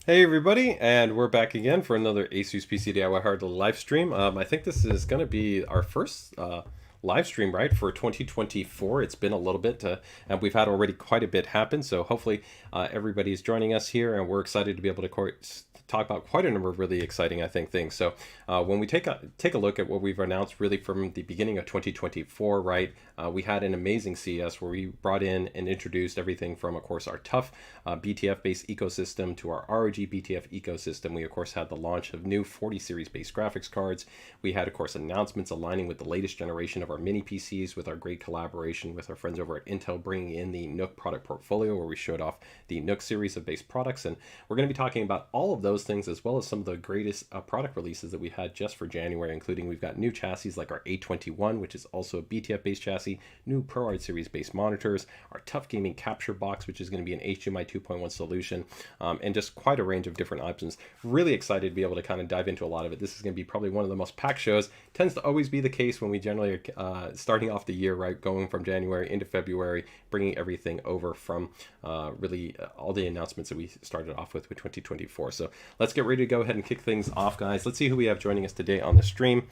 Hey everybody, and we're back again for another ASUS PCDIY Hard live stream. I think this is going to be our first live stream, right, for 2024. It's been a little bit, and we've had already quite a bit happen. So hopefully everybody's joining us here, and we're excited to be able to talk about quite a number of really exciting, I think, things. So when we take a look at what we've announced really from the beginning of 2024, right, we had an amazing CES where we brought in and introduced everything from, of course, our TUF BTF-based ecosystem to our ROG BTF ecosystem. We, of course, had the launch of new 40 series-based graphics cards. We had, of course, announcements aligning with the latest generation of our mini PCs with our great collaboration with our friends over at Intel, bringing in the NUC product portfolio where we showed off the NUC series of base products. And we're going to be talking about all of those things as well as some of the greatest product releases that we had just for January, including we've got new chassis like our A21, which is also a BTF-based chassis, new ProArt series-based monitors, our TUF Gaming Capture Box, which is going to be an HDMI 2.1 solution, and just quite a range of different options. Really excited to be able to kind of dive into a lot of it. This is going to be probably one of the most packed shows. Tends to always be the case when we generally are starting off the year, right, going from January into February, bringing everything over from really all the announcements that we started off with 2024. So let's get ready to go ahead and kick things off, guys. Let's see who we have joining us today on the stream.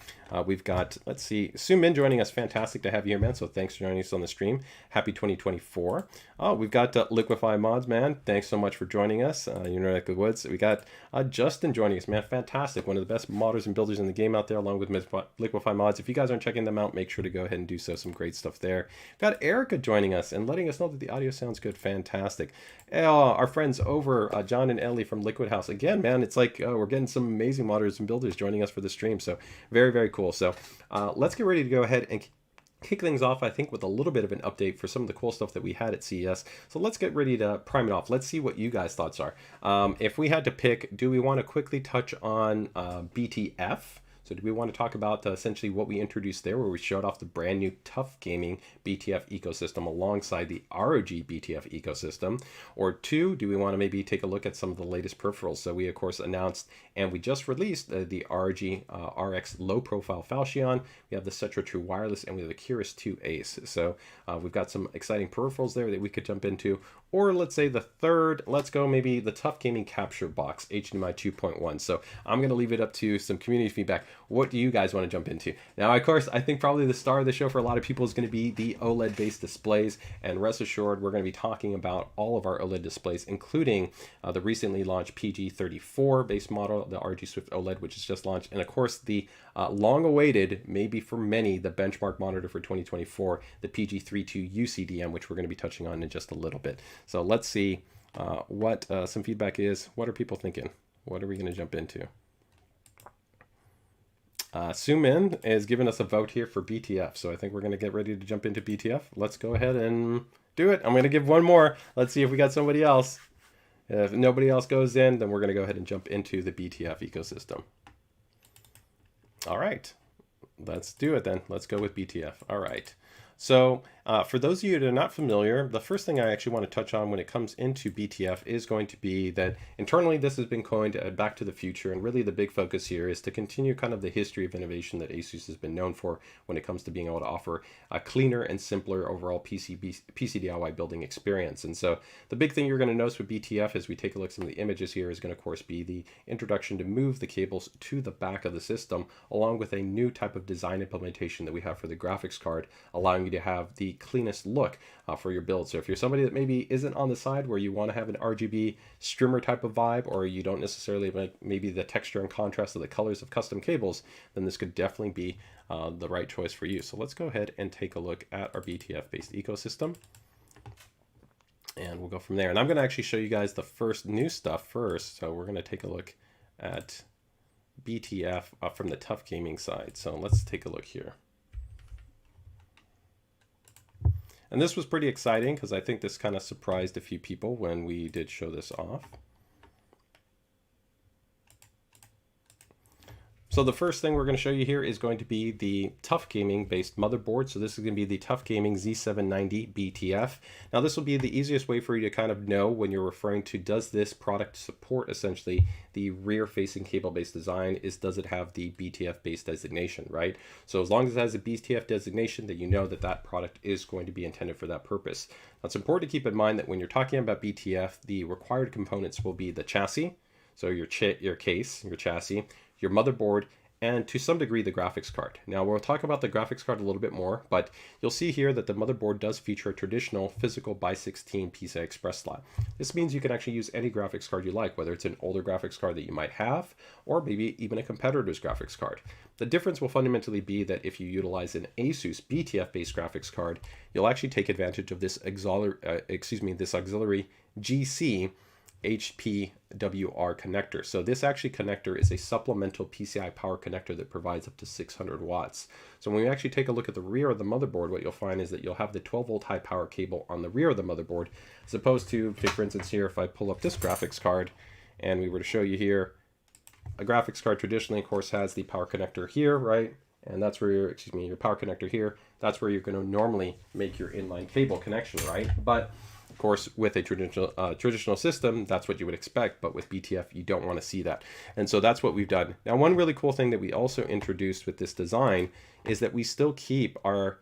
We've got, let's see, Sue Min joining us. Fantastic to have you here, man. So thanks for joining us on the stream. Happy 2024. Oh, we've got Liquify Mods, man. Thanks so much for joining us. You know, like the woods. We got Justin joining us, man. Fantastic. One of the best modders and builders in the game out there, along with Liquify Mods. If you guys aren't checking them out, make sure to go ahead and do so. Some great stuff there. We've got Erica joining us and letting us know that the audio sounds good. Fantastic. Our friends over, John and Ellie from Liquid House. Again, man, it's like we're getting some amazing modders and builders joining us for the stream. So very, very cool. So let's get ready to go ahead and kick things off, I think, with a little bit of an update for some of the cool stuff that we had at CES. So let's get ready to prime it off. Let's see what you guys' thoughts are. If we had to pick, do we want to quickly touch on BTF? So do we want to talk about essentially what we introduced there, where we showed off the brand new TUF Gaming BTF ecosystem alongside the ROG BTF ecosystem? Or two, do we want to maybe take a look at some of the latest peripherals? So we, of course, announced and we just released the ROG RX low-profile Falchion. We have the Cetra True Wireless, and we have the KERIS 2 Ace. So we've got some exciting peripherals there that we could jump into. Or let's say the third, let's go maybe the TUF Gaming Capture Box, HDMI 2.1. So I'm going to leave it up to some community feedback. What do you guys want to jump into? Now, of course, I think probably the star of the show for a lot of people is going to be the OLED-based displays. And rest assured, we're going to be talking about all of our OLED displays, including the recently launched PG34 model, the ROG SWIFT OLED, which is just launched. And of course, the long-awaited, maybe for many, the benchmark monitor for 2024, the PG32UCDM, which we're going to be touching on in just a little bit. So let's see what some feedback is. What are people thinking? What are we going to jump into? Sue Min is giving us a vote here for BTF. So I think we're going to get ready to jump into BTF. Let's go ahead and do it. I'm going to give one more. Let's see if we got somebody else. If nobody else goes in, then we're going to go ahead and jump into the BTF ecosystem. All right. Let's do it then. Let's go with BTF. All right. So for those of you that are not familiar, the first thing I actually want to touch on when it comes into BTF is going to be that internally this has been coined Back to the Future, and really the big focus here is to continue kind of the history of innovation that ASUS has been known for when it comes to being able to offer a cleaner and simpler overall PCDIY building experience. And so the big thing you're going to notice with BTF as we take a look at some of the images here is going to, of course, be the introduction to move the cables to the back of the system, along with a new type of design implementation that we have for the graphics card, allowing you to have the cleanest look for your build. So if you're somebody that maybe isn't on the side where you want to have an RGB streamer type of vibe, or you don't necessarily like maybe the texture and contrast of the colors of custom cables, then this could definitely be the right choice for you. So let's go ahead and take a look at our BTF based ecosystem, and we'll go from there. And I'm going to actually show you guys the first new stuff first. So we're going to take a look at BTF from the TUF Gaming side. So let's take a look here. And this was pretty exciting because I think this kind of surprised a few people when we did show this off. So the first thing we're going to show you here is going to be the TUF Gaming based motherboard. So this is going to be the TUF Gaming Z790 BTF. Now this will be the easiest way for you to kind of know when you're referring to, does this product support essentially the rear facing cable based design, does it have the BTF based designation, right? So as long as it has a BTF designation, that you know that that product is going to be intended for that purpose. Now it's important to keep in mind that when you're talking about BTF, the required components will be the chassis. so your case, your chassis, your motherboard, and to some degree the graphics card. Now we'll talk about the graphics card a little bit more, but you'll see here that the motherboard does feature a traditional physical by 16 PCI Express slot. This means you can actually use any graphics card you like, whether it's an older graphics card that you might have, or maybe even a competitor's graphics card. The difference will fundamentally be that if you utilize an ASUS BTF based graphics card, you'll actually take advantage of this auxiliary GC HPWR connector. So this actually connector is a supplemental PCI power connector that provides up to 600 watts. So when we actually take a look at the rear of the motherboard, what you'll find is that you'll have the 12 volt high power cable on the rear of the motherboard, as opposed to, take for instance here, if I pull up this graphics card and we were to show you here, a graphics card traditionally of course has the power connector here, right? And that's where your power connector here, that's where you're going to normally make your inline cable connection, right? But of course, with a traditional system, that's what you would expect, but with BTF, you don't want to see that. And so that's what we've done. Now, one really cool thing that we also introduced with this design is that we still keep our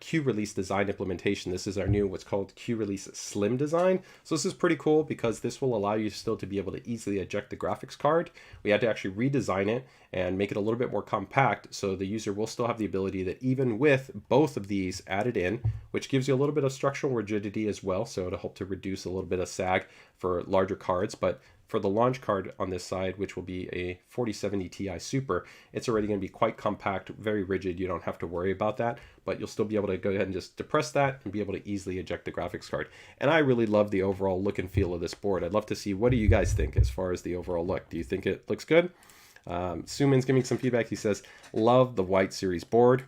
Q-Release design implementation. This is our new what's called Q-Release Slim design. So this is pretty cool because this will allow you still to be able to easily eject the graphics card. We had to actually redesign it and make it a little bit more compact, so the user will still have the ability that even with both of these added in, which gives you a little bit of structural rigidity as well, so to help to reduce a little bit of sag for larger cards. But for the launch card on this side, which will be a 4070 Ti Super, it's already going to be quite compact, very rigid. You don't have to worry about that, but you'll still be able to go ahead and just depress that and be able to easily eject the graphics card. And I really love the overall look and feel of this board. I'd love to see, what do you guys think as far as the overall look? Do you think it looks good? Suman's giving some feedback. He says, love the white series board.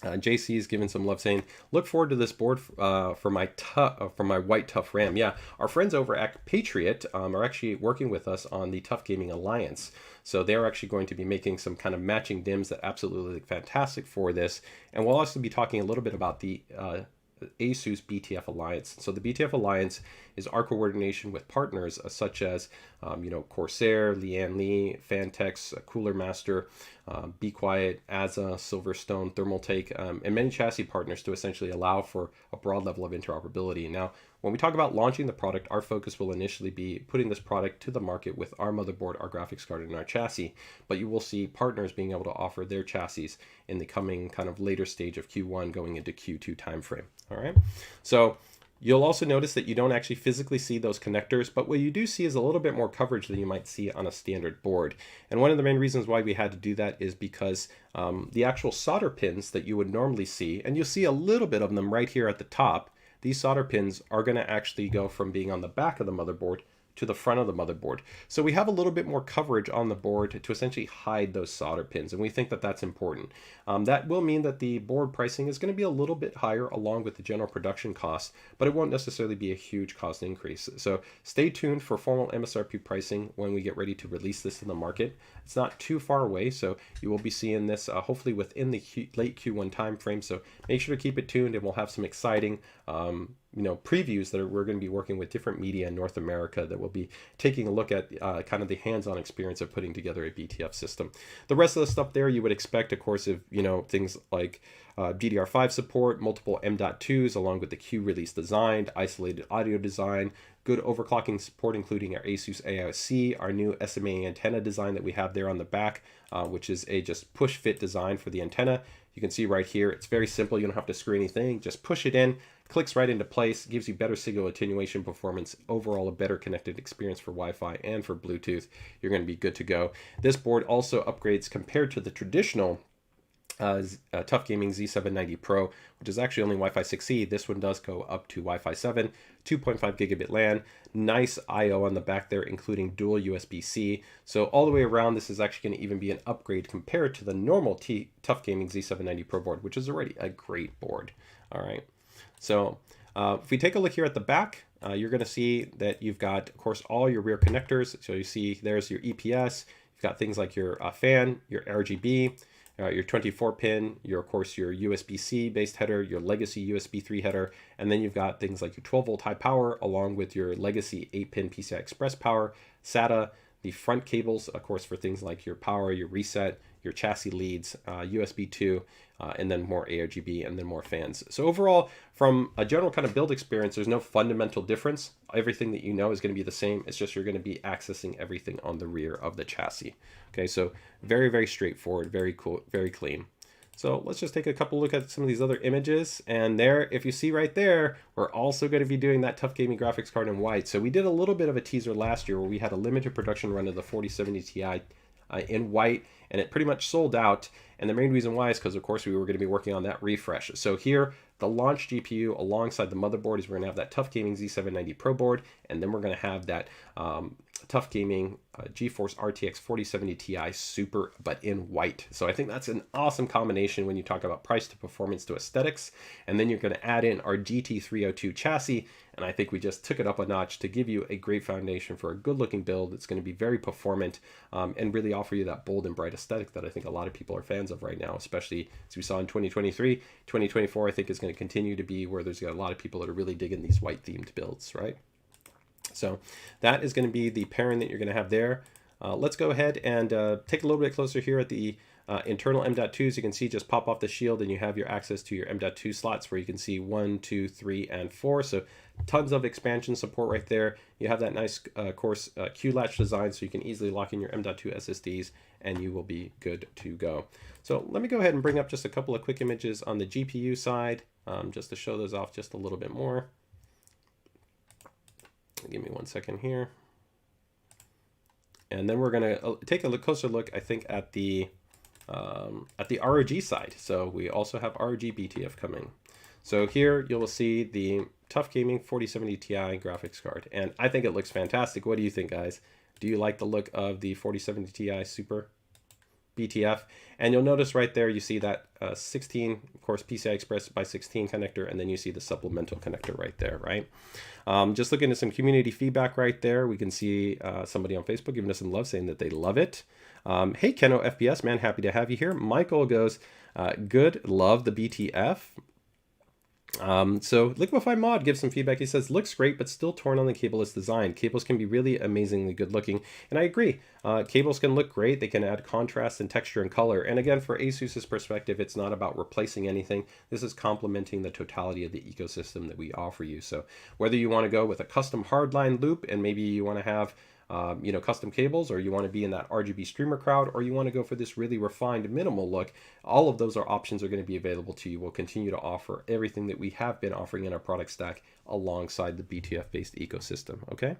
JC is giving some love, saying, look forward to this board for my white TUF RAM. Yeah, our friends over at Patriot are actually working with us on the TUF Gaming Alliance. So they're actually going to be making some kind of matching DIMMs that absolutely look fantastic for this. And we'll also be talking a little bit about the ASUS BTF Alliance. So the BTF Alliance is our coordination with partners such as, Corsair, Lian Li, Fantex, Cooler Master, Be Quiet, ASA, Silverstone, Thermaltake, and many chassis partners to essentially allow for a broad level of interoperability. Now, when we talk about launching the product, our focus will initially be putting this product to the market with our motherboard, our graphics card, and our chassis, but you will see partners being able to offer their chassis in the coming kind of later stage of Q1 going into Q2 timeframe. All right, so you'll also notice that you don't actually physically see those connectors, but what you do see is a little bit more coverage than you might see on a standard board. And one of the main reasons why we had to do that is because the actual solder pins that you would normally see, and you'll see a little bit of them right here at the top, these solder pins are going to actually go from being on the back of the motherboard to the front of the motherboard. So we have a little bit more coverage on the board to essentially hide those solder pins, and we think that that's important. That will mean that the board pricing is going to be a little bit higher along with the general production costs, but it won't necessarily be a huge cost increase. So stay tuned for formal MSRP pricing when we get ready to release this in the market. It's not too far away, so you will be seeing this hopefully within the late Q1 timeframe. So make sure to keep it tuned, and we'll have some exciting previews that we're going to be working with different media in North America that will be taking a look at kind of the hands-on experience of putting together a BTF system. The rest of the stuff there you would expect, of course, of things like DDR5 support, multiple M.2s along with the Q-Release design, isolated audio design, good overclocking support, including our ASUS AIC, our new SMA antenna design that we have there on the back, which is a just push-fit design for the antenna. You can see right here, it's very simple. You don't have to screw anything. Just push it in, clicks right into place, gives you better signal attenuation performance, overall a better connected experience for Wi-Fi and for Bluetooth. You're going to be good to go. This board also upgrades compared to the traditional TUF Gaming Z790 Pro, which is actually only Wi-Fi 6E. This one does go up to Wi-Fi 7, 2.5 gigabit LAN, nice I/O on the back there, including dual USB-C. So all the way around, this is actually going to even be an upgrade compared to the normal TUF Gaming Z790 Pro board, which is already a great board. All right, so if we take a look here at the back, you're going to see that you've got, of course, all your rear connectors. So you see there's your EPS. You've got things like your fan, your RGB, your 24-pin, of course, your USB-C based header, your legacy USB 3 header, and then you've got things like your 12-volt high power along with your legacy 8-pin PCI Express power, SATA, the front cables, of course, for things like your power, your reset, your chassis leads, USB 2, and then more ARGB, and then more fans. So overall, from a general kind of build experience, there's no fundamental difference. Everything that you know is going to be the same. It's just you're going to be accessing everything on the rear of the chassis. Okay, so very, very straightforward, very cool, very clean. So let's just take a couple look at some of these other images. And there, if you see right there, we're also going to be doing that TUF Gaming graphics card in white. So we did a little bit of a teaser last year where we had a limited production run of the 4070 Ti in white, and it pretty much sold out. And the main reason why is because, of course, we were going to be working on that refresh. So here, the launch GPU alongside the motherboard is we're going to have that TUF Gaming Z790 Pro board, and then we're going to have that TUF Gaming GeForce RTX 4070 Ti Super, but in white. So I think that's an awesome combination when you talk about price to performance to aesthetics. And then you're going to add in our GT302 chassis, and I think we just took it up a notch to give you a great foundation for a good looking build. It's going to be very performant and really offer you that bold and bright aesthetic that I think a lot of people are fans of right now, especially as we saw in 2023. 2024 I think is going to continue to be where there's a lot of people that are really digging these white themed builds, right? So that is going to be the pairing that you're going to have there. Let's go ahead and take a little bit closer here at the internal M.2s. You can see just pop off the shield and you have your access to your M.2 slots where you can see 1, 2, 3, and 4. So tons of expansion support right there. You have that nice course Q-latch design so you can easily lock in your M.2 SSDs and you will be good to go. So let me go ahead and bring up just a couple of quick images on the GPU side just to show those off just a little bit more. Give me 1 second here. And then we're going to take a closer look, I think, at the ROG side. So we also have ROG BTF coming. So here you will see the TUF Gaming 4070 Ti graphics card. And I think it looks fantastic. What do you think, guys? Do you like the look of the 4070 Ti Super BTF? And you'll notice right there you see that 16, of course, PCI Express by 16 connector, and then you see the supplemental connector right there, right? Just looking at some community feedback right there, we can see somebody on Facebook giving us some love, saying that they love it. Hey, Keno FPS, man, happy to have you here. Michael goes, good, love the BTF. So Liquify Mod gives some feedback. He says, looks great, but still torn on the cableless design. Cables can be really amazingly good looking. And I agree. Cables can look great. They can add contrast and texture and color. And again, for ASUS's perspective, it's not about replacing anything. This is complementing the totality of the ecosystem that we offer you. So whether you want to go with a custom hardline loop and maybe you want to have custom cables, or you want to be in that RGB streamer crowd, or you want to go for this really refined minimal look, all of those options are going to be available to you. We'll continue to offer everything that we have been offering in our product stack alongside the BTF based ecosystem. Okay.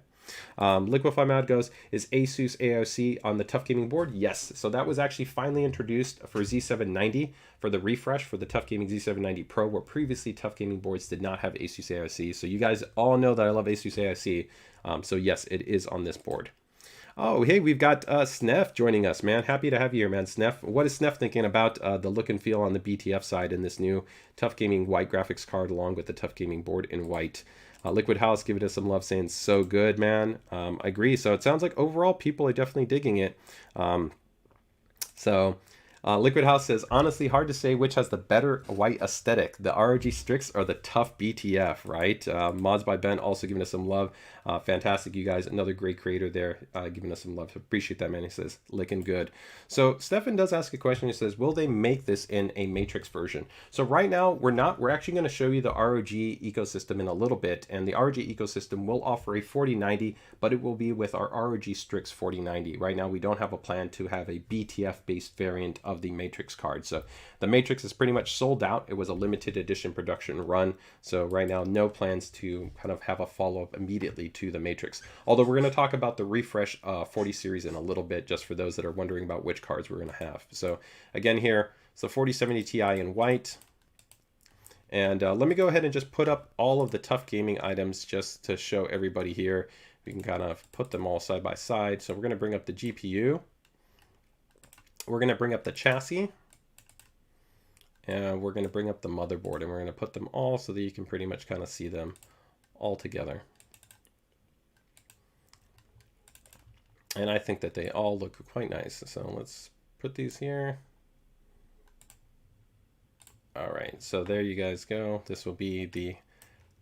Liquify Mad goes, is ASUS AOC on the TUF Gaming board? Yes. So that was actually finally introduced for Z790 for the refresh for the TUF Gaming Z790 Pro, where previously TUF Gaming boards did not have ASUS AOC. So you guys all know that I love ASUS AOC. So yes, it is on this board. Oh, hey, we've got Snef joining us, man. Happy to have you here, man. Snef, what is Snef thinking about the look and feel on the BTF side in this new TUF Gaming white graphics card along with the TUF Gaming board in white? Liquid House giving us some love, saying so good, man. I agree. So it sounds like overall people are definitely digging it. Liquid House says, honestly, hard to say which has the better white aesthetic, the ROG Strix or the TUF BTF, right? Mods by Ben also giving us some love. Fantastic, you guys. Another great creator there giving us some love. Appreciate that, man. He says, licking good. So Stefan does ask a question. He says, will they make this in a Matrix version? So right now, we're not. We're actually going to show you the ROG ecosystem in a little bit. And the ROG ecosystem will offer a 4090, but it will be with our ROG Strix 4090. Right now, we don't have a plan to have a BTF-based variant of the Matrix card. So the Matrix is pretty much sold out. It was a limited edition production run. So right now, no plans to kind of have a follow-up immediately to the Matrix. Although we're going to talk about the refresh 40 series in a little bit, just for those that are wondering about which cards we're going to have. So again here, it's the 4070 Ti in white. And let me go ahead and just put up all of the TUF Gaming items just to show everybody here. We can kind of put them all side by side. So we're going to bring up the GPU. We're going to bring up the chassis. And we're going to bring up the motherboard. And we're going to put them all so that you can pretty much kind of see them all together. And I think that they all look quite nice. So let's put these here. All right, so there you guys go. This will be the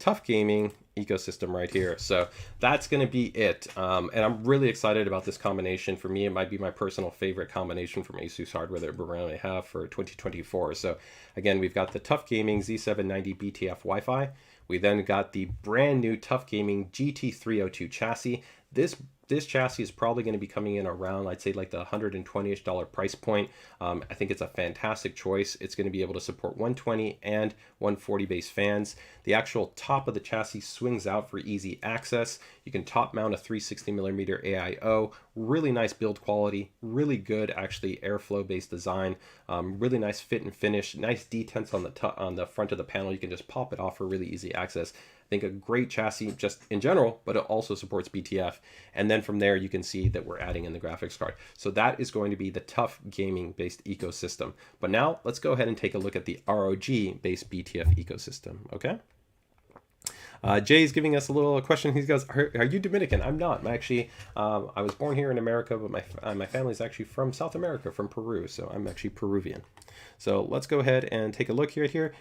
TUF Gaming ecosystem right here. So that's going to be it. And I'm really excited about this combination. For me, it might be my personal favorite combination from ASUS hardware that we really have for 2024. So again, we've got the TUF Gaming Z790 BTF Wi-Fi. We then got the brand new TUF Gaming GT302 chassis. This chassis is probably going to be coming in around, I'd say, like the $120-ish price point. I think it's a fantastic choice. It's going to be able to support 120 and 140 base fans. The actual top of the chassis swings out for easy access. You can top mount a 360mm AIO. Really nice build quality, really good actually airflow based design, really nice fit and finish, nice detents on the front of the panel. You can just pop it off for really easy access. I think a great chassis just in general, but it also supports BTF. And then from there, you can see that we're adding in the graphics card. So that is going to be the TUF Gaming based ecosystem. But now let's go ahead and take a look at the ROG based BTF ecosystem. Okay. Jay's giving us a little question. He goes, are you Dominican? I'm not. I'm actually, I was born here in America, but my family is actually from South America, from Peru. So I'm actually Peruvian. So let's go ahead and take a look here.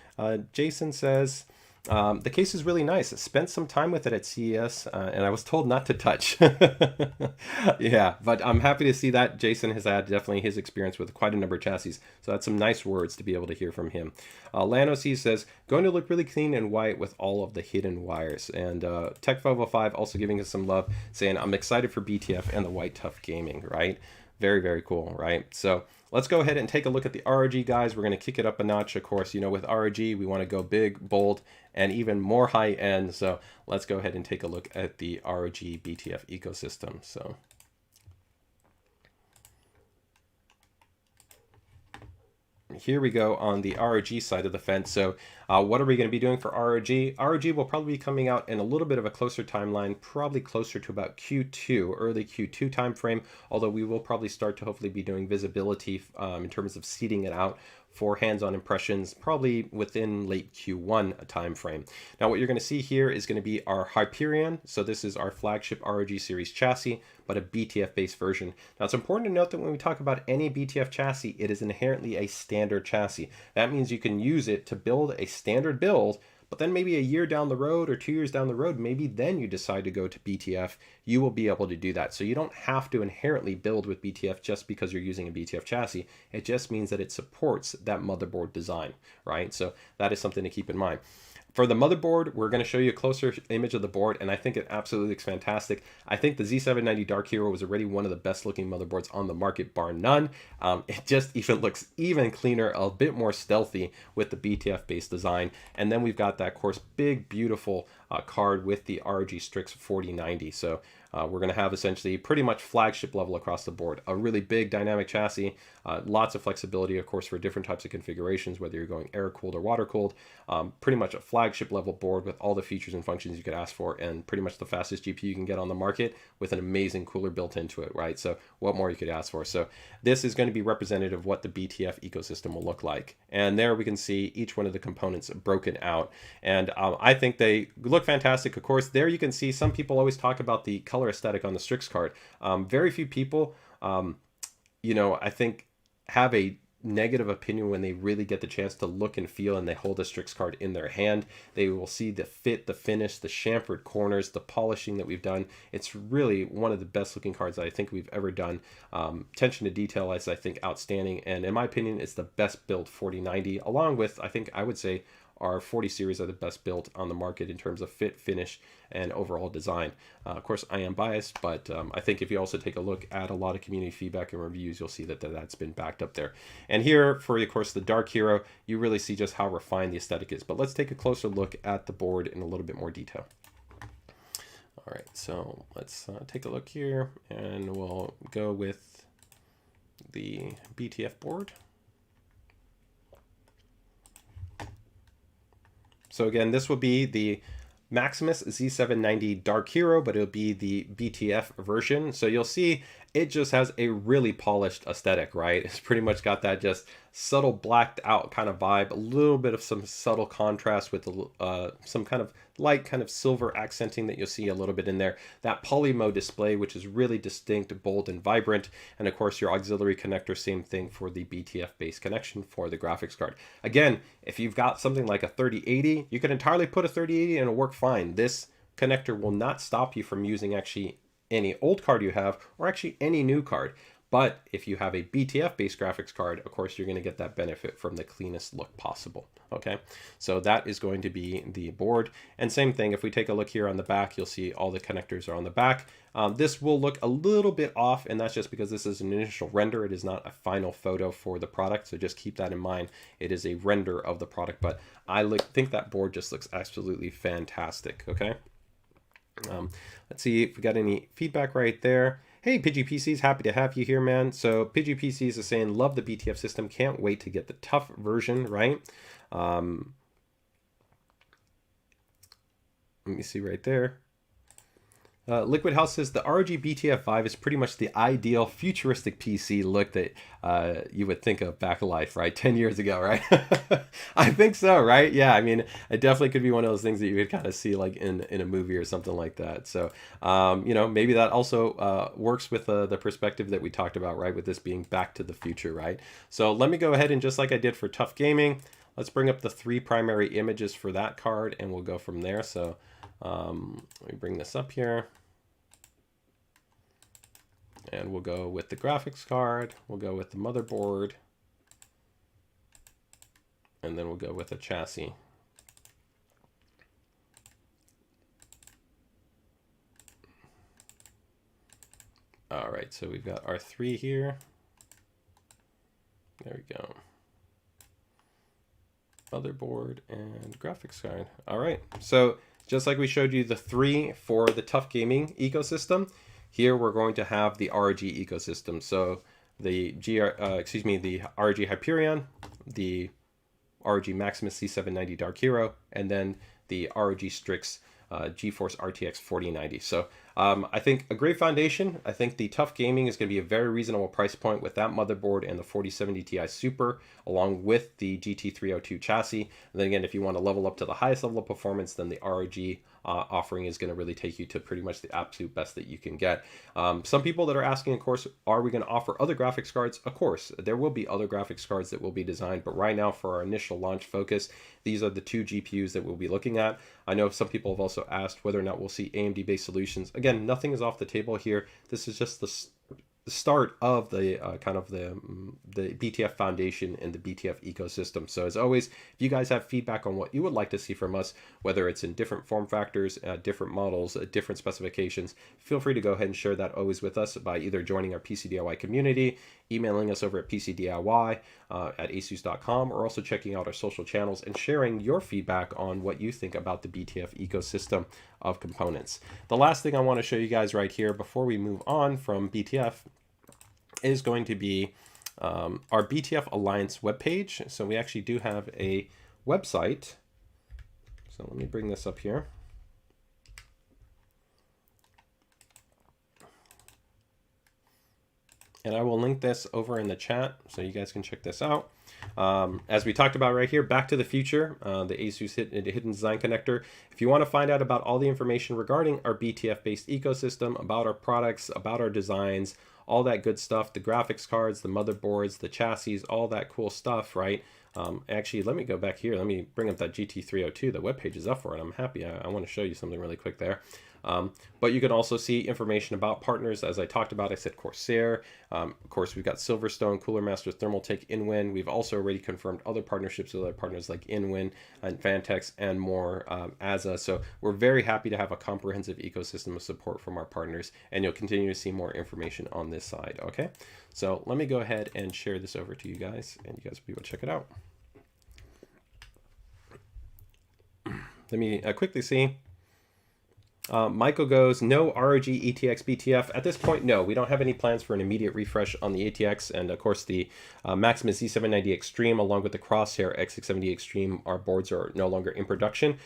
Jason says, the case is really nice. I spent some time with it at CES, and I was told not to touch. Yeah, but I'm happy to see that Jason has had definitely his experience with quite a number of chassis. So that's some nice words to be able to hear from him. Lanos says, going to look really clean and white with all of the hidden wires. And Tech505 also giving us some love, saying, I'm excited for BTF and the white TUF Gaming, right? Very, very cool, right? So let's go ahead and take a look at the ROG guys. We're going to kick it up a notch. Of course, you know, with ROG, we want to go big, bold, and even more high end. So let's go ahead and take a look at the ROG BTF ecosystem. So here we go on the ROG side of the fence. So what are we going to be doing for ROG? ROG will probably be coming out in a little bit of a closer timeline, probably closer to about Q2, early Q2 timeframe, although we will probably start to hopefully be doing visibility in terms of seeding it out for hands-on impressions, probably within late Q1 timeframe. Now what you're going to see here is going to be our Hyperion. So this is our flagship ROG series chassis, but a BTF based version. Now it's important to note that when we talk about any BTF chassis, it is inherently a standard chassis. That means you can use it to build a standard build, but then maybe a year down the road or 2 years down the road, maybe then you decide to go to BTF, you will be able to do that. So you don't have to inherently build with BTF just because you're using a BTF chassis. It just means that it supports that motherboard design, right? So that is something to keep in mind. For the motherboard, we're going to show you a closer image of the board, and I think it absolutely looks fantastic. I think the Z790 Dark Hero was already one of the best looking motherboards on the market, bar none. It just even looks even cleaner, a bit more stealthy with the BTF based design. And then we've got that, of course, big, beautiful card with the ROG Strix 4090. So we're going to have essentially pretty much flagship level across the board. A really big dynamic chassis, lots of flexibility, of course, for different types of configurations, whether you're going air-cooled or water-cooled. Pretty much a flagship level board with all the features and functions you could ask for, and pretty much the fastest GPU you can get on the market with an amazing cooler built into it, right? So what more you could ask for? So this is going to be representative of what the BTF ecosystem will look like. And there we can see each one of the components broken out. And I think they look fantastic. Of course, there you can see some people always talk about the color aesthetic on the Strix card. Very few people, you know, I think have a negative opinion when they really get the chance to look and feel and they hold a Strix card in their hand. They will see the fit, the finish, the chamfered corners, the polishing that we've done. It's really one of the best looking cards that I think we've ever done. Attention to detail is, I think, outstanding, and in my opinion, it's the best built 4090, along with, I think I would say, our 40 series are the best built on the market in terms of fit, finish, and overall design. Of course, I am biased, but I think if you also take a look at a lot of community feedback and reviews, you'll see that that's been backed up there. And here, for of course the Dark Hero, you really see just how refined the aesthetic is. But let's take a closer look at the board in a little bit more detail. All right, so let's take a look here, and we'll go with the BTF board. So again, this will be the Maximus Z790 Dark Hero, but it'll be the BTF version. So you'll see it just has a really polished aesthetic, right? It's pretty much got that just subtle blacked out kind of vibe, a little bit of some subtle contrast with some kind of light kind of silver accenting that you'll see a little bit in there. That poly mode display, which is really distinct, bold, and vibrant. And of course, your auxiliary connector, same thing for the BTF based connection for the graphics card. Again, if you've got something like a 3080, you can entirely put a 3080 and it'll work fine. This connector will not stop you from using actually any old card you have or actually any new card. But if you have a BTF based graphics card, of course, you're going to get that benefit from the cleanest look possible. Okay, so that is going to be the board. And same thing, if we take a look here on the back, you'll see all the connectors are on the back. This will look a little bit off, and that's just because this is an initial render. It is not a final photo for the product, so just keep that in mind. It is a render of the product, but I think that board just looks absolutely fantastic. Okay, let's see if we got any feedback right there. Hey, PGPCs, happy to have you here, man. So PGPCs is saying, love the BTF system. Can't wait to get the TUF version, right? Let me see right there. Liquid House says the ROG BTF 5 is pretty much the ideal futuristic PC look that you would think of back life, right? 10 years ago, right? I think so, right? Yeah, I mean, it definitely could be one of those things that you could kind of see like in a movie or something like that. So, you know, maybe that also works with the perspective that we talked about, right? With this being back to the future, right? So let me go ahead and just like I did for TUF Gaming, let's bring up the 3 primary images for that card and we'll go from there. So let me bring this up here. And we'll go with the graphics card, we'll go with the motherboard, and then we'll go with a chassis. All right, so we've got our 3 here. There we go. Motherboard and graphics card. All right, so just like we showed you the 3 for the TUF Gaming ecosystem, here we're going to have the ROG ecosystem. So the the ROG Hyperion, the ROG Maximus C790 Dark Hero, and then the ROG Strix GeForce RTX 4090. So I think a great foundation. I think the TUF Gaming is going to be a very reasonable price point with that motherboard and the 4070 Ti Super, along with the GT302 chassis. And then again, if you want to level up to the highest level of performance, then the ROG offering is going to really take you to pretty much the absolute best that you can get. Some people that are asking, of course, are we going to offer other graphics cards? Of course, there will be other graphics cards that will be designed, but right now for our initial launch focus, these are the 2 GPUs that we'll be looking at. I know some people have also asked whether or not we'll see AMD-based solutions. Again, nothing is off the table here. This is just the start of the kind of the BTF foundation and the BTF ecosystem. So as always, if you guys have feedback on what you would like to see from us, whether it's in different form factors, different models, different specifications, feel free to go ahead and share that always with us by either joining our PCDIY community, emailing us over at PCDIY at asus.com, or also checking out our social channels and sharing your feedback on what you think about the BTF ecosystem of components. The last thing I want to show you guys right here before we move on from BTF is going to be our BTF Alliance webpage. So we actually do have a website. So let me bring this up here. And I will link this over in the chat so you guys can check this out. As we talked about right here, Back to the Future, the ASUS Hidden Design Connector. If you want to find out about all the information regarding our BTF-based ecosystem, about our products, about our designs, all that good stuff, the graphics cards, the motherboards, the chassis, all that cool stuff, right? Actually, let me go back here. Let me bring up that GT302. The webpage is up for it. I'm happy. I want to show you something really quick there. But you can also see information about partners. As I talked about, I said Corsair. Of course, we've got Silverstone, Cooler Master, Thermaltake, InWin. We've also already confirmed other partnerships with other partners like InWin and Vantex and more, ASA. So we're very happy to have a comprehensive ecosystem of support from our partners, and you'll continue to see more information on this side. Okay, so let me go ahead and share this over to you guys, and you guys will be able to check it out. Let me quickly see. Michael goes, no ROG ETX BTF. At this point, no, we don't have any plans for an immediate refresh on the ATX. And of course, the Maximus Z790 Extreme, along with the Crosshair X670 Extreme, our boards are no longer in production.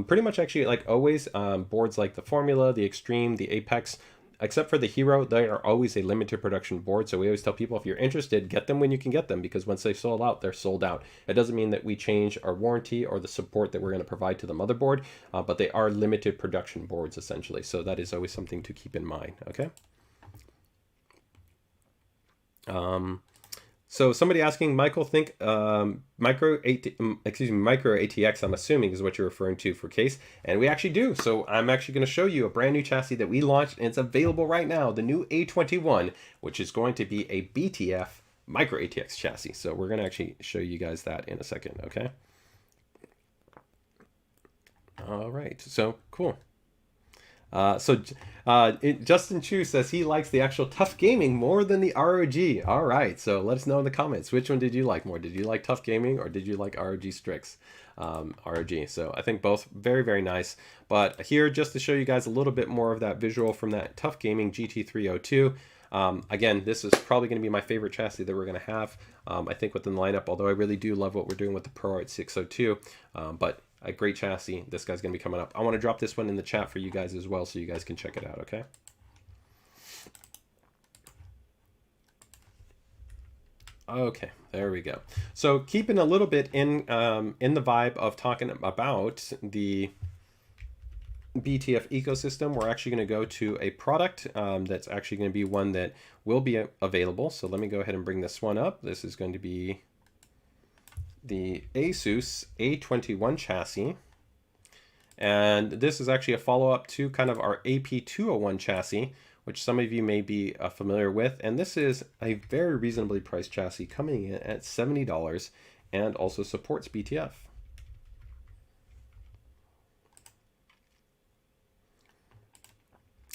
Pretty much actually, like always, boards like the Formula, the Extreme, the Apex, except for the Hero, they are always a limited production board. So we always tell people, if you're interested, get them when you can get them, because once they sold out, they're sold out. It doesn't mean that we change our warranty or the support that we're going to provide to the motherboard, but they are limited production boards essentially. So that is always something to keep in mind. Okay. So somebody asking, Michael, think micro ATX, I'm assuming is what you're referring to for case, and we actually do. So I'm actually going to show you a brand new chassis that we launched, and it's available right now, the new A21, which is going to be a BTF micro ATX chassis. So we're going to actually show you guys that in a second. Okay. All right. So cool. Justin Chu says he likes the actual TUF Gaming more than the ROG. All right, so let us know in the comments, which one did you like more? Did you like TUF Gaming or did you like ROG Strix? ROG. So I think both very, very nice. But here, just to show you guys a little bit more of that visual from that TUF Gaming GT302. Again, this is probably going to be my favorite chassis that we're going to have, I think, within the lineup, although I really do love what we're doing with the ProArt 602. But a great chassis. This guy's going to be coming up. I want to drop this one in the chat for you guys as well, so you guys can check it out, okay? Okay, there we go. So keeping a little bit in the vibe of talking about the BTF ecosystem, we're actually going to go to a product that's actually going to be one that will be available. So let me go ahead and bring this one up. This is going to be the ASUS A21 chassis, and this is actually a follow-up to kind of our AP201 chassis, which some of you may be familiar with, and this is a very reasonably priced chassis coming in at $70 and also supports BTF.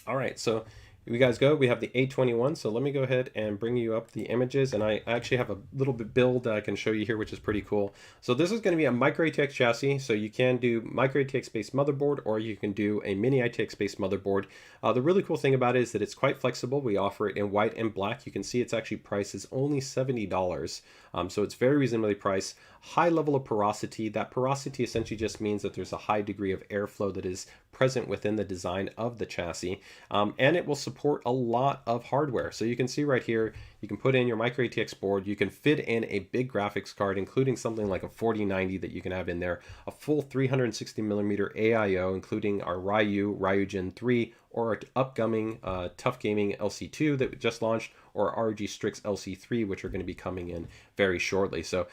All right, so you guys go, we have the A21, so let me go ahead and bring you up the images, and I actually have a little bit build that I can show you here, which is pretty cool. So this is going to be a micro ATX chassis, so you can do micro ATX based motherboard, or you can do a mini ATX based motherboard. The really cool thing about it is that it's quite flexible. We offer it in white and black. You can see it's actually priced as only $70, so it's very reasonably priced. High level of porosity. That porosity essentially just means that there's a high degree of airflow that is present within the design of the chassis, and it will support a lot of hardware. So you can see right here, you can put in your micro ATX board, you can fit in a big graphics card, including something like a 4090 that you can have in there, a full 360mm AIO, including our Ryu Gen 3, or our upcoming TUF Gaming LC2 that we just launched, or ROG Strix LC3, which are going to be coming in very shortly. So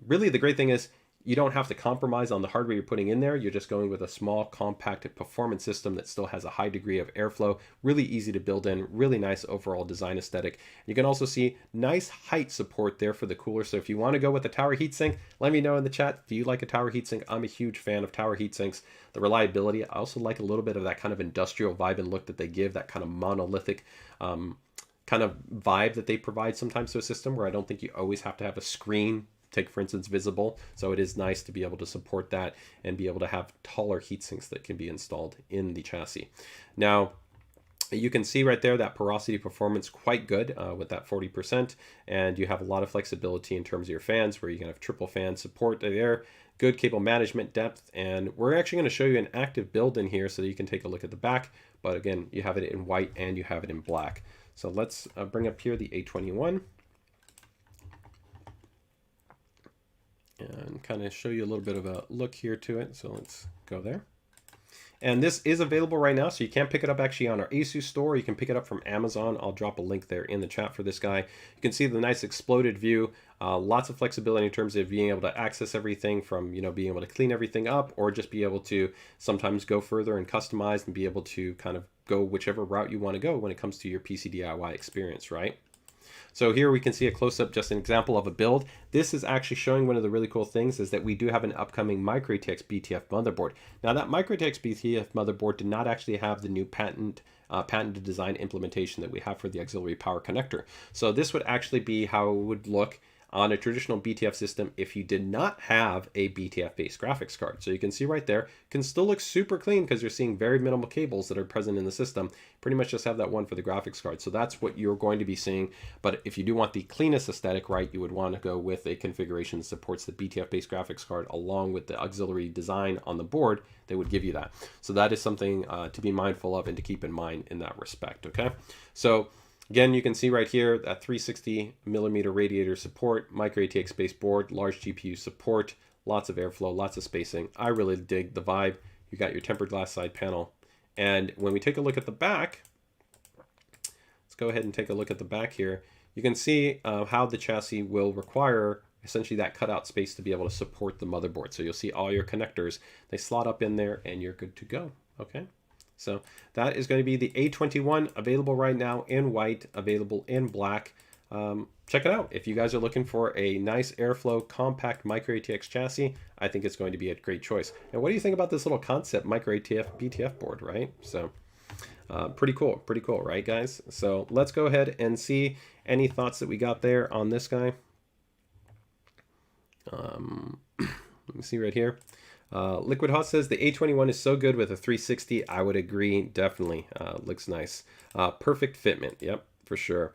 really the great thing is you don't have to compromise on the hardware you're putting in there. You're just going with a small, compact performance system that still has a high degree of airflow, really easy to build in, really nice overall design aesthetic. You can also see nice height support there for the cooler. So if you want to go with a tower heatsink, let me know in the chat. Do you like a tower heatsink? I'm a huge fan of tower heatsinks. The reliability, I also like a little bit of that kind of industrial vibe and look that they give, that kind of monolithic kind of vibe that they provide sometimes to a system, where I don't think you always have to have a screen, take for instance visible. So it is nice to be able to support that and be able to have taller heat sinks that can be installed in the chassis. Now you can see right there that porosity performance quite good with that 40%, and you have a lot of flexibility in terms of your fans, where you can have triple fan support there, good cable management depth, and we're actually going to show you an active build in here so that you can take a look at the back. But again, you have it in white and you have it in black. So let's bring up here the A21 and kind of show you a little bit of a look here to it. So let's go there. And this is available right now, so you can pick it up actually on our ASUS store. You can pick it up from Amazon. I'll drop a link there in the chat for this guy. You can see the nice exploded view, lots of flexibility in terms of being able to access everything from, being able to clean everything up, or just be able to sometimes go further and customize and be able to kind of go whichever route you want to go when it comes to your PC DIY experience, right? So here we can see a close-up, just an example of a build. This is actually showing one of the really cool things is that we do have an upcoming micro ATX BTF motherboard. Now that micro ATX BTF motherboard did not actually have the new patented design implementation that we have for the auxiliary power connector. So this would actually be how it would look on a traditional BTF system if you did not have a BTF based graphics card. So you can see right there, can still look super clean because you're seeing very minimal cables that are present in the system. Pretty much just have that one for the graphics card. So that's what you're going to be seeing. But if you do want the cleanest aesthetic, right, you would want to go with a configuration that supports the BTF based graphics card along with the auxiliary design on the board. They would give you that. So that is something to be mindful of and to keep in mind in that respect. Okay, so again, you can see right here that 360mm radiator support, micro ATX based board, large GPU support, lots of airflow, lots of spacing. I really dig the vibe. You got your tempered glass side panel. And when we take a look at the back, let's go ahead and take a look at the back here. You can see how the chassis will require essentially that cutout space to be able to support the motherboard. So you'll see all your connectors, they slot up in there and you're good to go. Okay, so that is going to be the A21, available right now in white, available in black. Check it out. If you guys are looking for a nice airflow compact micro ATX chassis, I think it's going to be a great choice. And what do you think about this little concept micro ATF BTF board, right? So pretty cool, right guys? So let's go ahead and see any thoughts that we got there on this guy. Let me see right here. Liquid Hot says the A21 is so good with a 360. I would agree, definitely. Looks nice. Perfect fitment, yep, for sure.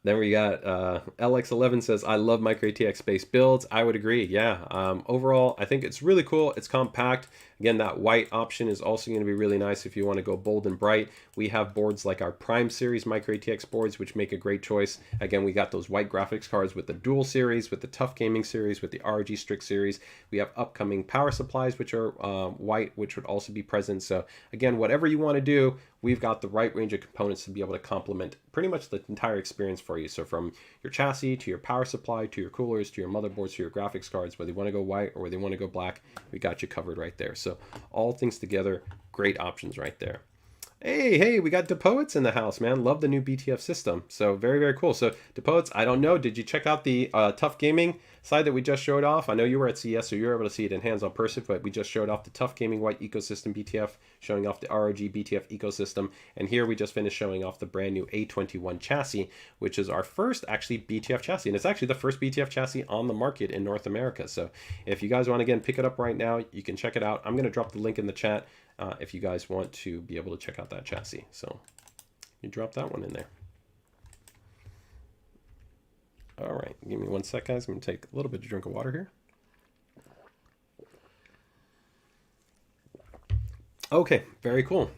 Then we got LX11 says, I love micro ATX based builds. I would agree, yeah. Overall, I think it's really cool. It's compact. Again, that white option is also going to be really nice if you want to go bold and bright. We have boards like our Prime Series micro ATX boards, which make a great choice. Again, we got those white graphics cards with the Dual Series, with the TUF Gaming Series, with the ROG Strix Series. We have upcoming power supplies, which are white, which would also be present. So again, whatever you want to do, we've got the right range of components to be able to complement pretty much the entire experience for you. So from your chassis to your power supply, to your coolers, to your motherboards, to your graphics cards, whether you want to go white or whether you want to go black, we got you covered right there. So all things together, great options right there. Hey, we got DePoets in the house, man. Love the new BTF system. So very cool. So DePoets, I don't know, did you check out the TUF Gaming side that we just showed off? I know you were at CES, so you were able to see it in hands-on person, but we just showed off the TUF Gaming White Ecosystem BTF, showing off the ROG BTF ecosystem. And here we just finished showing off the brand new A21 chassis, which is our first actually BTF chassis. And it's actually the first BTF chassis on the market in North America. So if you guys want to, again, pick it up right now, you can check it out. I'm going to drop the link in the chat if you guys want to be able to check out that chassis. So you drop that one in there. All right, give me 1 sec, guys. I'm gonna take a little bit of drink of water here. Okay, very cool.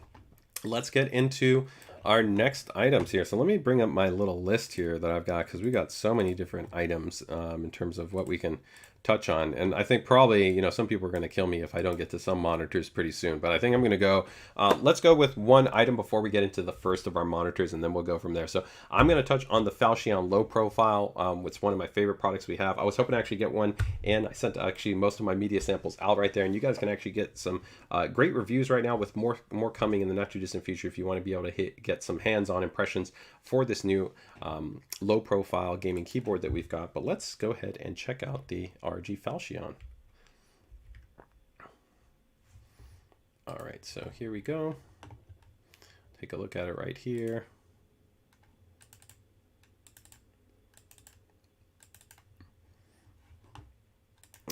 Let's get into our next items here. So let me bring up my little list here that I've got, because we got so many different items in terms of what we can touch on. And I think probably, you know, some people are going to kill me if I don't get to some monitors pretty soon, but I think I'm going to go, let's go with one item before we get into the first of our monitors, and then we'll go from there. So I'm going to touch on the Falchion low profile. It's one of my favorite products we have. I was hoping to actually get one, and I sent actually most of my media samples out right there, and you guys can actually get some great reviews right now, with more coming in the not too distant future if you want to be able to get some hands-on impressions for this new low profile gaming keyboard that we've got. But let's go ahead and check out the ROG Falchion. All right, so here we go. Take a look at it right here.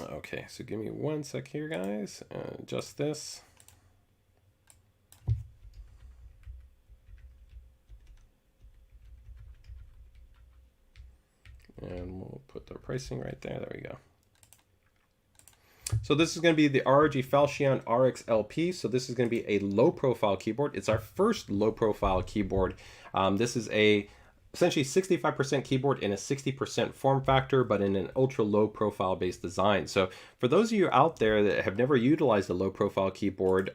Okay, so give me 1 sec here, guys. Just this. And we'll put the pricing right there. There we go. So this is going to be the ROG Falchion RX LP. So this is going to be a low profile keyboard. It's our first low profile keyboard. This is a essentially 65% keyboard in a 60% form factor, but in an ultra low profile based design. So for those of you out there that have never utilized a low profile keyboard,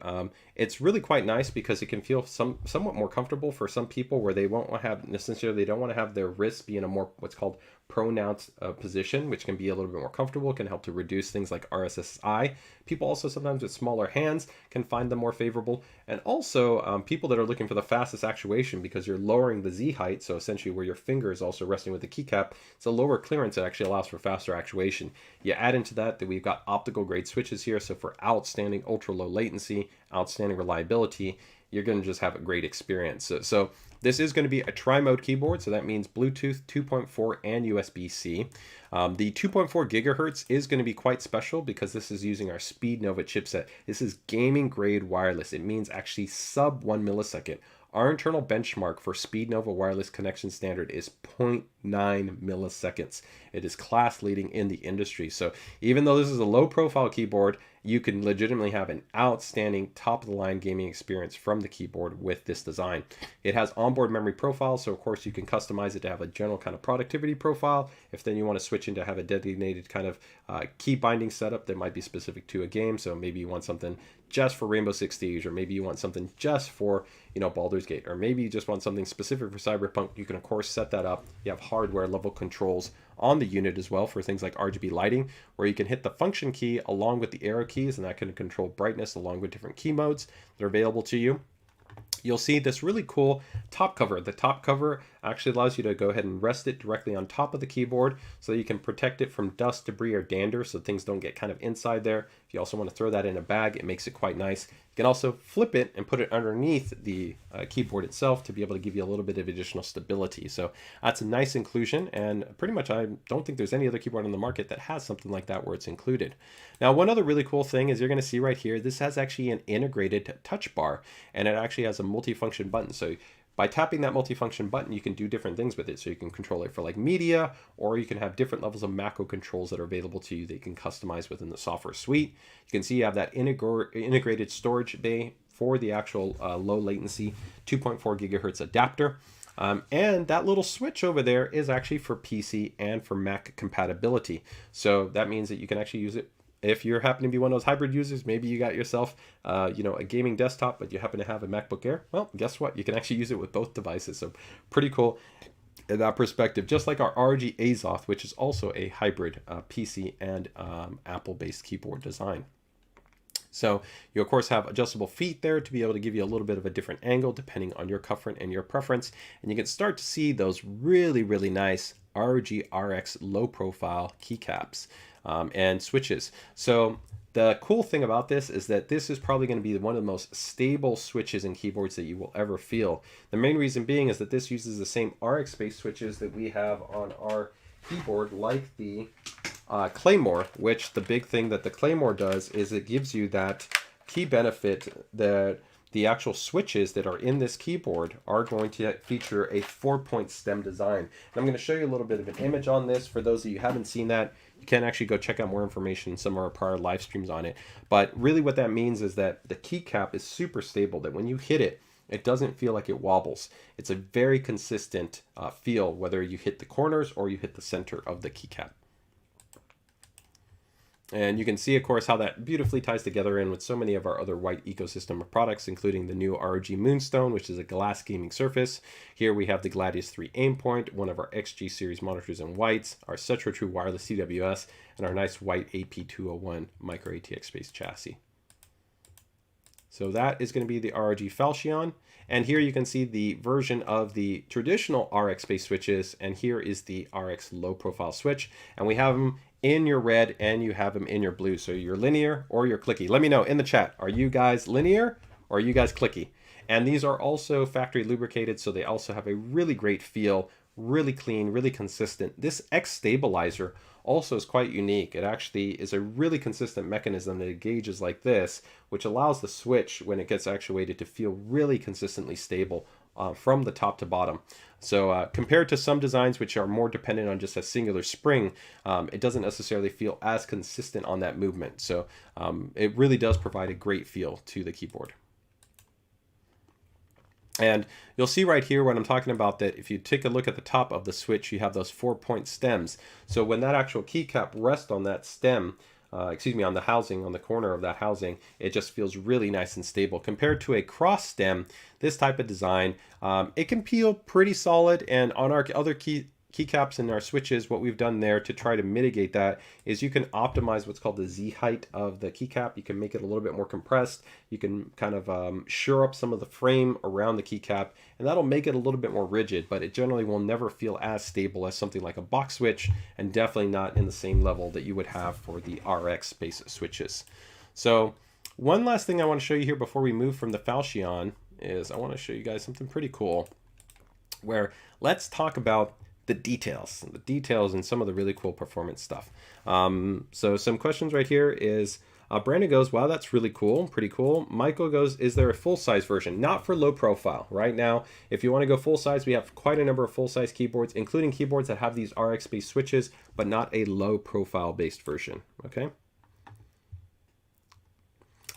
it's really quite nice because it can feel somewhat more comfortable for some people, where they won't have necessarily, they don't want to have their wrists be in a more what's called pronounced position, which can be a little bit more comfortable, can help to reduce things like RSSI. People also sometimes with smaller hands can find them more favorable. And also people that are looking for the fastest actuation, because you're lowering the Z height, so essentially where your finger is also resting with the keycap, it's a lower clearance that actually allows for faster actuation. You add into that we've got optical grade switches here, so for outstanding ultra low latency, outstanding reliability, you're going to just have a great experience. So This is going to be a tri-mode keyboard, so that means Bluetooth 2.4 and USB-C. The 2.4 gigahertz is going to be quite special because this is using our SpeedNova chipset. This is gaming grade wireless. It means actually sub 1 millisecond. Our internal benchmark for SpeedNova wireless connection standard is 0.9 milliseconds. It is class leading in the industry. So even though this is a low profile keyboard, you can legitimately have an outstanding top of the line gaming experience from the keyboard with this design. It has onboard memory profile, so of course you can customize it to have a general kind of productivity profile. If then you want to switch into have a designated kind of key binding setup that might be specific to a game, so maybe you want something just for Rainbow Six Siege, or maybe you want something just for, you know, Baldur's Gate, or maybe you just want something specific for Cyberpunk, you can of course set that up. You have hardware level controls on the unit as well for things like RGB lighting, where you can hit the function key along with the arrow keys, and that can control brightness along with different key modes that are available to you. You'll see this really cool top cover. The top cover actually allows you to go ahead and rest it directly on top of the keyboard so that you can protect it from dust, debris, or dander so things don't get kind of inside there. If you also want to throw that in a bag, it makes it quite nice. You can also flip it and put it underneath the keyboard itself to be able to give you a little bit of additional stability. So that's a nice inclusion, and pretty much I don't think there's any other keyboard on the market that has something like that where it's included. Now, one other really cool thing is you're going to see right here, this has actually an integrated touch bar, and it actually has a multifunction button. So by tapping that multifunction button, you can do different things with it. So you can control it for like media, or you can have different levels of macro controls that are available to you that you can customize within the software suite. You can see you have that integrated storage bay for the actual low latency 2.4 gigahertz adapter. And that little switch over there is actually for PC and for Mac compatibility. So that means that you can actually use it if you're happen to be one of those hybrid users. Maybe you got yourself, you know, a gaming desktop, but you happen to have a MacBook Air. Well, guess what? You can actually use it with both devices. So pretty cool in that perspective. Just like our ROG Azoth, which is also a hybrid PC and Apple-based keyboard design. So you of course have adjustable feet there to be able to give you a little bit of a different angle depending on your comfort and your preference. And you can start to see those really, really nice ROG RX low profile keycaps and switches. So the cool thing about this is that this is probably going to be one of the most stable switches and keyboards that you will ever feel. The main reason being is that this uses the same RX-based switches that we have on our keyboard, like the Claymore, which the big thing that the Claymore does is it gives you that key benefit that the actual switches that are in this keyboard are going to feature a 4-point stem design. And I'm going to show you a little bit of an image on this. For those of you who haven't seen that, you can actually go check out more information in some of our prior live streams on it. But really what that means is that the keycap is super stable, that when you hit it, it doesn't feel like it wobbles. It's a very consistent feel, whether you hit the corners or you hit the center of the keycap. And you can see, of course, how that beautifully ties together in with so many of our other white ecosystem of products, including the new ROG Moonstone, which is a glass gaming surface. Here we have the Gladius 3 Aimpoint, one of our XG series monitors in whites, our Cetra True wireless TWS, and our nice white AP201 micro ATX based chassis. So that is going to be the ROG Falchion. And here you can see the version of the traditional RX-based switches, and here is the RX low-profile switch. And we have them in your red and you have them in your blue. So you're linear or you're clicky. Let me know in the chat, are you guys linear or are you guys clicky? And these are also factory lubricated, so they also have a really great feel, really clean, really consistent. This X stabilizer also is quite unique. It actually is a really consistent mechanism that engages like this, which allows the switch, when it gets actuated, to feel really consistently stable from the top to bottom. So compared to some designs which are more dependent on just a singular spring, it doesn't necessarily feel as consistent on that movement. So it really does provide a great feel to the keyboard. And you'll see right here when I'm talking about that, if you take a look at the top of the switch, you have those 4-point stems. So when that actual keycap rests on that stem, on the housing, on the corner of that housing, it just feels really nice and stable. Compared to a cross stem, this type of design, it can feel pretty solid. And on our other keycaps and our switches, what we've done there to try to mitigate that is you can optimize what's called the Z height of the keycap. You can make it a little bit more compressed. You can kind of shore up some of the frame around the keycap, and that'll make it a little bit more rigid, but it generally will never feel as stable as something like a box switch, and definitely not in the same level that you would have for the RX based switches. So one last thing I want to show you here before we move from the Falchion is I want to show you guys something pretty cool. where let's talk about the details and some of the really cool performance stuff. So some questions right here is, Brandon goes, wow, that's really cool, pretty cool. Michael goes, is there a full-size version? Not for low profile. Right now, if you want to go full-size, we have quite a number of full-size keyboards, including keyboards that have these RX-based switches, but not a low-profile-based version, okay?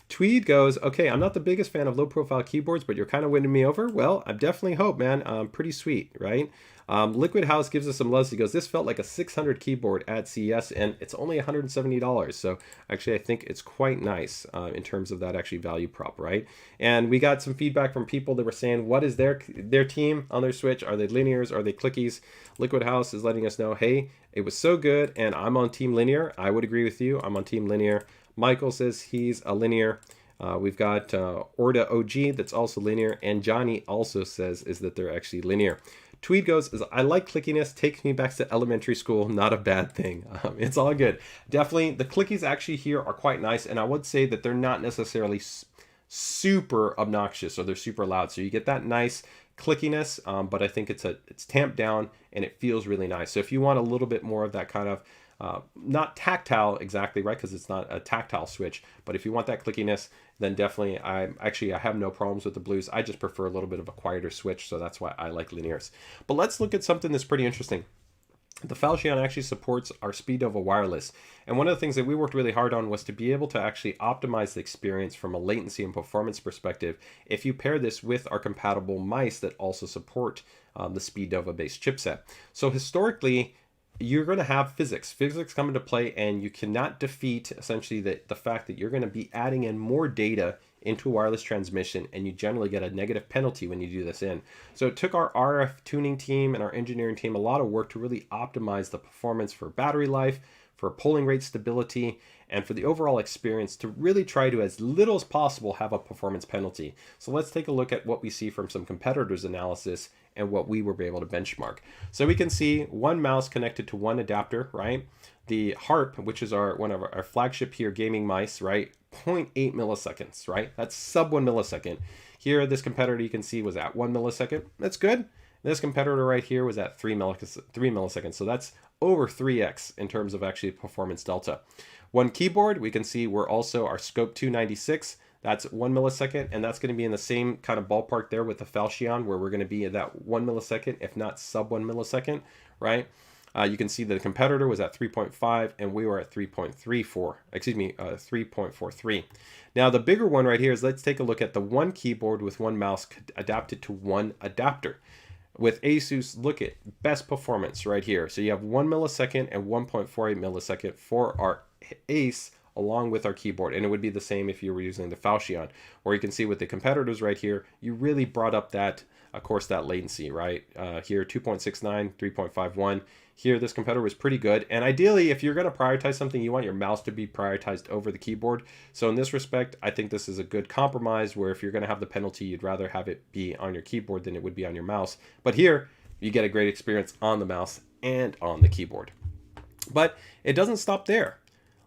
Tweed goes, okay, I'm not the biggest fan of low-profile keyboards, but you're kind of winning me over. Well, I definitely hope, man. Pretty sweet, right? Liquid House gives us some loves. He goes, this felt like a 600 keyboard at CES, and it's only $170. So actually, I think it's quite nice in terms of that actually value prop, right? And we got some feedback from people that were saying, what is their team on their Switch? Are they linears? Are they clickies? Liquid House is letting us know, hey, it was so good, and I'm on Team Linear. I would agree with you. I'm on Team Linear. Michael says he's a linear. We've got Orda OG that's also linear, and Johnny also says is that they're actually linear. Tweed goes, I like clickiness, takes me back to elementary school, not a bad thing. It's all good. Definitely, the clickies actually here are quite nice, and I would say that they're not necessarily super obnoxious or they're super loud. So you get that nice clickiness, but I think it's tamped down and it feels really nice. So if you want a little bit more of that kind of not tactile exactly, right, because it's not a tactile switch, but if you want that clickiness, then definitely I have no problems with the blues. I just prefer a little bit of a quieter switch, so that's why I like linears. But let's look at something that's pretty interesting. The Falchion actually supports our SpeedOver wireless, and one of the things that we worked really hard on was to be able to actually optimize the experience from a latency and performance perspective if you pair this with our compatible mice that also support the SpeedOver based chipset. So historically, you're going to have physics come into play, and you cannot defeat essentially the fact that you're going to be adding in more data into wireless transmission, and you generally get a negative penalty when you do this in. So it took our RF tuning team and our engineering team a lot of work to really optimize the performance for battery life, for polling rate stability, and for the overall experience to really try to, as little as possible, have a performance penalty. So let's take a look at what we see from some competitors' analysis and what we were able to benchmark. So we can see one mouse connected to one adapter, right? The Harp, which is one of our flagship here gaming mice, right? 0.8 milliseconds, right? That's sub 1 millisecond. Here, this competitor you can see was at 1 millisecond. That's good. This competitor right here was at 3 milliseconds. So that's over 3x in terms of actually performance delta. One keyboard, we can see we're also our Scope 296. That's 1 millisecond, and that's going to be in the same kind of ballpark there with the Falchion, where we're going to be at that 1 millisecond, if not sub 1 millisecond, right? You can see that the competitor was at 3.5, and we were at 3.43. Now, the bigger one right here is, let's take a look at the one keyboard with one mouse adapted to one adapter. With ASUS, look at best performance right here. So you have 1 millisecond and 1.48 millisecond for our ACE along with our keyboard, and it would be the same if you were using the Falchion, where you can see with the competitors right here, you really brought up that, of course, that latency, right? Here 2.69, 3.51. Here this competitor was pretty good, and ideally if you're going to prioritize something, you want your mouse to be prioritized over the keyboard. So in this respect, I think this is a good compromise, where if you're going to have the penalty, you'd rather have it be on your keyboard than it would be on your mouse. But here you get a great experience on the mouse and on the keyboard. But it doesn't stop there.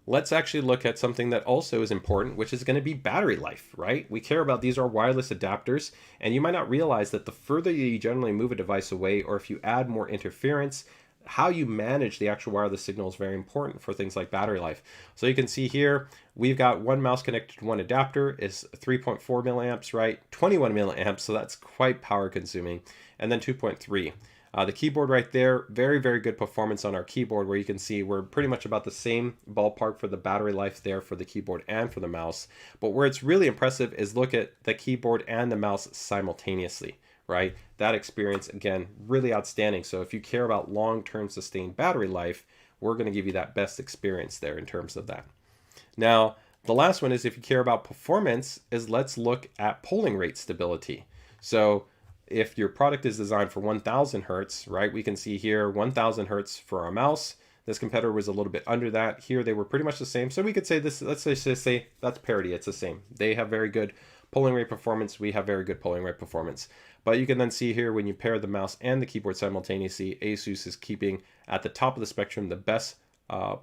Let's actually look at something that also is important, which is going to be battery life, right? We care about, these are wireless adapters, and you might not realize that the further you generally move a device away, or if you add more interference, how you manage the actual wireless signal is very important for things like battery life. So you can see here, we've got one mouse connected to one adapter, is 3.4 milliamps, right? 21 milliamps, so that's quite power consuming, and then 2.3. The keyboard right there, very, very good performance on our keyboard, where you can see we're pretty much about the same ballpark for the battery life there for the keyboard and for the mouse. But where it's really impressive is look at the keyboard and the mouse simultaneously, right? That experience, again, really outstanding. So if you care about long-term sustained battery life, we're going to give you that best experience there in terms of that. Now, the last one is, if you care about performance, is let's look at polling rate stability. So if your product is designed for 1000 hertz, right, we can see here 1000 hertz for our mouse. This competitor was a little bit under that. Here they were pretty much the same. So we could say this, let's just say that's parity. It's the same. They have very good polling rate performance. We have very good polling rate performance. But you can then see here, when you pair the mouse and the keyboard simultaneously, ASUS is keeping at the top of the spectrum the best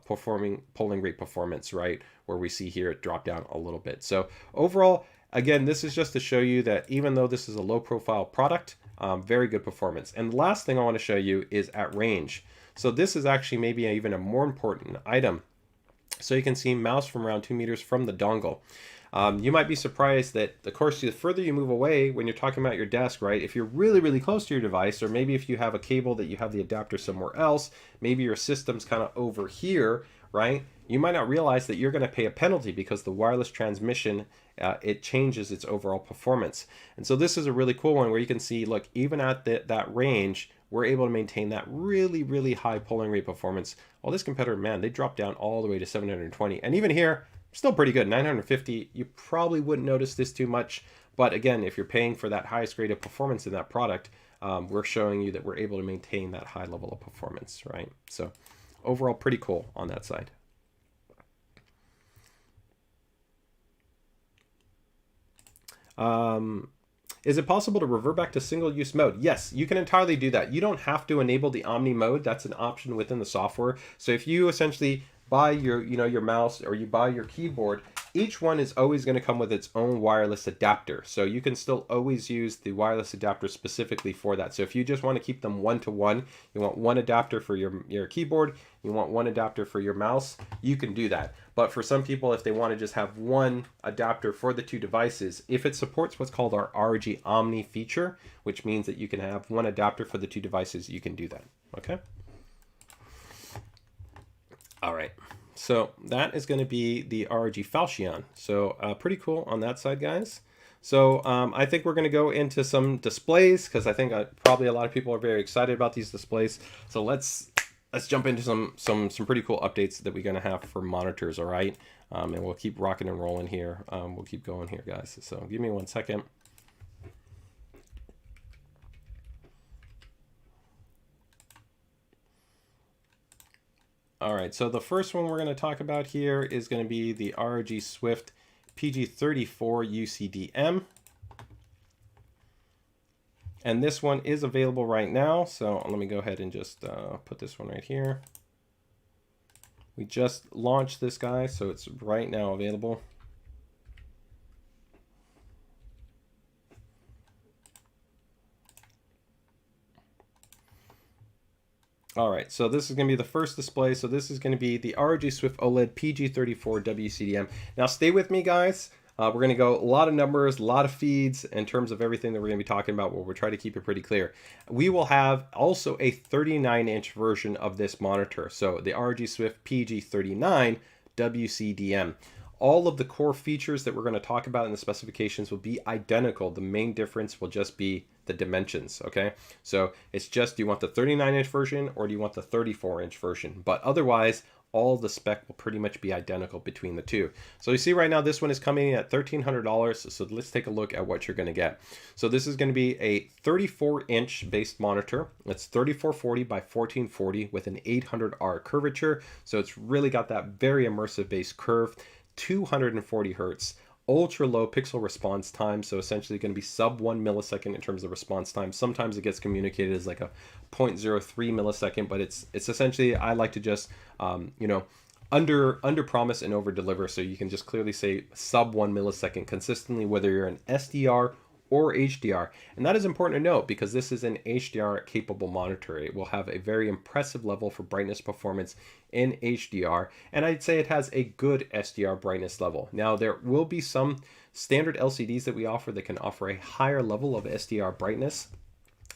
performing polling rate performance, right? Where we see here it dropped down a little bit. So overall, again, this is just to show you that even though this is a low profile product, very good performance. And the last thing I want to show you is at range. So this is actually maybe even a more important item. So you can see mouse from around 2 meters from the dongle. You might be surprised that, of course, the further you move away when you're talking about your desk, right? If you're really, really close to your device, or maybe if you have a cable that you have the adapter somewhere else, maybe your system's kind of over here, right? You might not realize that you're going to pay a penalty because the wireless transmission, it changes its overall performance. And so this is a really cool one where you can see, look, even at that range, we're able to maintain that really, really high polling rate performance. Well, this competitor, man, they dropped down all the way to 720. And even here, still pretty good, 950. You probably wouldn't notice this too much. But again, if you're paying for that highest grade of performance in that product, we're showing you that we're able to maintain that high level of performance, right? So overall, pretty cool on that side. Is it possible to revert back to single-use mode? Yes, you can entirely do that. You don't have to enable the Omni mode. That's an option within the software. So if you essentially buy your, your mouse, or you buy your keyboard, each one is always going to come with its own wireless adapter. So you can still always use the wireless adapter specifically for that. So if you just want to keep them one-to-one, you want one adapter for your keyboard, you want one adapter for your mouse, you can do that. But for some people, if they want to just have one adapter for the two devices, if it supports what's called our ROG Omni feature, which means that you can have one adapter for the two devices, you can do that. Okay. All right. So that is going to be the ROG Falchion. So pretty cool on that side, guys. So I think we're going to go into some displays because I think probably a lot of people are very excited about these displays. So let's jump into some pretty cool updates that we're going to have for monitors. All right. And we'll keep rocking and rolling here. We'll keep going here, guys. So give me 1 second. All right, so the first one we're going to talk about here is going to be the ROG SWIFT PG34UCDM. And this one is available right now. So let me go ahead and just put this one right here. We just launched this guy, so it's right now available. All right, so this is going to be the first display. So this is going to be the ROG SWIFT OLED PG34WCDM. Now stay with me, guys. We're going to go a lot of numbers, a lot of feeds in terms of everything that we're going to be talking about, where we're trying to keep it pretty clear. We will have also a 39-inch version of this monitor. So the ROG SWIFT PG39WCDM. All of the core features that we're going to talk about in the specifications will be identical. The main difference will just be the dimensions, okay? So it's just, do you want the 39-inch version or do you want the 34-inch version? But otherwise, all the spec will pretty much be identical between the two. So you see right now, this one is coming in at $1,300. So let's take a look at what you're going to get. So this is going to be a 34-inch based monitor. It's 3440 by 1440 with an 800R curvature. So it's really got that very immersive base curve. 240 hertz, ultra low pixel response time, so essentially going to be sub 1 millisecond in terms of response time. Sometimes it gets communicated as like a 0.03 millisecond, but it's essentially, I like to just under promise and over deliver, so you can just clearly say sub 1 millisecond consistently, whether you're an SDR or HDR. And that is important to note because this is an HDR capable monitor. It will have a very impressive level for brightness performance in HDR, and I'd say it has a good SDR brightness level. Now there will be some standard LCDs that we offer that can offer a higher level of SDR brightness,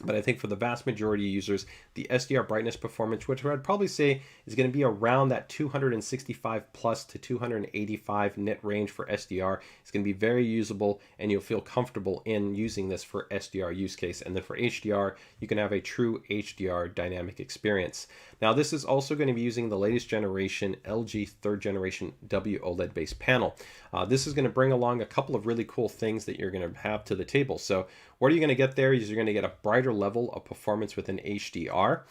but I think for the vast majority of users, the SDR brightness performance, which I'd probably say is going to be around that 265 plus to 285 nit range for SDR, is going to be very usable, and you'll feel comfortable in using this for SDR use case. And then for HDR, you can have a true HDR dynamic experience. Now, this is also going to be using the latest generation LG third generation W OLED based panel. This is going to bring along a couple of really cool things that you're going to have to the table. So what are you going to get there? Is you're going to get a brighter level of performance with an HDR.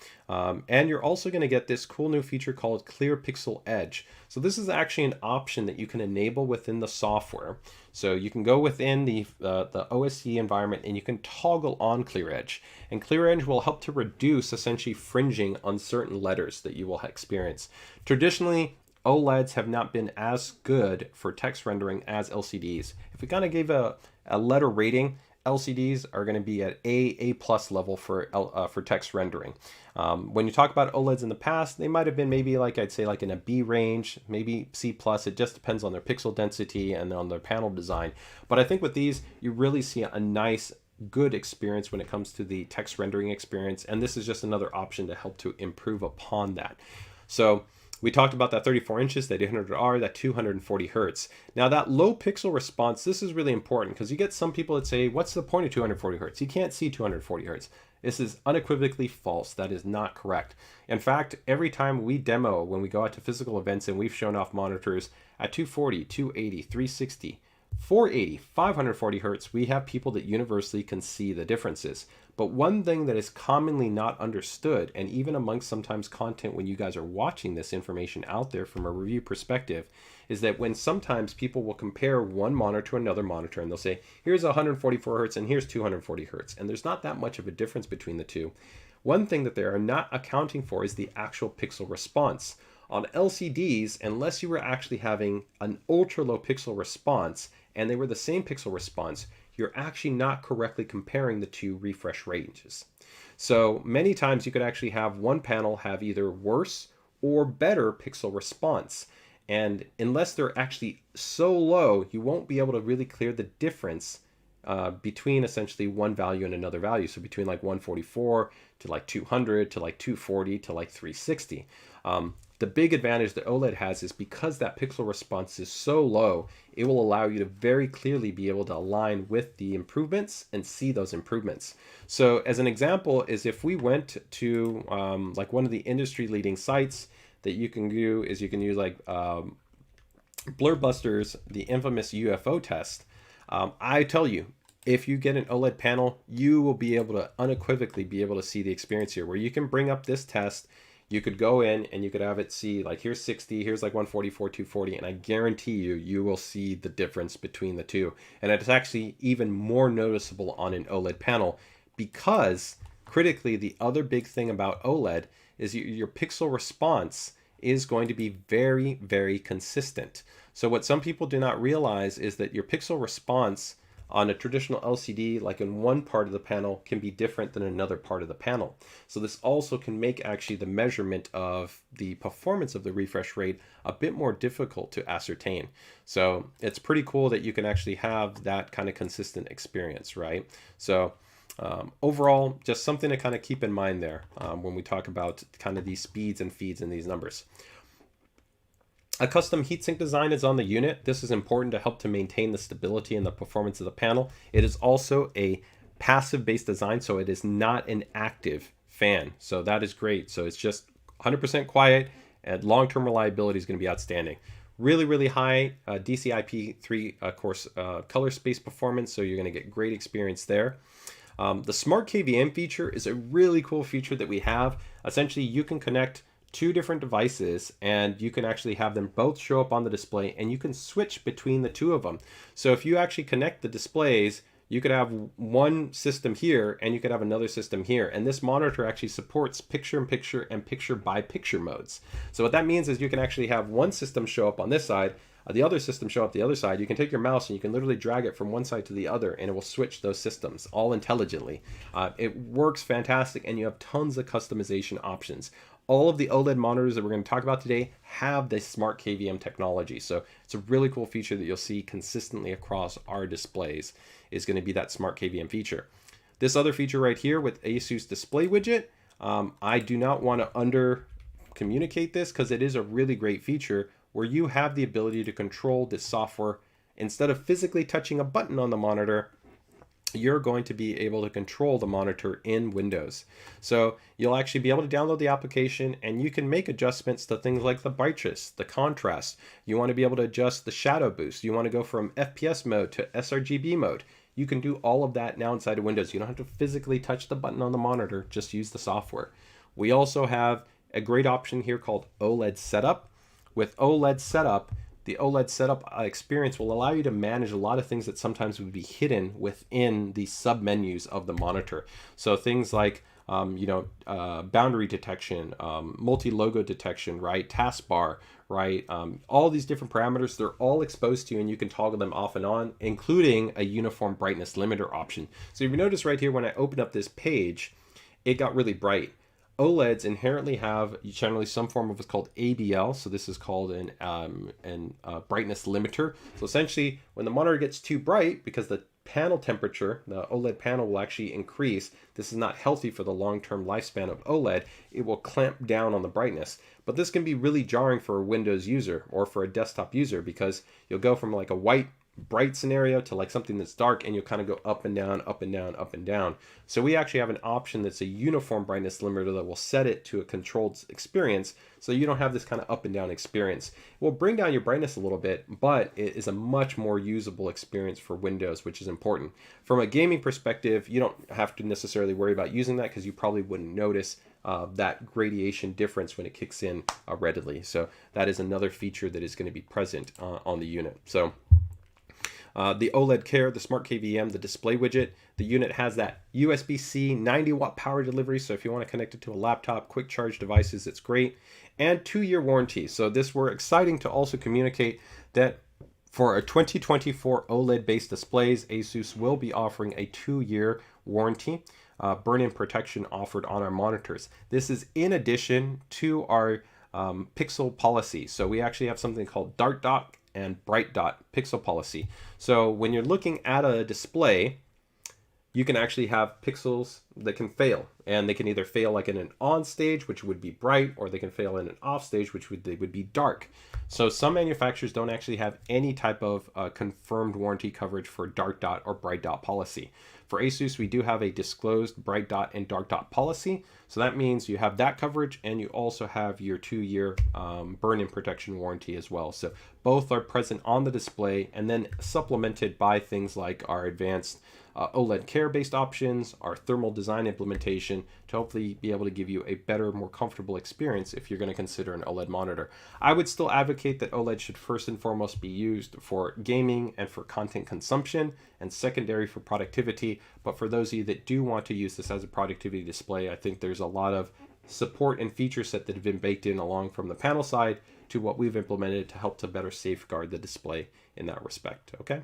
And you're also going to get this cool new feature called Clear Pixel Edge. So this is actually an option that you can enable within the software. So you can go within the OSC environment and you can toggle on Clear Edge. And Clear Edge will help to reduce essentially fringing on certain letters that you will experience. Traditionally, OLEDs have not been as good for text rendering as LCDs. If we kind of gave a letter rating, LCDs are going to be at A+ level for text rendering. When you talk about OLEDs in the past, they might have been maybe like I'd say like in a B range, maybe C+. It just depends on their pixel density and on their panel design. But I think with these, you really see a nice, good experience when it comes to the text rendering experience. And this is just another option to help to improve upon that. So we talked about that 34 inches, that 800R, that 240 hertz. Now that low pixel response, this is really important because you get some people that say, what's the point of 240 hertz? You can't see 240 hertz. This is unequivocally false. That is not correct. In fact, every time we demo, when we go out to physical events and we've shown off monitors at 240, 280, 360, 480, 540 hertz, we have people that universally can see the differences. But one thing that is commonly not understood, and even amongst sometimes content when you guys are watching this information out there from a review perspective, is that when sometimes people will compare one monitor to another monitor and they'll say, here's 144 hertz and here's 240 hertz, and there's not that much of a difference between the two. One thing that they are not accounting for is the actual pixel response. On LCDs, unless you were actually having an ultra low pixel response and they were the same pixel response, you're actually not correctly comparing the two refresh ranges. So many times you could actually have one panel have either worse or better pixel response. And unless they're actually so low, you won't be able to really clear the difference between essentially one value and another value. So between like 144 to like 200 to like 240 to like 360. The big advantage that OLED has is because that pixel response is so low, it will allow you to very clearly be able to align with the improvements and see those improvements. So as an example is if we went to like one of the industry leading sites that you can do is you can use like Blurbuster's, the infamous UFO test. I tell you, if you get an OLED panel, you will be able to unequivocally be able to see the experience here where you can bring up this test. You could go in and you could have it see like here's 60, here's like 144, 240, and I guarantee you will see the difference between the two. And it's actually even more noticeable on an OLED panel because critically the other big thing about OLED is your pixel response is going to be very, very consistent. So what some people do not realize is that your pixel response on a traditional LCD, like in one part of the panel, can be different than another part of the panel. So this also can make actually the measurement of the performance of the refresh rate a bit more difficult to ascertain. So it's pretty cool that you can actually have that kind of consistent experience, right? So overall, just something to kind of keep in mind there when we talk about kind of these speeds and feeds and these numbers. A custom heatsink design is on the unit. This is important to help to maintain the stability and the performance of the panel. It is also a passive based design, so it is not an active fan. So that is great. So it's just 100% quiet and long-term reliability is going to be outstanding. Really, really high DCI-P3 course color space performance, so you're going to get great experience there. The Smart KVM feature is a really cool feature that we have. Essentially, you can connect two different devices and you can actually have them both show up on the display and you can switch between the two of them. So if you actually connect the displays, you could have one system here and you could have another system here. And this monitor actually supports picture-in-picture and picture-by-picture modes. So what that means is you can actually have one system show up on this side, the other system show up the other side. You can take your mouse and you can literally drag it from one side to the other and it will switch those systems all intelligently. It works fantastic and you have tons of customization options. All of the OLED monitors that we're going to talk about today have this Smart KVM technology. So it's a really cool feature that you'll see consistently across our displays is going to be that Smart KVM feature. This other feature right here with ASUS Display Widget, I do not want to under communicate this because it is a really great feature where you have the ability to control this software. Instead of physically touching a button on the monitor, you're going to be able to control the monitor in Windows. So you'll actually be able to download the application and you can make adjustments to things like the brightness, the contrast. You want to be able to adjust the shadow boost. You want to go from FPS mode to sRGB mode. You can do all of that now inside of Windows. You don't have to physically touch the button on the monitor, just use the software. We also have a great option here called OLED Setup. With OLED Setup, the OLED setup experience will allow you to manage a lot of things that sometimes would be hidden within the sub menus of the monitor. So things like boundary detection, multi-logo detection, right? Taskbar, right? All these different parameters, they're all exposed to you, and you can toggle them off and on, including a uniform brightness limiter option. So if you notice right here, when I open up this page, it got really bright. OLEDs inherently have generally some form of what's called ABL. So this is called an brightness limiter. So essentially, when the monitor gets too bright, because the panel temperature, the OLED panel will actually increase. This is not healthy for the long-term lifespan of OLED. It will clamp down on the brightness. But this can be really jarring for a Windows user or for a desktop user, because you'll go from like a white bright scenario to like something that's dark, and you'll kind of go up and down, up and down, up and down. So we actually have an option that's a uniform brightness limiter that will set it to a controlled experience, so you don't have this kind of up and down experience. It will bring down your brightness a little bit, but it is a much more usable experience for Windows, which is important. From a gaming perspective, you don't have to necessarily worry about using that, because you probably wouldn't notice that gradation difference when it kicks in readily. So that is another feature that is going to be present on the unit. So the OLED Care, the Smart KVM, the display widget. The unit has that USB-C 90-watt power delivery, so if you want to connect it to a laptop, quick charge devices, it's great. And 2-year warranty. So this, we're exciting to also communicate that for our 2024 OLED-based displays, ASUS will be offering a 2-year warranty, burn-in protection offered on our monitors. This is in addition to our pixel policy. So we actually have something called dark dot and bright dot pixel policy. So when you're looking at a display, you can actually have pixels that can fail, and they can either fail like in an on stage, which would be bright, or they can fail in an off stage, which would be dark. So some manufacturers don't actually have any type of confirmed warranty coverage for dark dot or bright dot policy. For ASUS, we do have a disclosed bright dot and dark dot policy. So that means you have that coverage, and you also have your 2-year burn-in protection warranty as well. So both are present on the display, and then supplemented by things like our advanced OLED Care-based options, our thermal design implementation, to hopefully be able to give you a better, more comfortable experience if you're going to consider an OLED monitor. I would still advocate that OLED should first and foremost be used for gaming and for content consumption, and secondary for productivity. But for those of you that do want to use this as a productivity display, I think there's a lot of support and feature set that have been baked in along from the panel side to what we've implemented to help to better safeguard the display in that respect. Okay.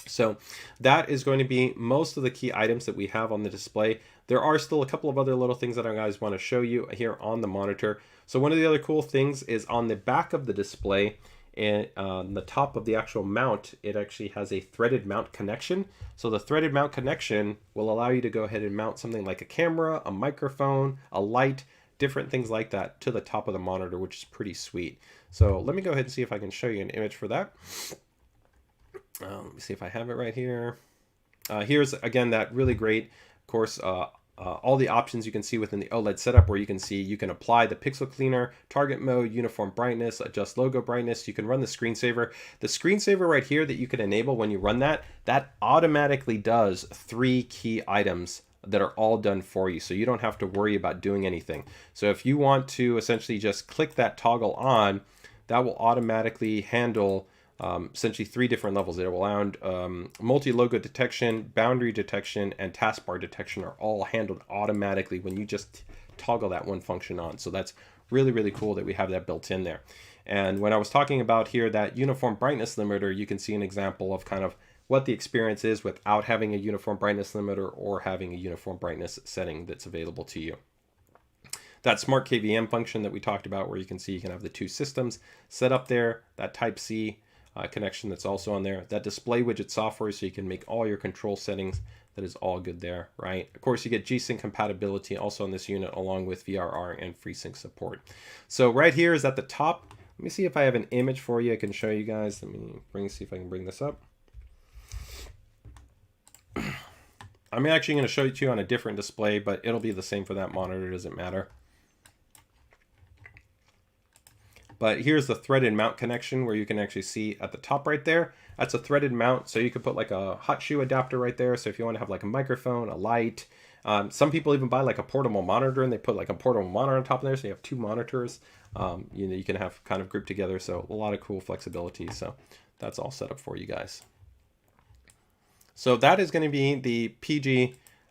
So that is going to be most of the key items that we have on the display. There are still a couple of other little things that I guys want to show you here on the monitor. So one of the other cool things is on the back of the display, and on the top of the actual mount, it actually has a threaded mount connection. So the threaded mount connection will allow you to go ahead and mount something like a camera, a microphone, a light, different things like that to the top of the monitor, which is pretty sweet. So let me go ahead and see if I can show you an image for that. Let me see if I have it right here. Here's again that really great, of course, all the options you can see within the OLED setup, where you can see you can apply the pixel cleaner, target mode, uniform brightness, adjust logo brightness. You can run the screensaver. The screensaver right here that you can enable when you run that automatically does 3 key items that are all done for you, so you don't have to worry about doing anything. So if you want to essentially just click that toggle on, that will automatically handle essentially 3 different levels. It will allow multi-logo detection, boundary detection, and taskbar detection are all handled automatically when you just toggle that one function on. So that's really, really cool that we have that built in there. And when I was talking about here that uniform brightness limiter, you can see an example of kind of what the experience is without having a uniform brightness limiter or having a uniform brightness setting that's available to you. That smart KVM function that we talked about, where you can see you can have the 2 systems set up there, that Type-C connection that's also on there, that display widget software, so you can make all your control settings. That is all good there, right? Of course, you get G-Sync compatibility also on this unit, along with VRR and FreeSync support. So right here is at the top. Let me see if I have an image for you I can show you guys. Let me see if I can bring this up. I'm actually going to show it to you on a different display, but it'll be the same for that monitor. It doesn't matter. But here's the threaded mount connection, where you can actually see at the top right there, that's a threaded mount. So you could put like a hot shoe adapter right there. So if you want to have like a microphone, a light, some people even buy like a portable monitor, and they put like a portable monitor on top of there. So you have 2 monitors, you can have kind of grouped together. So a lot of cool flexibility. So that's all set up for you guys. So that is going to be the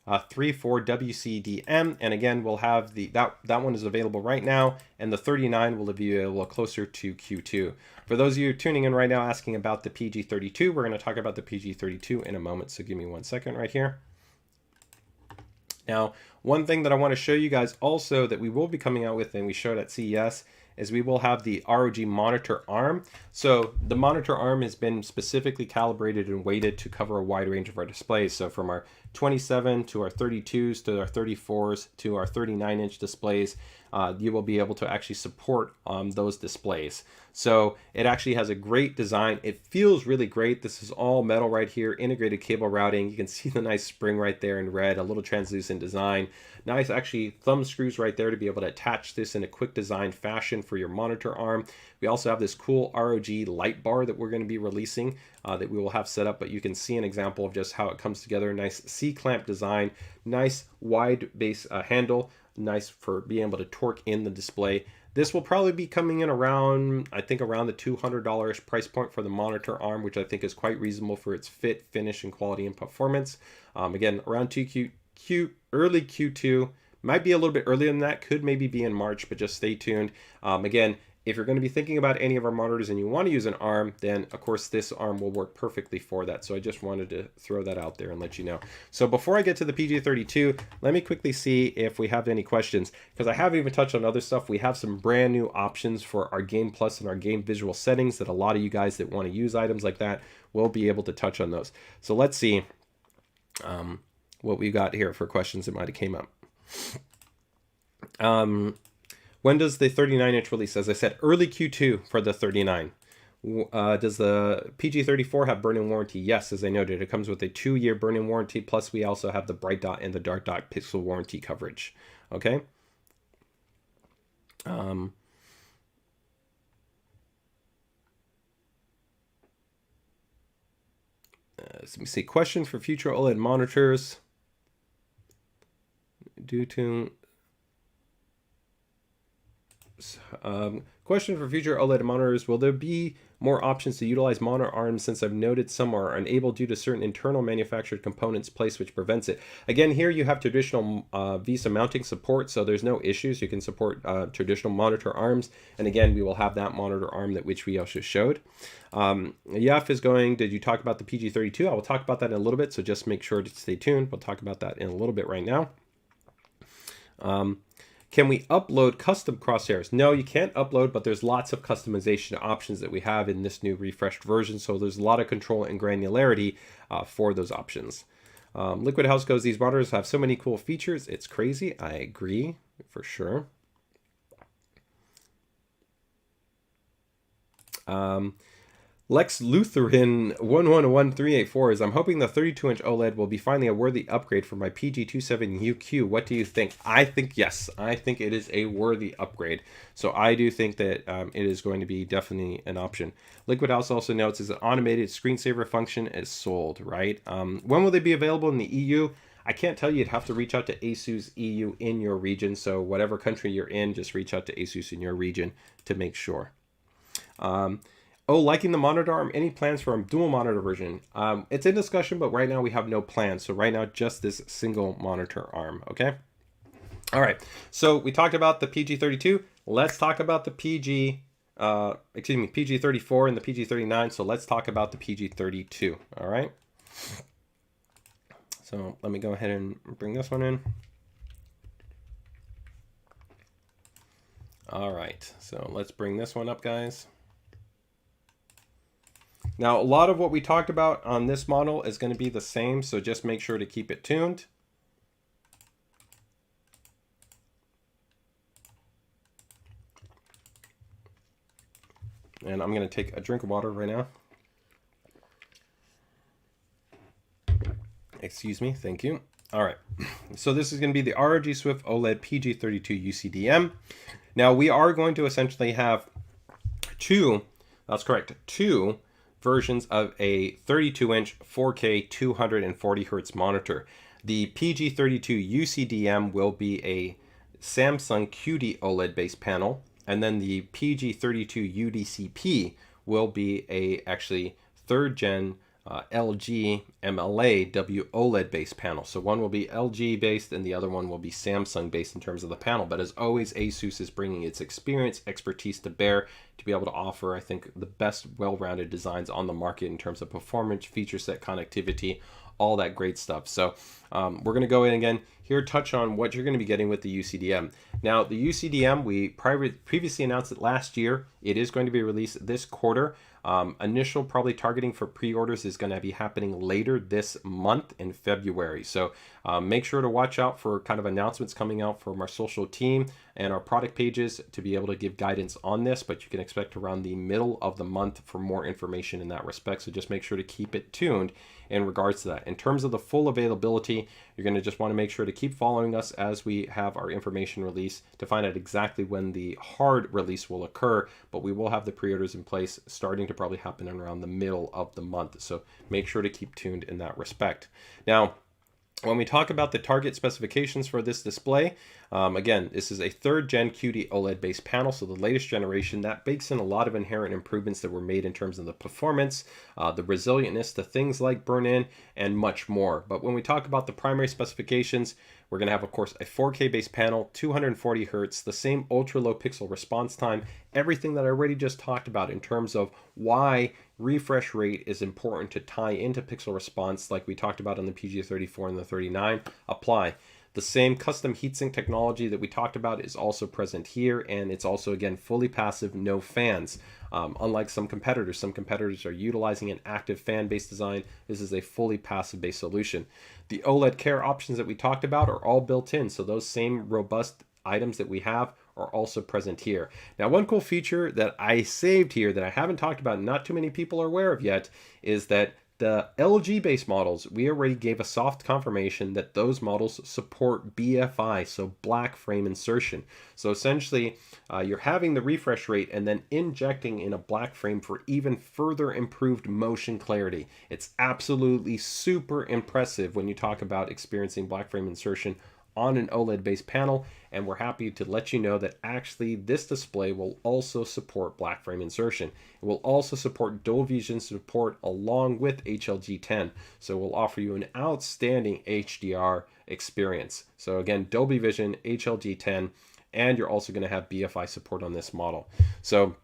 PG34WCDM, and again we'll have that one is available right now, and the 39 will be a little closer to Q2. For those of you tuning in right now asking about the PG32, we're going to talk about the PG32 in a moment, so give me 1 second right here. Now, one thing that I want to show you guys also that we will be coming out with, and we showed at CES, is we will have the ROG monitor arm. So the monitor arm has been specifically calibrated and weighted to cover a wide range of our displays. So from our 27 to our 32s to our 34s to our 39-inch displays, you will be able to actually support those displays. So it actually has a great design. It feels really great. This is all metal right here, integrated cable routing. You can see the nice spring right there in red, a little translucent design. Nice actually thumb screws right there to be able to attach this in a quick design fashion for your monitor arm. We also have this cool ROG light bar that we're going to be releasing that we will have set up, but you can see an example of just how it comes together. Nice C-clamp design, nice wide base handle, nice for being able to torque in the display. This will probably be coming in around, I think around the $200 price point for the monitor arm, which I think is quite reasonable for its fit, finish, and quality and performance. Again, around early Q2, might be a little bit earlier than that, could maybe be in March, but just stay tuned. Again, if you're going to be thinking about any of our monitors and you want to use an ARM, then of course this ARM will work perfectly for that. So I just wanted to throw that out there and let you know. So before I get to the PG32, let me quickly see if we have any questions, because I haven't even touched on other stuff. We have some brand new options for our Game Plus and our Game Visual settings that a lot of you guys that want to use items like that will be able to touch on those. So let's see what we got here for questions that might have came up. When does the 39-inch release? As I said, early Q2 for the 39. Does the PG34 have burn-in warranty? Yes, as I noted, it comes with a 2-year burn-in warranty, plus we also have the bright dot and the dark dot pixel warranty coverage. Okay. So let me see. Question for future OLED monitors. Due to question for future OLED monitors, will there be more options to utilize monitor arms, since I've noted some are unable due to certain internal manufactured components placed which prevents it? Again, here you have traditional VESA mounting support, so there's no issues. You can support traditional monitor arms, and again, we will have that monitor arm that which we also showed. Yaf is going, did you talk about the PG32? I will talk about that in a little bit, so just make sure to stay tuned. We'll talk about that in a little bit right now. Can we upload custom crosshairs? No, you can't upload, but there's lots of customization options that we have in this new refreshed version. So there's a lot of control and granularity for those options. Liquid House goes, these monitors have so many cool features. It's crazy. I agree for sure. Lex Lutheran 111384 is, I'm hoping the 32-inch OLED will be finally a worthy upgrade for my PG27UQ. What do you think? I think yes. I think it is a worthy upgrade. So I do think that it is going to be definitely an option. Liquid House also notes is an automated screensaver function is sold, right? When will they be available in the EU? I can't tell you. You'd have to reach out to ASUS EU in your region. So whatever country you're in, just reach out to ASUS in your region to make sure. Oh, liking the monitor arm. Any plans for a dual monitor version? It's in discussion, but right now we have no plans. So right now, just this single monitor arm. Okay. All right. So we talked about the PG32. Let's talk about the PG34 and the PG39. So let's talk about the PG32. All right. So let me go ahead and bring this one in. All right. So let's bring this one up, guys. Now, a lot of what we talked about on this model is going to be the same, so just make sure to keep it tuned. And I'm going to take a drink of water right now. Excuse me, thank you. All right, so this is going to be the ROG SWIFT OLED PG32UCDM. Now, we are going to essentially have two versions of a 32-inch 4K 240 Hz monitor. The PG32UCDM will be a Samsung QD OLED based panel, and then the PG32UDCP will be a actually third gen LG MLA W OLED based panel. So one will be LG based and the other one will be Samsung based in terms of the panel. But as always, ASUS is bringing its experience, expertise to bear to be able to offer, I think, the best well-rounded designs on the market in terms of performance, feature set, connectivity, all that great stuff. So we're going to go in again here, touch on what you're going to be getting with the UCDM. Now, the UCDM, we previously announced it last year. It is going to be released this quarter. Initial probably targeting for pre-orders is going to be happening later this month in February. So make sure to watch out for kind of announcements coming out from our social team and our product pages to be able to give guidance on this, but you can expect around the middle of the month for more information in that respect. So just make sure to keep it tuned in regards to that. In terms of the full availability, you're going to just want to make sure to keep following us as we have our information release to find out exactly when the hard release will occur, but we will have the pre-orders in place starting to probably happen around the middle of the month. So make sure to keep tuned in that respect. Now, when we talk about the target specifications for this display, again, this is a 3rd gen QD OLED based panel, so the latest generation that bakes in a lot of inherent improvements that were made in terms of the performance, the resilientness to things like burn-in, and much more. But when we talk about the primary specifications, we're going to have, of course, a 4K based panel, 240 Hertz, the same ultra low pixel response time, everything that I already just talked about in terms of why refresh rate is important to tie into pixel response, like we talked about on the PG34 and the 39, apply. The same custom heatsink technology that we talked about is also present here, and it's also, again, fully passive, no fans. Unlike some competitors are utilizing an active fan-based design. This is a fully passive-based solution. The OLED care options that we talked about are all built in, so those same robust items that we have are also present here. Now, one cool feature that I saved here that I haven't talked about, not too many people are aware of yet, is that the LG based models, we already gave a soft confirmation that those models support BFI, so black frame insertion. So essentially, you're having the refresh rate and then injecting in a black frame for even further improved motion clarity. It's absolutely super impressive when you talk about experiencing black frame insertion on an OLED based panel, and we're happy to let you know that actually this display will also support black frame insertion. It will also support dual vision support along with HLG10, so it will offer you an outstanding HDR experience. So again, Dolby Vision, HLG10, and you're also going to have BFI support on this model. So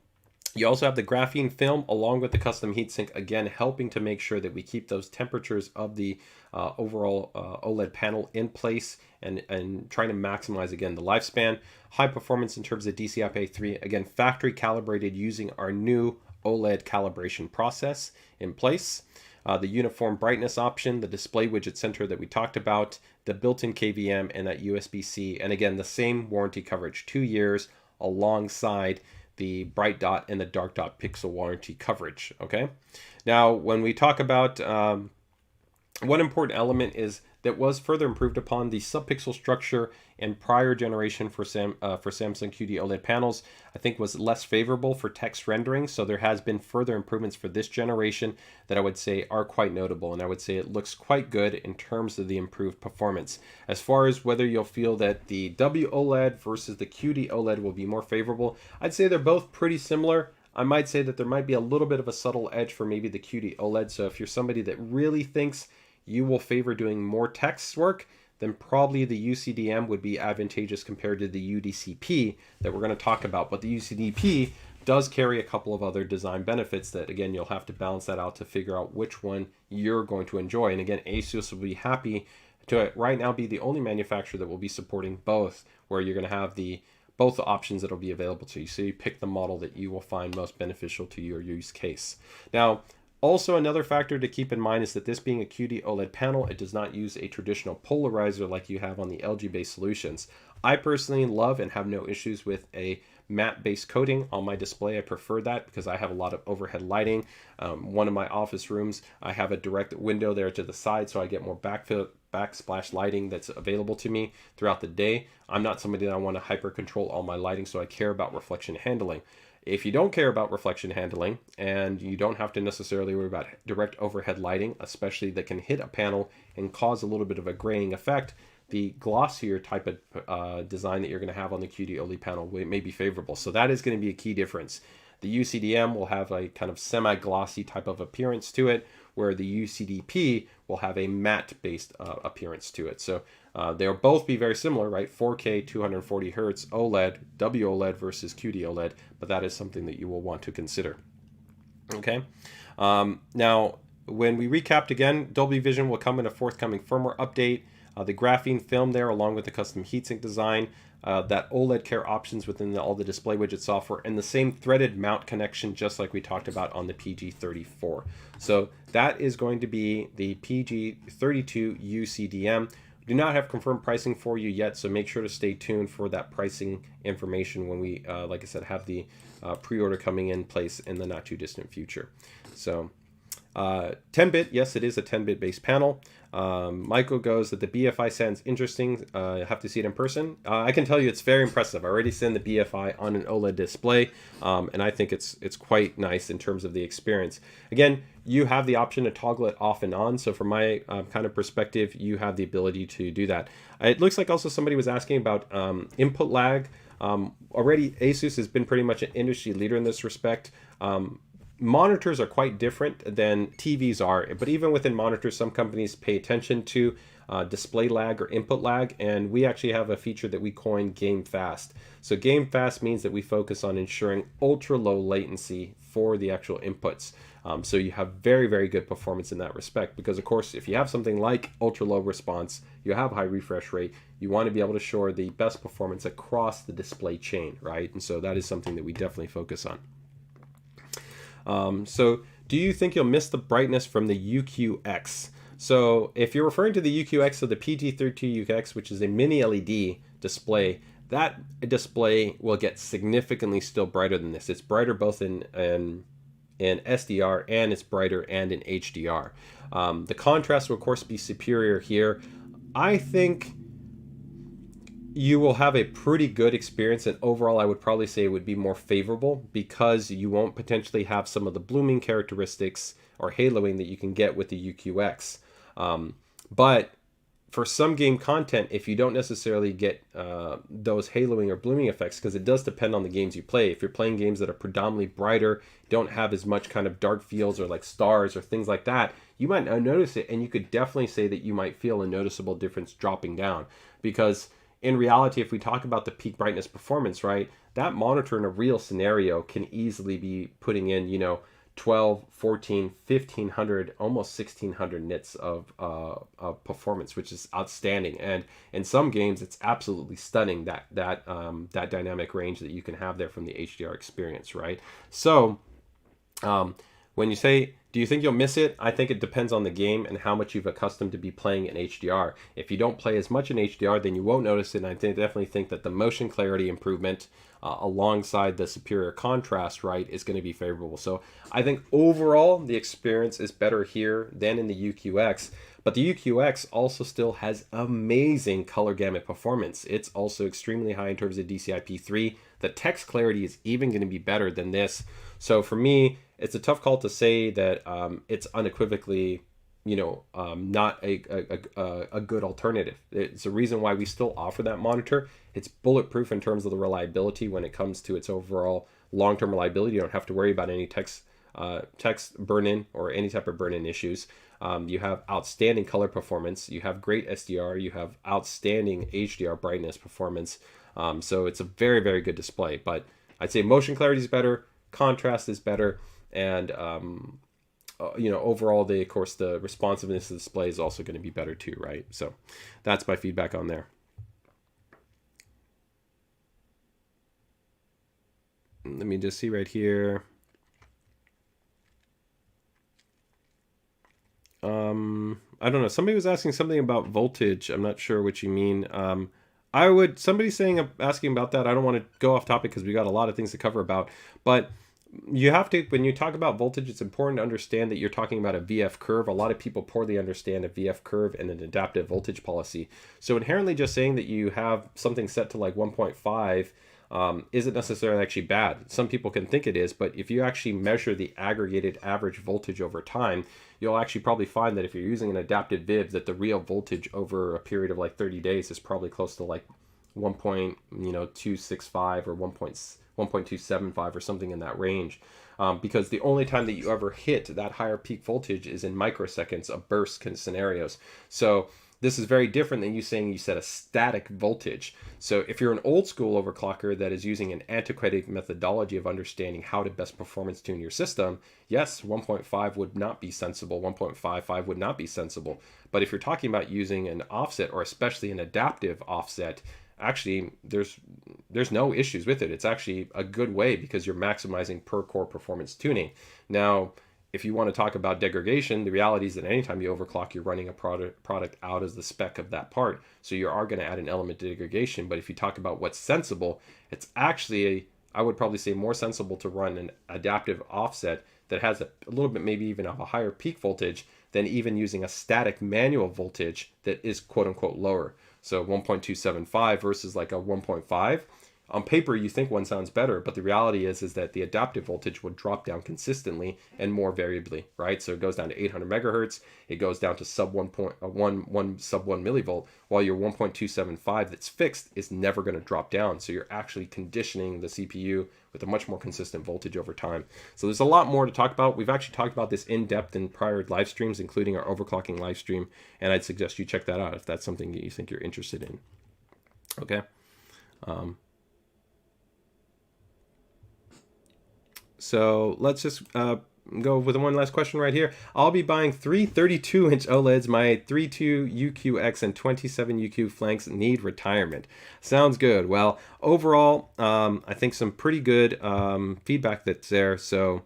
you also have the graphene film along with the custom heatsink, again helping to make sure that we keep those temperatures of the overall OLED panel in place and trying to maximize, again, the lifespan. High performance in terms of DCI-P3, again, factory calibrated using our new OLED calibration process in place. The uniform brightness option, the display widget center that we talked about, the built-in KVM, and that USB-C. And again, the same warranty coverage, 2 years, alongside the bright dot and the dark dot pixel warranty coverage. Okay. Now, when we talk about one important element is that was further improved upon the subpixel structure in prior generation for Samsung QD OLED panels, I think was less favorable for text rendering. So there has been further improvements for this generation that I would say are quite notable. And I would say it looks quite good in terms of the improved performance. As far as whether you'll feel that the WOLED versus the QD OLED will be more favorable, I'd say they're both pretty similar. I might say that there might be a little bit of a subtle edge for maybe the QD OLED. So if you're somebody that really thinks you will favor doing more text work, then probably the UCDM would be advantageous compared to the UDCP that we're going to talk about. But the UCDP does carry a couple of other design benefits that, again, you'll have to balance that out to figure out which one you're going to enjoy. And again, ASUS will be happy to right now be the only manufacturer that will be supporting both, where you're going to have both the options that will be available to you. So you pick the model that you will find most beneficial to your use case. Now, also, another factor to keep in mind is that this being a QD OLED panel, it does not use a traditional polarizer like you have on the LG-based solutions. I personally love and have no issues with a matte-based coating on my display. I prefer that because I have a lot of overhead lighting. One of my office rooms, I have a direct window there to the side, so I get more backsplash lighting that's available to me throughout the day. I'm not somebody that I want to hyper control all my lighting, so I care about reflection handling. If you don't care about reflection handling and you don't have to necessarily worry about direct overhead lighting, especially that can hit a panel and cause a little bit of a graying effect, the glossier type of design that you're going to have on the QD OLED panel may be favorable. So that is going to be a key difference. The UCDM will have a kind of semi-glossy type of appearance to it, where the UCDP will have a matte-based appearance to it. So they'll both be very similar, right? 4K, 240 hertz, OLED, WOLED versus QD-OLED, but that is something that you will want to consider. Okay. Now, when we recapped again, Dolby Vision will come in a forthcoming firmware update. The graphene film there, along with the custom heatsink design, that OLED care options within all the display widget software, and the same threaded mount connection, just like we talked about on the PG34. So that is going to be the PG32UCDM. Do not have confirmed pricing for you yet, so make sure to stay tuned for that pricing information when we, like I said, have the pre-order coming in place in the not too distant future. So 10-bit, yes, it is a 10-bit based panel. Michael goes that the BFI sounds interesting. I have to see it in person. I can tell you it's very impressive. I already seen the BFI on an OLED display, and I think it's quite nice in terms of the experience. Again, you have the option to toggle it off and on. So from my kind of perspective, you have the ability to do that. It looks like also somebody was asking about input lag. Already ASUS has been pretty much an industry leader in this respect. Monitors are quite different than TVs are, but even within monitors, some companies pay attention to display lag or input lag, and we actually have a feature that we coined Game Fast. So Game Fast means that we focus on ensuring ultra low latency for the actual inputs. So you have very, very good performance in that respect, because of course, if you have something like ultra low response, you have high refresh rate, you want to be able to ensure the best performance across the display chain, right? And so that is something that we definitely focus on. So do you think you'll miss the brightness from the UQX? So if you're referring to the UQX of the PG32UCX, which is a mini LED display, that display will get significantly still brighter than this. It's brighter both in SDR, and it's brighter and in HDR. The contrast will of course be superior here. I think you will have a pretty good experience, and overall I would probably say it would be more favorable, because you won't potentially have some of the blooming characteristics or haloing that you can get with the UQX. But for some game content, if you don't necessarily get those haloing or blooming effects, because it does depend on the games you play. If you're playing games that are predominantly brighter, don't have as much kind of dark fields or like stars or things like that, you might not notice it, and you could definitely say that you might feel a noticeable difference dropping down. Because in reality, if we talk about the peak brightness performance, right, that monitor in a real scenario can easily be putting in, 12, 14, 1500, almost 1600 nits of performance, which is outstanding. And in some games, it's absolutely stunning, that dynamic range that you can have there from the HDR experience, right? So when you say, do you think you'll miss it? I think it depends on the game and how much you've accustomed to be playing in HDR. If you don't play as much in HDR, then you won't notice it. And I definitely think that the motion clarity improvement alongside the superior contrast, right, is going to be favorable. So I think overall the experience is better here than in the UQX. But the UQX also still has amazing color gamut performance. It's also extremely high in terms of DCI-P3. The text clarity is even going to be better than this. So for me, it's a tough call to say that it's unequivocally, not a good alternative. It's a reason why we still offer that monitor. It's bulletproof in terms of the reliability when it comes to its overall long-term reliability. You don't have to worry about any text burn-in or any type of burn-in issues. You have outstanding color performance. You have great SDR. You have outstanding HDR brightness performance. So it's a very, very good display. But I'd say motion clarity is better, contrast is better, and overall, of course, the responsiveness of the display is also going to be better too, right? So that's my feedback on there. Let me just see right here. I don't know. Somebody was asking something about voltage. I'm not sure what you mean. Somebody's asking about that. I don't want to go off topic because we got a lot of things to cover about, but you have to, when you talk about voltage, it's important to understand that you're talking about a VF curve. A lot of people poorly understand a VF curve and an adaptive voltage policy. So inherently just saying that you have something set to like 1.5 isn't necessarily actually bad. Some people can think it is, but if you actually measure the aggregated average voltage over time, you'll actually probably find that if you're using an adaptive VIV, that the real voltage over a period of like 30 days is probably close to like 1.265 or 1.275 or something in that range. Because the only time that you ever hit that higher peak voltage is in microseconds of burst scenarios. So this is very different than you saying you set a static voltage. So if you're an old school overclocker that is using an antiquated methodology of understanding how to best performance tune your system, yes, 1.5 would not be sensible, 1.55 would not be sensible. But if you're talking about using an offset, or especially an adaptive offset, actually there's no issues with it. It's actually a good way because you're maximizing per core performance tuning. Now, if you want to talk about degradation, the reality is that anytime you overclock, you're running a product out as the spec of that part. So you are going to add an element of degradation. But if you talk about what's sensible, it's actually, I would probably say, more sensible to run an adaptive offset that has a little bit, maybe even of a higher peak voltage than even using a static manual voltage that is quote unquote lower. So 1.275 versus like a 1.5. On paper, you think one sounds better, but the reality is that the adaptive voltage would drop down consistently and more variably, right? So it goes down to 800 megahertz, it goes down to sub 1 millivolt, while your 1.275 that's fixed is never going to drop down. So you're actually conditioning the CPU with a much more consistent voltage over time. So there's a lot more to talk about. We've actually talked about this in depth in prior live streams, including our overclocking live stream, and I'd suggest you check that out if that's something that you think you're interested in. Okay. So let's just go with one last question right here. I'll be buying 3 32-inch OLEDs. My 32UQX and 27UQ flanks need retirement. Sounds good. Well, overall, I think some pretty good feedback that's there. So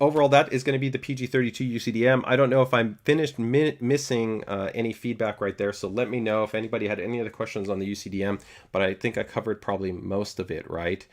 overall, that is going to be the PG32UCDM. I don't know if I'm finished missing any feedback right there. So let me know if anybody had any other questions on the UCDM, but I think I covered probably most of it, right?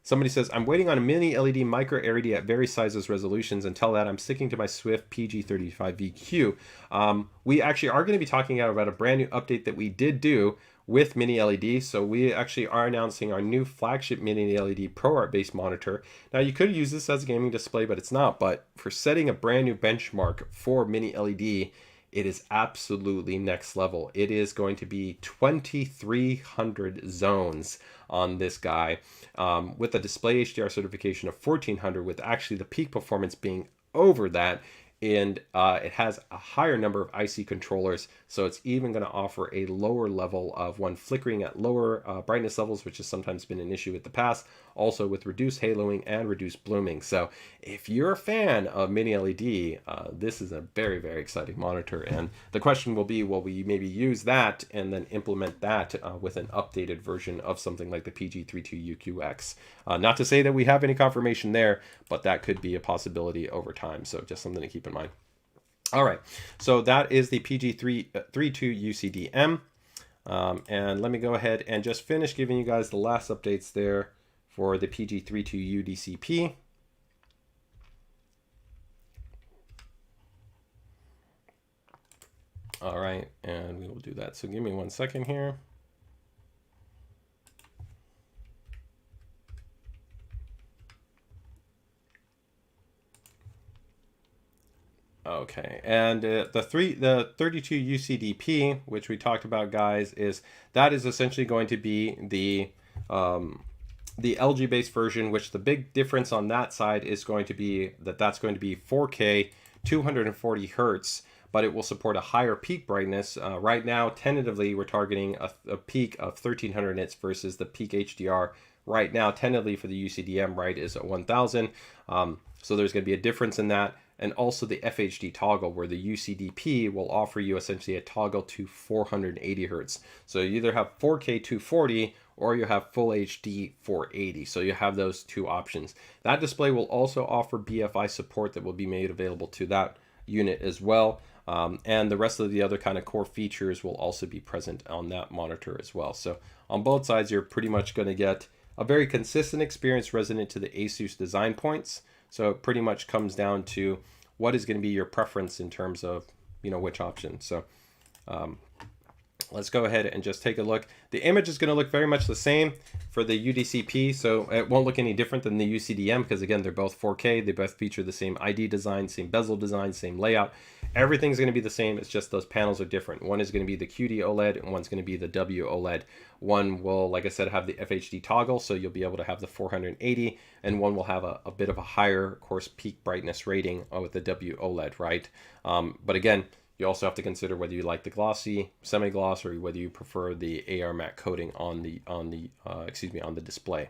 Somebody says, I'm waiting on a mini LED micro LED at various sizes resolutions. Until that, I'm sticking to my Swift PG35VQ. We actually are going to be talking about a brand new update that we did do with mini LED. So we actually are announcing our new flagship mini LED ProArt based monitor. Now you could use this as a gaming display, but it's not. But for setting a brand new benchmark for mini LED, it is absolutely next level. It is going to be 2,300 zones on this guy with a display HDR certification of 1,400, with actually the peak performance being over that. And it has a higher number of IC controllers, so it's even going to offer a lower level of one flickering at lower brightness levels, which has sometimes been an issue with the past, also with reduced haloing and reduced blooming. So if you're a fan of mini LED, this is a very, very exciting monitor. And the question will be, will we maybe use that and then implement that with an updated version of something like the PG32UQX? Not to say that we have any confirmation there, but that could be a possibility over time. So just something to keep in mind. All right, so that is the PG32UCDM. And let me go ahead and just finish giving you guys the last updates there for the PG32UDCP. All right, and we will do that. So give me 1 second here. Okay, and the 32UCDP, which we talked about, guys, is essentially going to be the LG based version, which the big difference on that side is going to be that's going to be 4K 240 hertz, but it will support a higher peak brightness. Right now, tentatively, we're targeting a peak of 1,300 nits versus the peak HDR right now, tentatively for the UCDM, right, is at 1,000. So there's going to be a difference in that. And also the FHD toggle, where the UCDP will offer you essentially a toggle to 480 hertz. So you either have 4K 240 or you have full HD 480. So you have those two options. That display will also offer BFI support that will be made available to that unit as well. And the rest of the other kind of core features will also be present on that monitor as well. So on both sides, you're pretty much going to get a very consistent experience resonant to the ASUS design points. So it pretty much comes down to what is going to be your preference in terms of, which option. So let's go ahead and just take a look. The image is going to look very much the same for the UDCP, so it won't look any different than the UCDM because again, they're both 4K. They both feature the same ID design, same bezel design, same layout. Everything's going to be the same. It's just those panels are different. One is going to be the QD OLED and one's going to be the W OLED. One will, like I said, have the FHD toggle, so you'll be able to have the 480, and one will have a bit of a higher, of course, peak brightness rating with the W OLED, right? But again, you also have to consider whether you like the glossy, semi-gloss, or whether you prefer the AR matte coating on the display.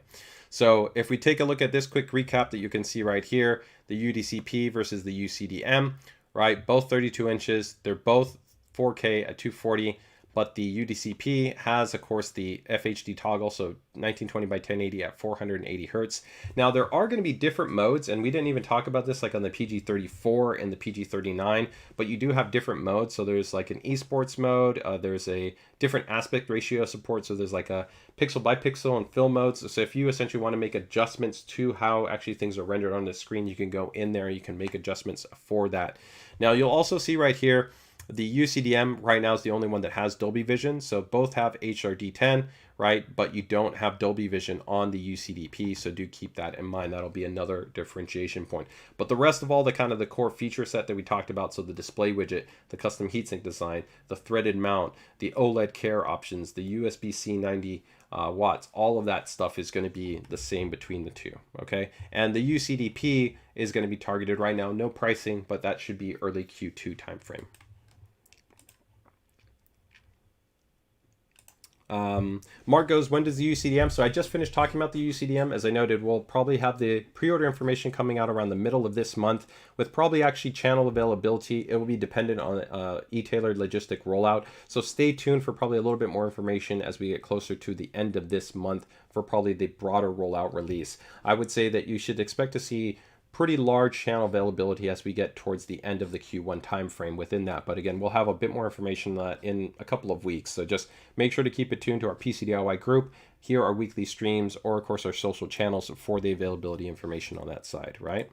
So if we take a look at this quick recap that you can see right here, the UDCP versus the UCDM, right? Both 32 inches. They're both 4K at 240. But the UDCP has, of course, the FHD toggle, so 1920 by 1080 at 480 hertz. Now, there are going to be different modes, and we didn't even talk about this like on the PG34 and the PG39, but you do have different modes. So there's like an esports mode, there's a different aspect ratio support, so there's like a pixel by pixel and film modes. So if you essentially want to make adjustments to how actually things are rendered on the screen, you can go in there, you can make adjustments for that. Now, you'll also see right here, the UCDM right now is the only one that has Dolby Vision, so both have HRD10, right? But you don't have Dolby Vision on the UCDP, so do keep that in mind. That'll be another differentiation point. But the rest of all the kind of the core feature set that we talked about, so the display widget, the custom heatsink design, the threaded mount, the OLED care options, the USB-C 90 watts, all of that stuff is going to be the same between the two, okay? And the UCDP is going to be targeted right now, no pricing, but that should be early Q2 timeframe. Mark goes, when does the UCDM? So I just finished talking about the UCDM. As I noted, we'll probably have the pre-order information coming out around the middle of this month with probably actually channel availability. It will be dependent on e-tailored logistic rollout. So stay tuned for probably a little bit more information as we get closer to the end of this month for probably the broader rollout release. I would say that you should expect to see pretty large channel availability as we get towards the end of the Q1 timeframe within that. But again, we'll have a bit more information in a couple of weeks. So just make sure to keep it tuned to our PCDIY group. Here are weekly streams, or of course our social channels for the availability information on that side, right?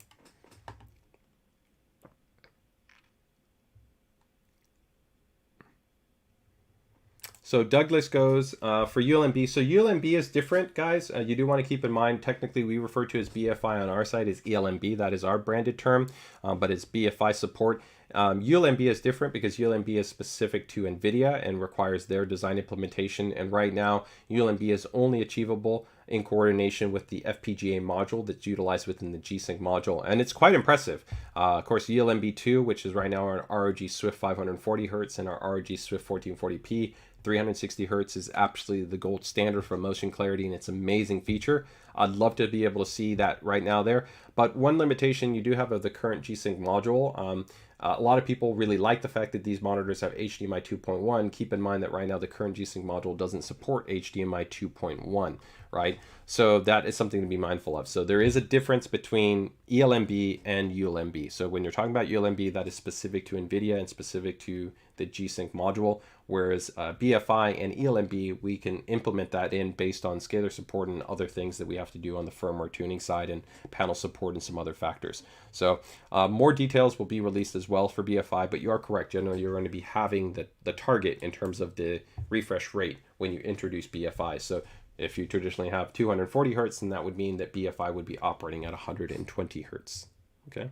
So Douglas goes for ULMB. So ULMB is different, guys. You do want to keep in mind, technically we refer to as BFI on our side as ELMB. That is our branded term, but it's BFI support. ULMB is different because ULMB is specific to NVIDIA and requires their design implementation. And right now, ULMB is only achievable in coordination with the FPGA module that's utilized within the G-Sync module. And it's quite impressive. Of course, ULMB2, which is right now our ROG SWIFT 540 Hz and our ROG SWIFT 1440p, 360 Hz is absolutely the gold standard for motion clarity, and it's an amazing feature. I'd love to be able to see that right now there. But one limitation you do have of the current G-Sync module, a lot of people really like the fact that these monitors have HDMI 2.1. Keep in mind that right now the current G-Sync module doesn't support HDMI 2.1, right? So that is something to be mindful of. So there is a difference between ELMB and ULMB. So when you're talking about ULMB, that is specific to NVIDIA and specific to the G-Sync module, whereas BFI and ELMB, we can implement that in based on scalar support and other things that we have to do on the firmware tuning side and panel support and some other factors. So more details will be released as well for BFI, but you are correct. Generally, you're going to be having the target in terms of the refresh rate when you introduce BFI. So if you traditionally have 240 Hertz, then that would mean that BFI would be operating at 120 Hertz. Okay.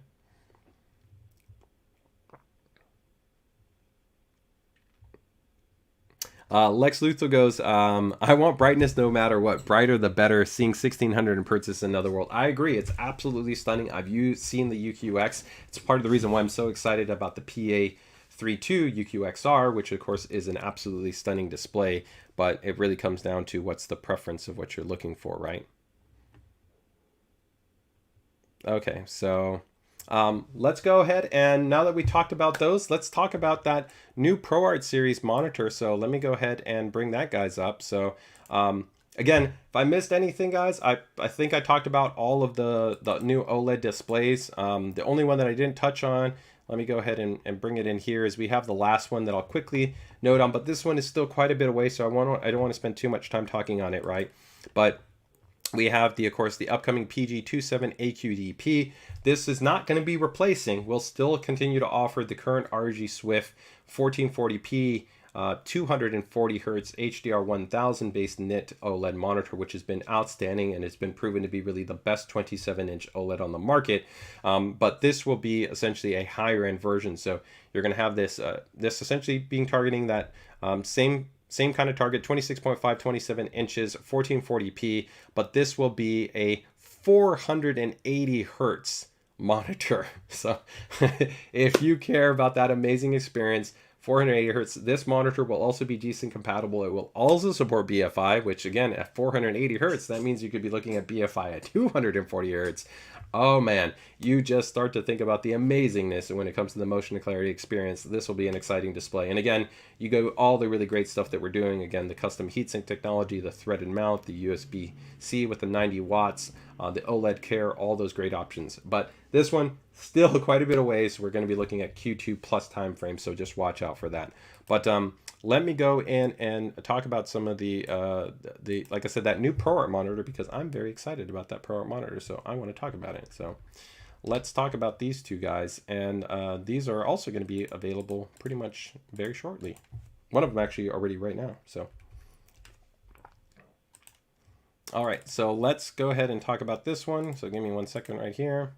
Lex Luthor goes, I want brightness no matter what. Brighter the better. Seeing 1600 in Hertz is another world. I agree. It's absolutely stunning. I've seen the UQX. It's part of the reason why I'm so excited about the PA32UCXR, which of course is an absolutely stunning display, but it really comes down to what's the preference of what you're looking for, right? Okay, so let's go ahead, and now that we talked about those, let's talk about that new ProArt series monitor. So let me go ahead and bring that guys up. So again, if I missed anything, guys, I think I talked about all of the new OLED displays. The only one that I didn't touch on, let me go ahead and bring it in here, is we have the last one that I'll quickly note on, but this one is still quite a bit away, so I don't want to spend too much time talking on it, right? But we have of course the upcoming PG27AQDP. This is not going to be replacing. We'll still continue to offer the current ROG SWIFT 1440p 240 hertz HDR 1000 based nit OLED monitor, which has been outstanding and it's been proven to be really the best 27-inch OLED on the market. But this will be essentially a higher end version. So you're going to have this essentially being targeting that same kind of target, 26.5, 27 inches, 1440p, but this will be a 480 hertz monitor. So if you care about that amazing experience, 480 hertz, this monitor will also be decent compatible. It will also support BFI, which again, at 480 hertz, that means you could be looking at BFI at 240 hertz. Oh man, you just start to think about the amazingness, and when it comes to the motion and clarity experience, this will be an exciting display. And again, you go all the really great stuff that we're doing. Again, the custom heatsink technology, the threaded mount, the USB-C with the 90 watts, the OLED Care, all those great options. But this one, still quite a bit of ways. We're going to be looking at Q2 plus time frame, so just watch out for that. But let me go in and talk about some of the like I said, that new ProArt monitor, because I'm very excited about that ProArt monitor, so I want to talk about it. So let's talk about these two guys, and these are also going to be available pretty much very shortly. One of them actually already right now. So all right, so let's go ahead and talk about this one. So give me 1 second right here.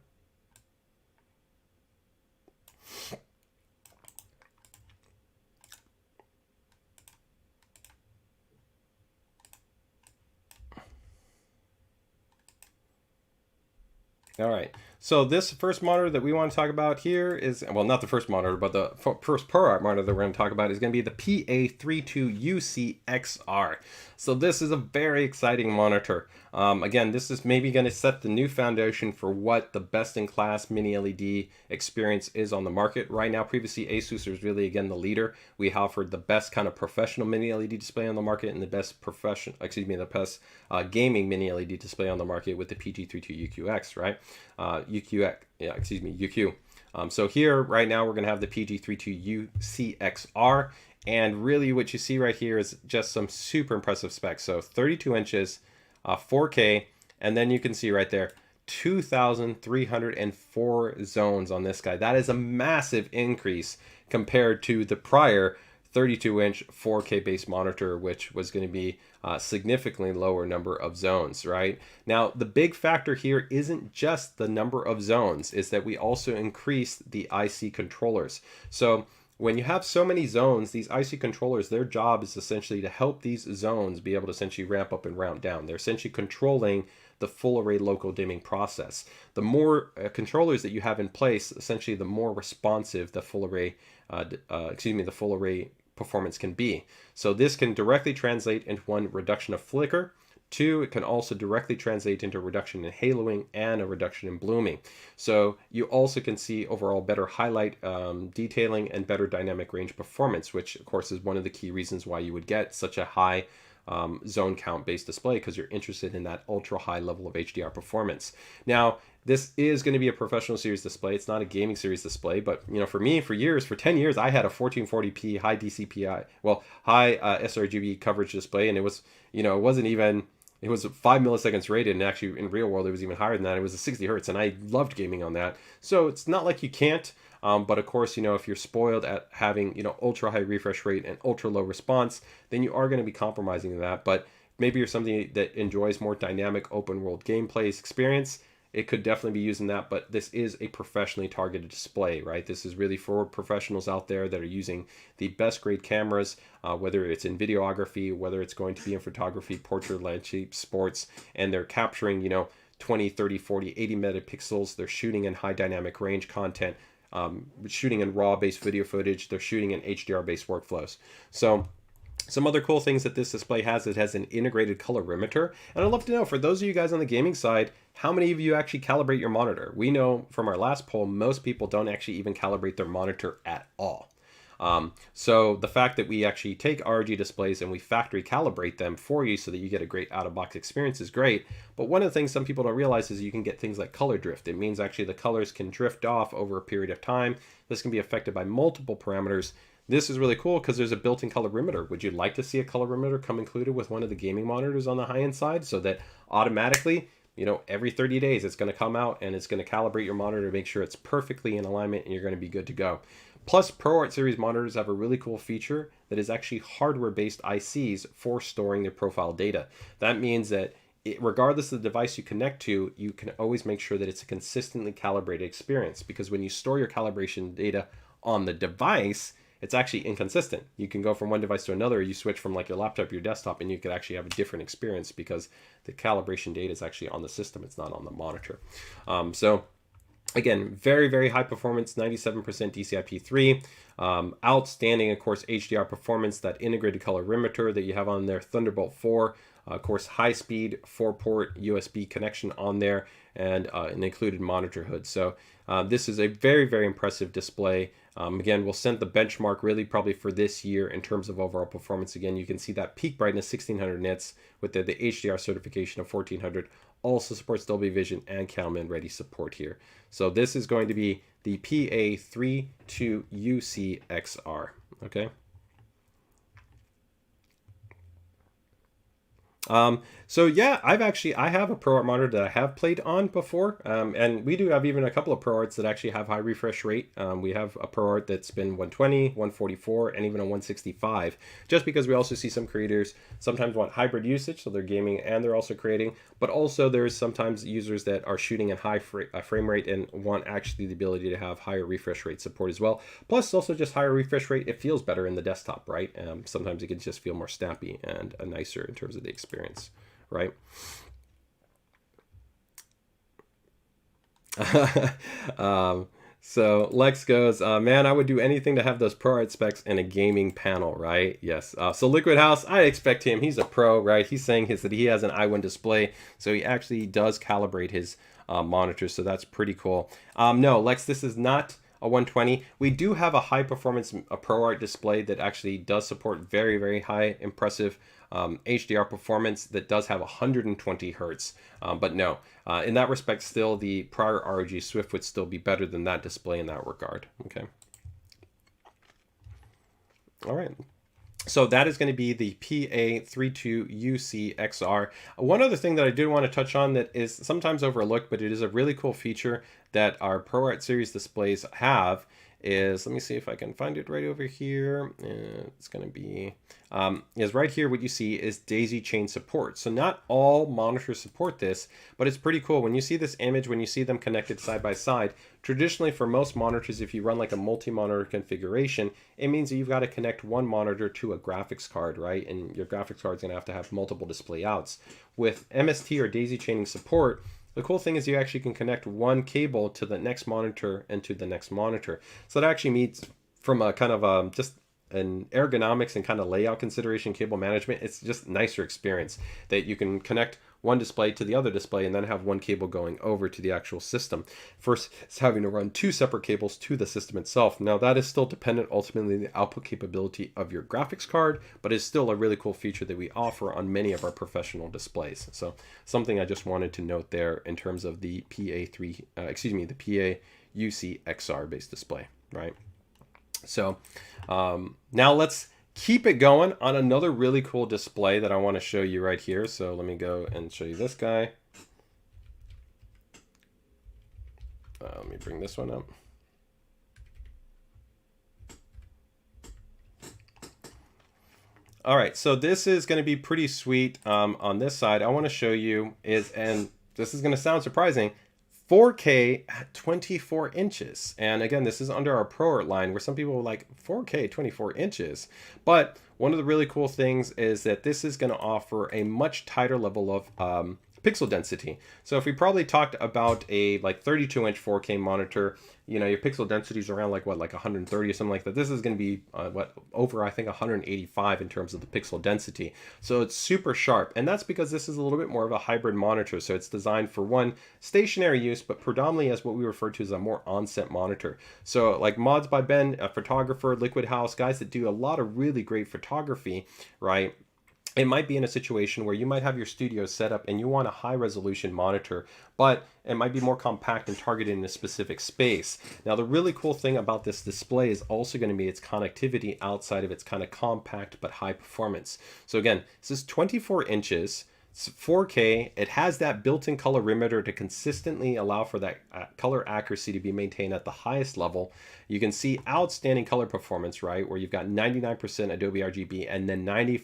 All right, so this first monitor that we want to talk about here is, well, not the first monitor, but the first ProArt monitor that we're going to talk about is going to be the PA32UCXR. So this is a very exciting monitor. Again, this is maybe going to set the new foundation for what the best-in-class mini LED experience is on the market right now. Previously, ASUS was really, again, the leader. We offered the best kind of professional mini LED display on the market and the best gaming mini LED display on the market with the PG32UQX, right? UQ. So here, right now, we're going to have the PG32UCXR. And really what you see right here is just some super impressive specs. So 32 inches, 4K, and then you can see right there, 2,304 zones on this guy. That is a massive increase compared to the prior 32-inch 4K based monitor, which was going to be a significantly lower number of zones, right? Now, the big factor here isn't just the number of zones, is that we also increased the IC controllers. So when you have so many zones, these IC controllers, their job is essentially to help these zones be able to essentially ramp up and ramp down. They're essentially controlling the full array local dimming process. The more controllers that you have in place, essentially the more responsive the full array, the full array performance can be. So this can directly translate into one, reduction of flicker. Two, it can also directly translate into a reduction in haloing and a reduction in blooming. So you also can see overall better highlight detailing and better dynamic range performance, which of course is one of the key reasons why you would get such a high zone count based display, because you're interested in that ultra high level of HDR performance. Now, this is going to be a professional series display. It's not a gaming series display, but you know, for me, for 10 years, I had a 1440p high DCPI, high sRGB coverage display, and it was, it wasn't even. It was 5 milliseconds rated, and actually in real world it was even higher than that. It was a 60 hertz, and I loved gaming on that. So it's not like you can't, but of course, if you're spoiled at having, ultra high refresh rate and ultra low response, then you are going to be compromising that. But maybe you're somebody that enjoys more dynamic open world gameplay experience. It could definitely be using that, but this is a professionally targeted display, right? This is really for professionals out there that are using the best grade cameras, whether it's in videography, whether it's going to be in photography, portrait, landscape, sports, and they're capturing, 20, 30, 40, 80 megapixels. They're shooting in high dynamic range content, shooting in RAW based video footage. They're shooting in HDR based workflows. So some other cool things that this display has, it has an integrated colorimeter. And I'd love to know, for those of you guys on the gaming side, how many of you actually calibrate your monitor? We know from our last poll, most people don't actually even calibrate their monitor at all. So the fact that we actually take ROG displays and we factory calibrate them for you so that you get a great out-of-box experience is great. But one of the things some people don't realize is you can get things like color drift. It means actually the colors can drift off over a period of time. This can be affected by multiple parameters. This is really cool because there's a built-in colorimeter. Would you like to see a colorimeter come included with one of the gaming monitors on the high-end side, so that automatically you know, every 30 days it's going to come out and it's going to calibrate your monitor to make sure it's perfectly in alignment and you're going to be good to go. Plus, ProArt series monitors have a really cool feature that is actually hardware-based ICs for storing their profile data. That means that regardless of the device you connect to, you can always make sure that it's a consistently calibrated experience, because when you store your calibration data on the device, it's actually inconsistent. You can go from one device to another, you switch from like your laptop to your desktop, and you could actually have a different experience because the calibration data is actually on the system, it's not on the monitor. So again, very, very high performance, 97% DCI-P3. Outstanding, of course, HDR performance, that integrated colorimeter that you have on there, Thunderbolt 4. Of course, high-speed 4-port USB connection on there, and an included monitor hood. So this is a very, very impressive display. Again, we'll send the benchmark really probably for this year in terms of overall performance. Again, you can see that peak brightness 1600 nits with the HDR certification of 1400. Also supports Dolby Vision and Calman ready support here. So this is going to be the PA32UCXR. Okay. So yeah, I have a ProArt monitor that I have played on before, and we do have even a couple of ProArts that actually have high refresh rate. We have a ProArt that's been 120, 144, and even a 165, just because we also see some creators sometimes want hybrid usage, so they're gaming and they're also creating, but also there's sometimes users that are shooting in high frame rate and want actually the ability to have higher refresh rate support as well. Plus also just higher refresh rate, it feels better in the desktop, right? Sometimes it can just feel more snappy and nicer in terms of the experience. Right. So Lex goes, man, I would do anything to have those ProArt specs in a gaming panel, right? Yes. So Liquid House, I expect him. He's a pro, right? He's saying that he has an i1 display, so he actually does calibrate his monitors. So that's pretty cool. No, Lex, this is not a 120. We do have a high performance ProArt display that actually does support very, very high impressive HDR performance that does have 120 hertz, but no, in that respect, still the prior ROG Swift would still be better than that display in that regard. Okay. All right. So that is going to be the PA32UCXR. One other thing that I did want to touch on that is sometimes overlooked, but it is a really cool feature that our ProArt series displays have is, let me see if I can find it right over here. It's going to be, is right here what you see is daisy chain support. So not all monitors support this, but it's pretty cool. When you see this image, when you see them connected side by side, traditionally for most monitors, if you run like a multi-monitor configuration, it means that you've got to connect one monitor to a graphics card, right? And your graphics card is going to have multiple display outs. With MST or daisy chaining support, the cool thing is you actually can connect one cable to the next monitor and to the next monitor. So that actually means from a kind of just an ergonomics and kind of layout consideration, cable management, it's just a nicer experience that you can connect one display to the other display and then have one cable going over to the actual system. First, it's having to run two separate cables to the system itself. Now that is still dependent ultimately on the output capability of your graphics card, but it's still a really cool feature that we offer on many of our professional displays. So something I just wanted to note there in terms of the the PA-UCXR based display, right? So now let's keep it going on another really cool display that I want to show you right here. So let me go and show you this guy. Let me bring this one up. All right, so this is going to be pretty sweet. On this side, I want to show you and this is going to sound surprising, 4K at 24 inches. And again, this is under our ProArt line where some people are like 4K 24 inches. But one of the really cool things is that this is going to offer a much tighter level of pixel density. So if we probably talked about a like 32-inch 4K monitor, you know, your pixel density is around like 130 or something like that. This is going to be over I think 185 in terms of the pixel density. So it's super sharp, and that's because this is a little bit more of a hybrid monitor. So it's designed for one stationary use, but predominantly as what we refer to as a more on-set monitor. So like Mods by Ben, a photographer, Liquid House, guys that do a lot of really great photography, right? It might be in a situation where you might have your studio set up and you want a high resolution monitor, but it might be more compact and targeted in a specific space. Now, the really cool thing about this display is also going to be its connectivity outside of its kind of compact but high performance. So again, this is 24 inches. It's 4K. It has that built-in colorimeter to consistently allow for that color accuracy to be maintained at the highest level. You can see outstanding color performance, right, where you've got 99% Adobe RGB and then 95%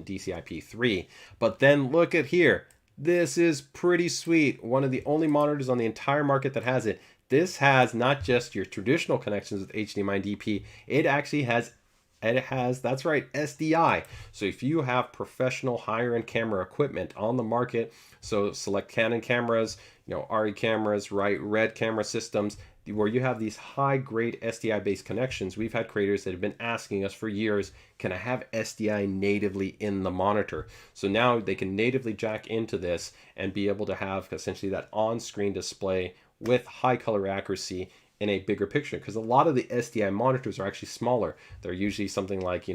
DCI-P3. But then look at here. This is pretty sweet. One of the only monitors on the entire market that has it. This has not just your traditional connections with HDMI and DP. It actually has, that's right, SDI. So if you have professional higher-end camera equipment on the market, so select Canon cameras, RE cameras, right, Red camera systems, where you have these high-grade SDI-based connections, we've had creators that have been asking us for years, can I have SDI natively in the monitor? So now they can natively jack into this and be able to have essentially that on-screen display with high color accuracy in a bigger picture, because a lot of the SDI monitors are actually smaller. They're usually something like,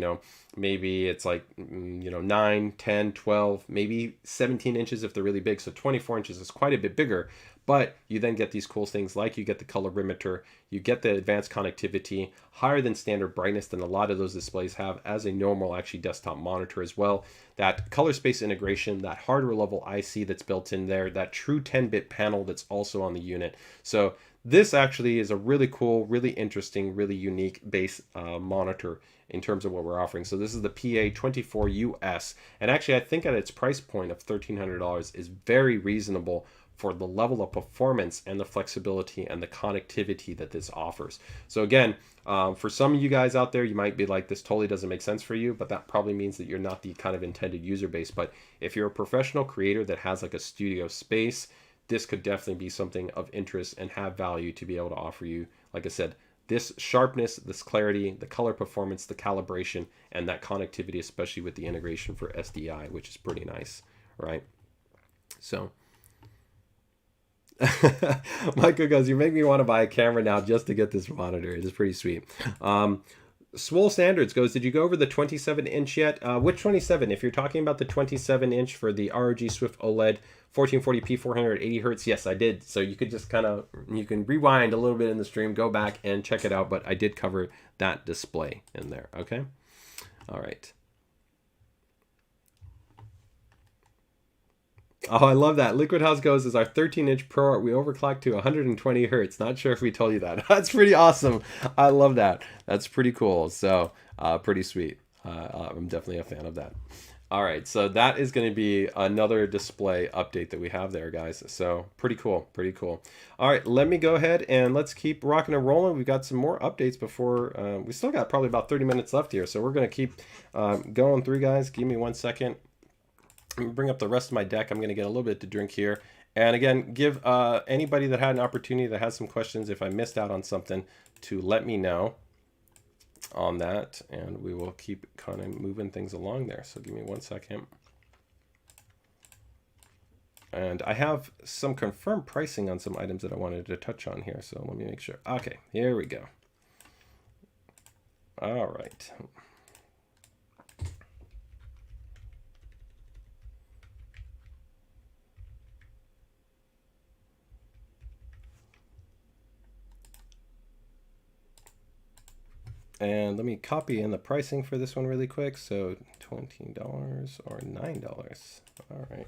maybe it's like, 9, 10, 12, maybe 17 inches if they're really big. So 24 inches is quite a bit bigger. But you then get these cool things like you get the colorimeter, you get the advanced connectivity, higher than standard brightness than a lot of those displays have as a normal actually desktop monitor as well. That color space integration, that hardware level IC that's built in there, that true 10-bit panel that's also on the unit. So this actually is a really cool, really interesting, really unique base monitor in terms of what we're offering. So this is the PA24US. And actually, I think at its price point of $1,300 is very reasonable for the level of performance and the flexibility and the connectivity that this offers. So again, for some of you guys out there, you might be like, this totally doesn't make sense for you, but that probably means that you're not the kind of intended user base. But if you're a professional creator that has like a studio space, this could definitely be something of interest and have value to be able to offer you, like I said, this sharpness, this clarity, the color performance, the calibration, and that connectivity, especially with the integration for SDI, which is pretty nice, right? So Michael goes, you make me want to buy a camera now just to get this monitor. It is pretty sweet. Swole Standards goes, did you go over the 27-inch yet? Which 27? If you're talking about the 27-inch for the ROG SWIFT OLED 1440p 480 Hz, yes, I did. So you could just you can rewind a little bit in the stream, go back and check it out. But I did cover that display in there. Okay. All right. Oh, I love that. Liquid House goes, is our 13-inch ProArt. We overclocked to 120 Hertz. Not sure if we told you that. That's pretty awesome. I love that. That's pretty cool. So pretty sweet. I'm definitely a fan of that. All right, so that is going to be another display update that we have there, guys. So pretty cool, pretty cool. All right, let me go ahead and let's keep rocking and rolling. We've got some more updates before, we still got probably about 30 minutes left here. So we're going to keep going through, guys. Give me 1 second. Let me bring up the rest of my deck. I'm going to get a little bit to drink here. And again, give anybody that had an opportunity that has some questions, if I missed out on something, to let me know on that, and we will keep kind of moving things along there. So give me 1 second. And I have some confirmed pricing on some items that I wanted to touch on here. So let me make sure. Okay, here we go. All right. And let me copy in the pricing for this one really quick. So $20 or $9. All right.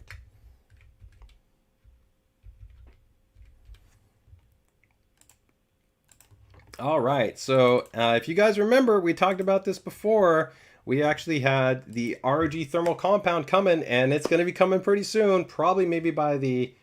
All right. So if you guys remember, we talked about this before. We actually had the ROG Thermal Compound coming, and it's going to be coming pretty soon. Probably maybe by the...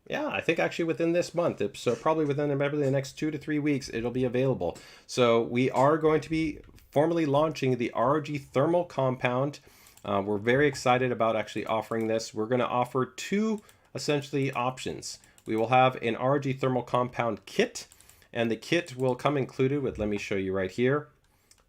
Yeah, I think actually within this month. So probably within maybe the next 2 to 3 weeks, it'll be available. So we are going to be formally launching the ROG Thermal Compound. We're very excited about actually offering this. We're going to offer 2 essentially options. We will have an ROG Thermal Compound kit, and the kit will come included with, let me show you right here,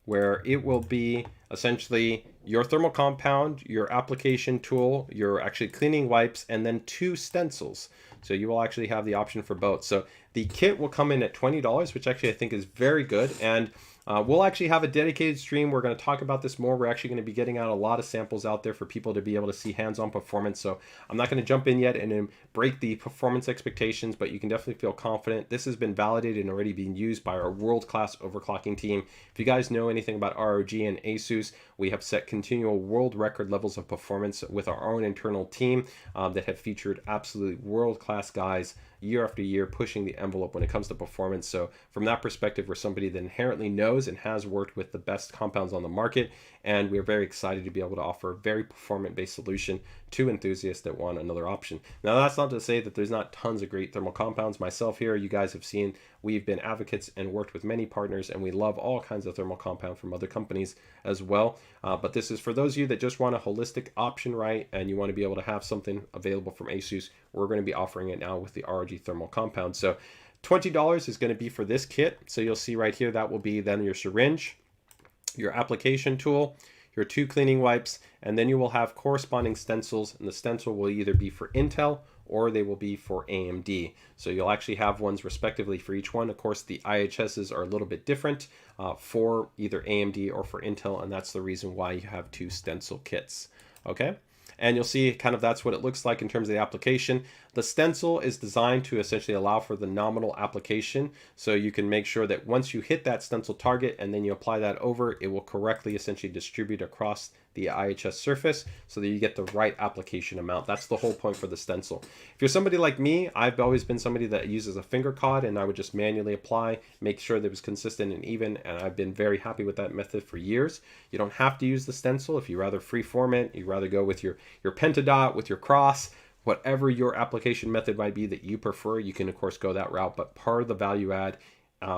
where it will be essentially your thermal compound, your application tool, your actually cleaning wipes, and then 2 stencils. So you will actually have the option for both. So the kit will come in at $20, which actually I think is very good. And We'll actually have a dedicated stream. We're going to talk about this more. We're actually going to be getting out a lot of samples out there for people to be able to see hands-on performance. So I'm not going to jump in yet and break the performance expectations, but you can definitely feel confident. This has been validated and already being used by our world-class overclocking team. If you guys know anything about ROG and ASUS, we have set continual world record levels of performance with our own internal team that have featured absolutely world-class guys year after year pushing the envelope when it comes to performance. So from that perspective, we're somebody that inherently knows and has worked with the best compounds on the market, and we're very excited to be able to offer a very performant based solution to enthusiasts that want another option. Now, that's not to say that there's not tons of great thermal compounds. Myself here, you guys have seen, we've been advocates and worked with many partners, and we love all kinds of thermal compound from other companies as well. But this is for those of you that just want a holistic option, right, and you want to be able to have something available from ASUS. We're going to be offering it now with the ROG Thermal Compound. So $20 is going to be for this kit. So you'll see right here, that will be then your syringe, your application tool, your 2 cleaning wipes, and then you will have corresponding stencils, and the stencil will either be for Intel or they will be for AMD. So you'll actually have ones respectively for each one. Of course, the IHSs are a little bit different for either AMD or for Intel, and that's the reason why you have 2 stencil kits. Okay. And you'll see kind of that's what it looks like in terms of the application. The stencil is designed to essentially allow for the nominal application. So you can make sure that once you hit that stencil target and then you apply that over, it will correctly essentially distribute across the IHS surface so that you get the right application amount. That's the whole point for the stencil. If you're somebody like me, I've always been somebody that uses a finger cod, and I would just manually apply, make sure that it was consistent and even, and I've been very happy with that method for years. You don't have to use the stencil. If you rather freeform it, you rather go with your pentadot, with your cross, whatever your application method might be that you prefer, you can of course go that route. But part of the value add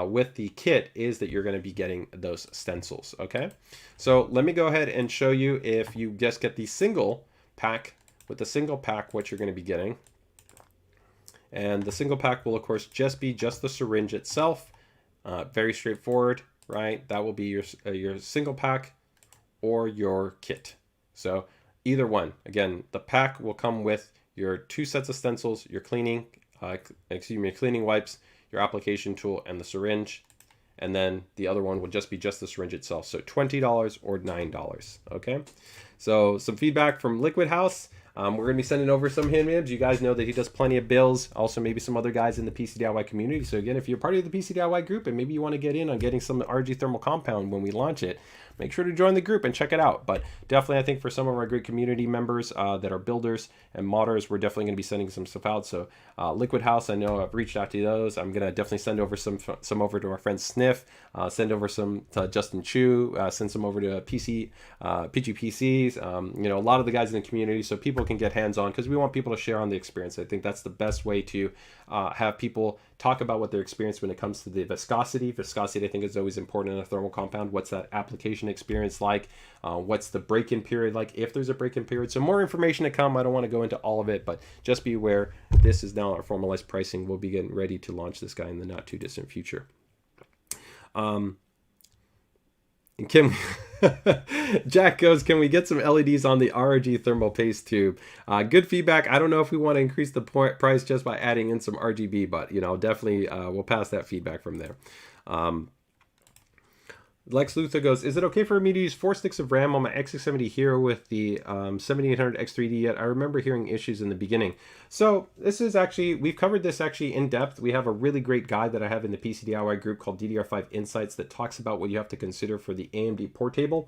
with the kit is that you're going to be getting those stencils. Okay, so let me go ahead and show you, if you just get the single pack, with the single pack, what you're going to be getting. And the single pack will of course just be just the syringe itself. Very straightforward, right? That will be your single pack or your kit. So either one. Again, the pack will come with your 2 sets of stencils, your cleaning wipes, your application tool, and the syringe. And then the other one will just be just the syringe itself. So $20 or $9. Okay. So some feedback from Liquid House. We're going to be sending over some hand mibs. You guys know that he does plenty of builds. Also, maybe some other guys in the PCDIY community. So again, if you're part of the PCDIY group and maybe you want to get in on getting some ROG Thermal Compound when we launch it, make sure to join the group and check it out. But definitely, I think for some of our great community members that are builders and modders, we're definitely going to be sending some stuff out. So Liquid House, I know I've reached out to those. I'm going to definitely send over some over to our friend Sniff, send over some to Justin Chu, send some over to PGPCs, you know, a lot of the guys in the community, so people can get hands-on, because we want people to share on the experience. I think that's the best way to have people talk about what their experience when it comes to the viscosity. Viscosity, I think, is always important in a thermal compound. What's that application experience like? What's the break-in period like, if there's a break-in period? So more information to come. I don't want to go into all of it, but just be aware this is now our formalized pricing. We'll be getting ready to launch this guy in the not too distant future. And Jack goes, can we get some LEDs on the ROG thermal paste tube? Good feedback. I don't know if we want to increase the price just by adding in some RGB, but you know, definitely we'll pass that feedback from there. Lex Luthor goes, is it okay for me to use 4 sticks of RAM on my X670 Hero with the 7800 X3D yet? I remember hearing issues in the beginning. So this is actually, we've covered this actually in depth. We have a really great guide that I have in the PCDIY group called DDR5 Insights that talks about what you have to consider for the AMD port table.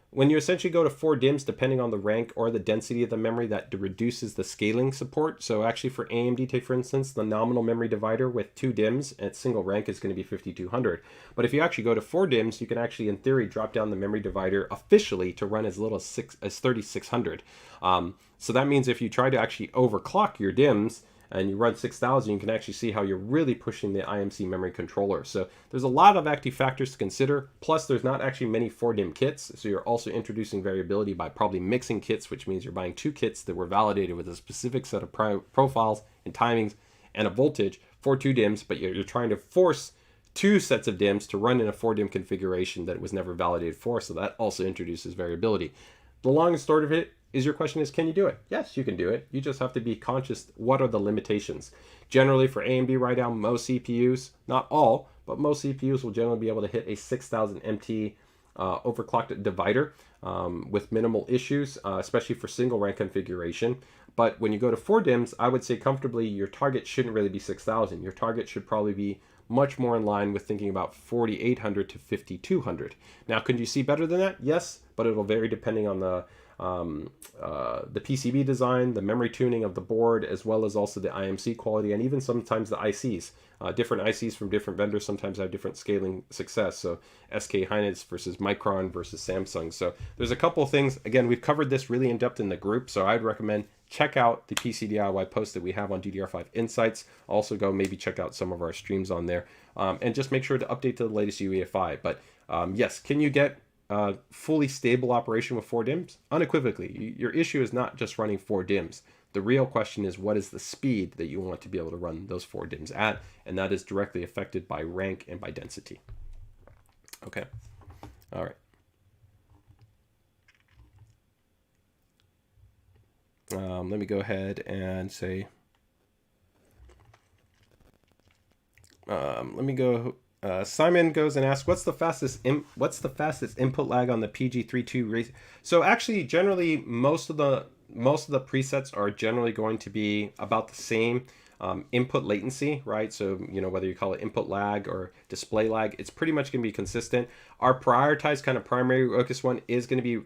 When you essentially go to 4 DIMMs, depending on the rank or the density of the memory, that reduces the scaling support. So actually for AMD, take for instance, the nominal memory divider with 2 DIMMs at single rank is going to be 5200. But if you actually go to 4 DIMMs, you can actually, in theory, drop down the memory divider officially to run as little as 3600. So that means if you try to actually overclock your DIMMs, and you run 6000, you can actually see how you're really pushing the IMC memory controller. So there's a lot of active factors to consider. Plus, there's not actually many 4DIMM kits. So you're also introducing variability by probably mixing kits, which means you're buying 2 kits that were validated with a specific set of profiles and timings and a voltage for 2 DIMMs, but you're trying to force 2 sets of DIMMs to run in a 4DIMM configuration that it was never validated for. So that also introduces variability. The long and short of it is, your question is, can you do it? Yes, you can do it. You just have to be conscious, what are the limitations? Generally for AMD right now, most CPUs, not all, but most CPUs will generally be able to hit a 6000 MT overclocked divider with minimal issues, especially for single rank configuration. But when you go to 4 DIMMs, I would say comfortably your target shouldn't really be 6000. Your target should probably be much more in line with thinking about 4800 to 5200. Now, could you see better than that? Yes, but it'll vary depending on the PCB design, the memory tuning of the board, as well as also the IMC quality, and even sometimes the ICs. Different ICs from different vendors sometimes have different scaling success. So SK Hynix versus Micron versus Samsung. So there's a couple of things. Again, we've covered this really in depth in the group, so I'd recommend check out the PCDIY post that we have on DDR5 Insights. Also go maybe check out some of our streams on there, and just make sure to update to the latest UEFI. But yes, can you get fully stable operation with 4 DIMMs? Unequivocally. Your issue is not just running 4 DIMMs. The real question is, what is the speed that you want to be able to run those 4 DIMMs at? And that is directly affected by rank and by density. Okay. All right. Let me go ahead and say, let me go. Simon goes and asks, what's the fastest input lag on the PG32? So actually, generally, most of the presets are generally going to be about the same input latency, right? So, you know, whether you call it input lag or display lag, it's pretty much going to be consistent. Our prioritized kind of primary focus one is going to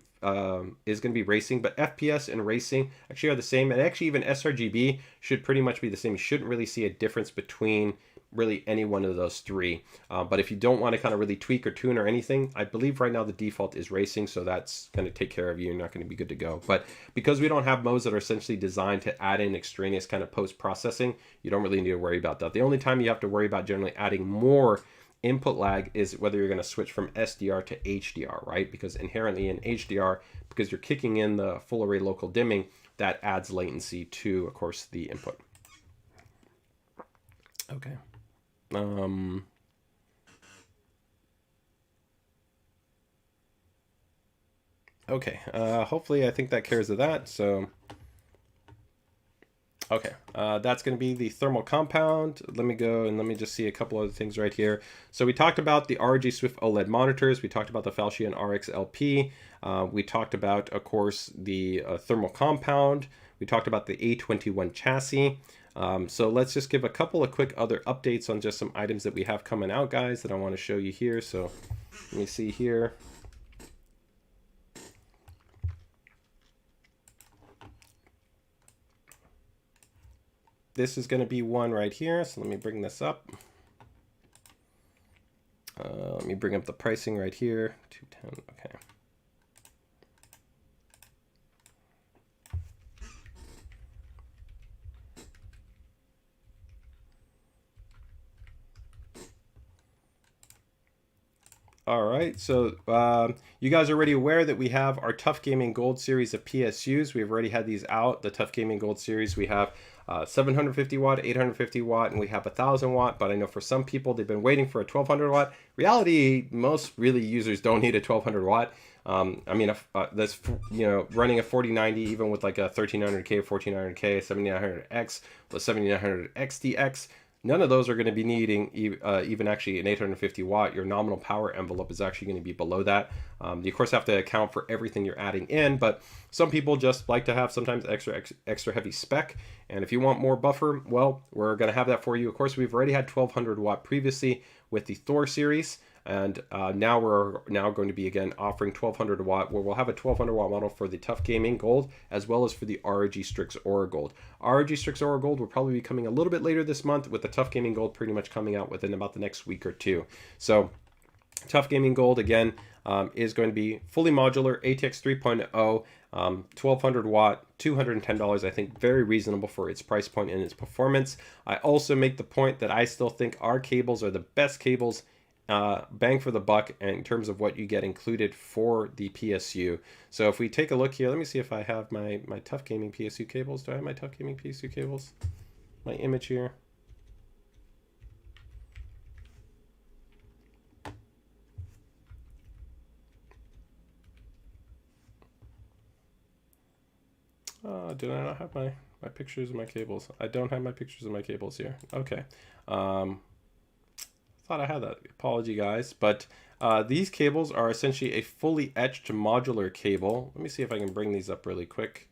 be racing, but FPS and racing actually are the same, and actually even sRGB should pretty much be the same. You shouldn't really see a difference between really any one of those three. But if you don't want to kind of really tweak or tune or anything, I believe right now the default is racing, so that's going to take care of you. You're not going to be good to go. But because we don't have modes that are essentially designed to add in extraneous kind of post-processing, you don't really need to worry about that. The only time you have to worry about generally adding more input lag is whether you're going to switch from SDR to HDR, right? Because inherently in HDR, because you're kicking in the full array local dimming, that adds latency to, of course, the input. Okay. Okay, hopefully I think that cares of that. So, okay, that's going to be the thermal compound. Let me go and let me just see a couple other things right here. So we talked about the ROG SWIFT OLED monitors. We talked about the Falchion RX LP. We talked about, of course, the thermal compound. We talked about the A21 chassis. So let's just give a couple of quick other updates on just some items that we have coming out, guys, that I want to show you here. So let me see here. This is going to be one right here. So let me bring this up. Let me bring up the pricing right here. 210. Okay. All right, so you guys are already aware that we have our TUF Gaming Gold series of PSUs. We've already had these out. The TUF Gaming Gold series, we have 750 watt, 850 watt, and we have 1000 watt. But I know for some people, they've been waiting for a 1200 watt. Reality, most really users don't need a 1200 watt. I mean, that's, you know, running a 4090, even with like a 1300K, 1400K, 7900X, with 7900 XTX. None of those are going to be needing even actually an 850 watt. Your nominal power envelope is actually going to be below that. You of course have to account for everything you're adding in, but some people just like to have sometimes extra heavy spec. And if you want more buffer, well, we're going to have that for you. Of course, we've already had 1200 watt previously with the Thor series. And now we're going to be again offering 1200 watt, where we'll have a 1200 watt model for the TUF Gaming Gold as well as for the ROG Strix Aura Gold. ROG Strix Aura Gold will probably be coming a little bit later this month, with the TUF Gaming Gold pretty much coming out within about the next week or two. So TUF Gaming Gold again is going to be fully modular, ATX 3.0, 1200 watt, $210. I think very reasonable for its price point and its performance. I also make the point that I still think our cables are the best cables, bang for the buck in terms of what you get included for the PSU. So if we take a look here, let me see if I have my TUF Gaming PSU cables. Do I have my TUF Gaming PSU cables? My image here. Did I not have my pictures of my cables? I don't have my pictures of my cables here. Okay. thought I had that. Apology, guys. But these cables are essentially a fully etched modular cable. Let me see if I can bring these up really quick.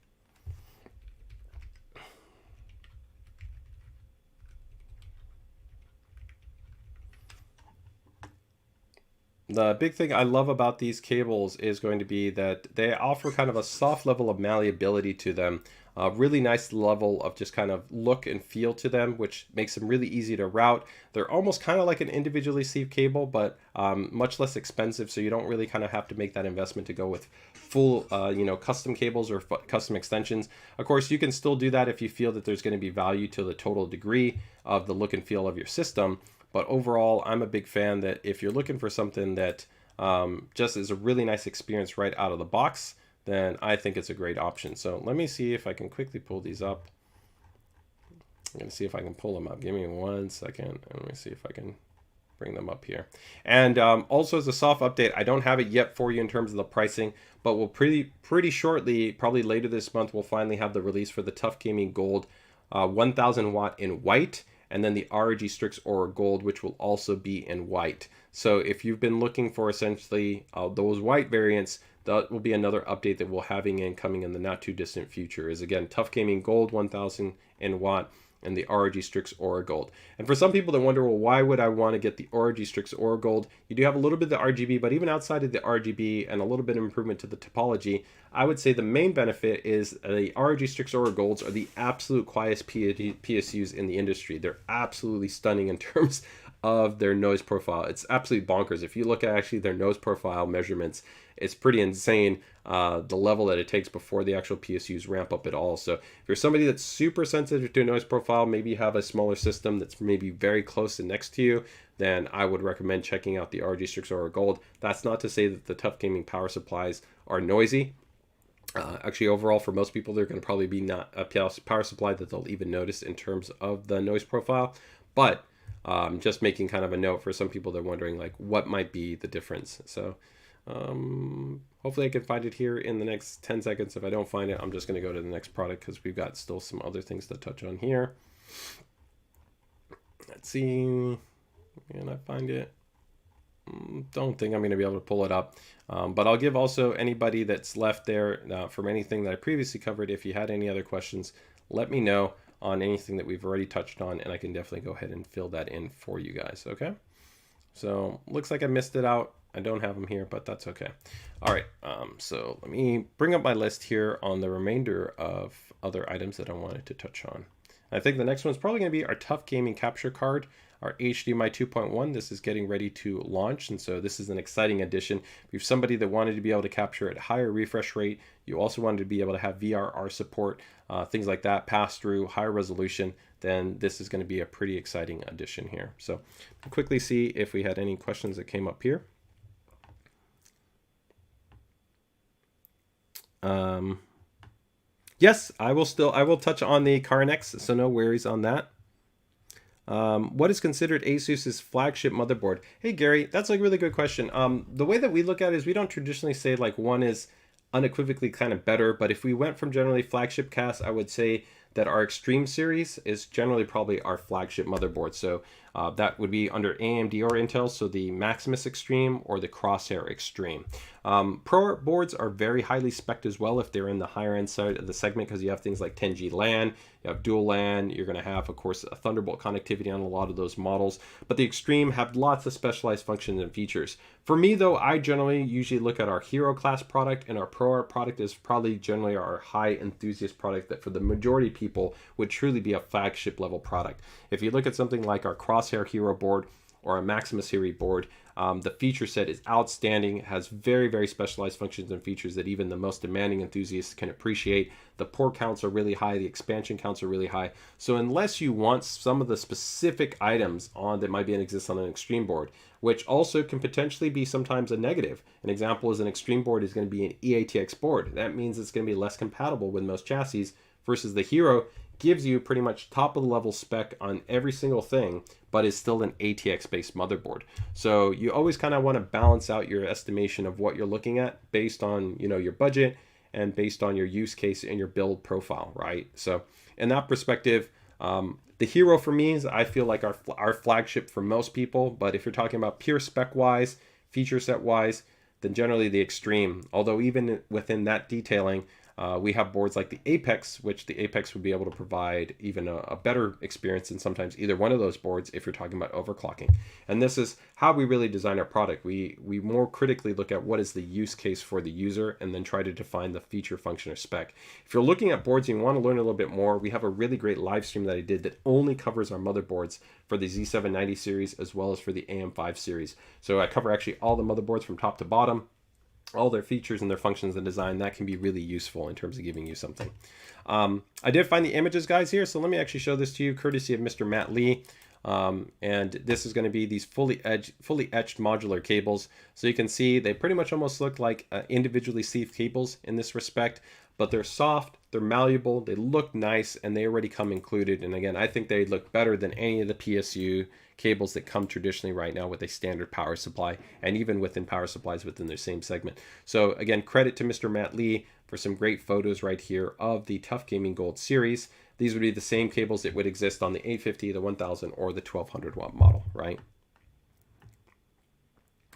The big thing I love about these cables is going to be that they offer kind of a soft level of malleability to them. A really nice level of just kind of look and feel to them, which makes them really easy to route. They're almost kind of like an individually sleeved cable, but much less expensive, so you don't really kind of have to make that investment to go with full, custom cables or custom extensions. Of course, you can still do that if you feel that there's going to be value to the total degree of the look and feel of your system. But overall, I'm a big fan that if you're looking for something that just is a really nice experience right out of the box, then I think it's a great option. So let me see if I can quickly pull these up. I'm going to see if I can pull them up. Give me 1 second. Let me see if I can bring them up here. And also as a soft update, I don't have it yet for you in terms of the pricing, but we'll pretty shortly, probably later this month, we'll finally have the release for the TUF Gaming Gold 1000 watt in white, and then the ROG Strix Aura Gold, which will also be in white. So if you've been looking for essentially those white variants, that will be another update that we'll having coming in the not too distant future. Is again TUF Gaming Gold 1000 watt and the ROG Strix Aura Gold. And for some people that wonder, well, why would I want to get the ROG Strix Aura Gold? You do have a little bit of the RGB, but even outside of the RGB and a little bit of improvement to the topology, I would say the main benefit is the ROG Strix Aura Golds are the absolute quietest PSUs in the industry. They're absolutely stunning in terms of their noise profile. It's absolutely bonkers. If you look at actually their noise profile measurements, it's pretty insane the level that it takes before the actual PSUs ramp up at all. So if you're somebody that's super sensitive to noise profile, maybe you have a smaller system that's maybe very close and next to you, then I would recommend checking out the ROG Strix Aura Gold. That's not to say that the TUF Gaming power supplies are noisy. Actually, overall, for most people, they're going to probably be not a power supply that they'll even notice in terms of the noise profile. But just making kind of a note for some people that are wondering, like, what might be the difference. So hopefully I can find it here in the next 10 seconds. If I don't find it, I'm just going to go to the next product because we've got still some other things to touch on here. Let's see. Can I find it? Don't think I'm going to be able to pull it up. But I'll give also anybody that's left there from anything that I previously covered, if you had any other questions, let me know on anything that we've already touched on, and I can definitely go ahead and fill that in for you guys. Okay. So looks like I missed it out. I don't have them here, but that's okay. All right. So let me bring up my list here on the remainder of other items that I wanted to touch on. I think the next one's probably going to be our TUF Gaming capture card, our HDMI 2.1. This is getting ready to launch, and so this is an exciting addition. If you're somebody that wanted to be able to capture at higher refresh rate, you also wanted to be able to have VRR support, things like that, pass through, higher resolution, then this is going to be a pretty exciting addition here. So quickly see if we had any questions that came up here. Yes, I will touch on the CarNX, so no worries on that. What is considered ASUS's flagship motherboard? Hey Gary, that's a really good question. The way that we look at it is we don't traditionally say like one is unequivocally kind of better, but if we went from generally flagship cast, I would say that our Extreme series is generally probably our flagship motherboard. So that would be under AMD or Intel, so the Maximus Extreme or the Crosshair Extreme. ProArt boards are very highly spec'd as well if they're in the higher end side of the segment, because you have things like 10G LAN, you have dual LAN, you're going to have, of course, a Thunderbolt connectivity on a lot of those models. But the Extreme have lots of specialized functions and features. For me, though, I generally usually look at our Hero class product, and our ProArt product is probably generally our high enthusiast product that for the majority of people would truly be a flagship level product. If you look at something like our Crosshair Hero board or a Maximus series board, the feature set is outstanding, has very, very specialized functions and features that even the most demanding enthusiasts can appreciate. The port counts are really high, the expansion counts are really high. So unless you want some of the specific items on that might be exist on an Extreme board, which also can potentially be sometimes a negative. An example is an Extreme board is going to be an EATX board. That means it's going to be less compatible with most chassis, versus the Hero gives you pretty much top of the level spec on every single thing, but is still an ATX based motherboard. So you always kind of want to balance out your estimation of what you're looking at based on, you know, your budget and based on your use case and your build profile, right? So in that perspective, The Hero for me is, I feel like, our flagship for most people, but if you're talking about pure spec wise, feature set wise, then generally the Extreme. Although even within that detailing, we have boards like the Apex, which the Apex would be able to provide even a better experience than sometimes either one of those boards if you're talking about overclocking. And this is how we really design our product. We more critically look at what is the use case for the user and then try to define the feature, function, or spec. If you're looking at boards and you want to learn a little bit more, we have a really great live stream that I did that only covers our motherboards for the Z790 series as well as for the AM5 series. So I cover actually all the motherboards from top to bottom, all their features and their functions and design. That can be really useful in terms of giving you something. I did find the images, guys, here, so let me actually show this to you, courtesy of Mr. Matt Lee. And this is going to be these fully etched modular cables. So you can see they pretty much almost look like individually sleeved cables in this respect, but they're soft, they're malleable, they look nice, and they already come included. And again, I think they look better than any of the PSU cables that come traditionally right now with a standard power supply, and even within power supplies within their same segment. So again, credit to Mr. Matt Lee for some great photos right here of the TUF Gaming Gold series. These would be the same cables that would exist on the 850, the 1000, or the 1200 watt model, right?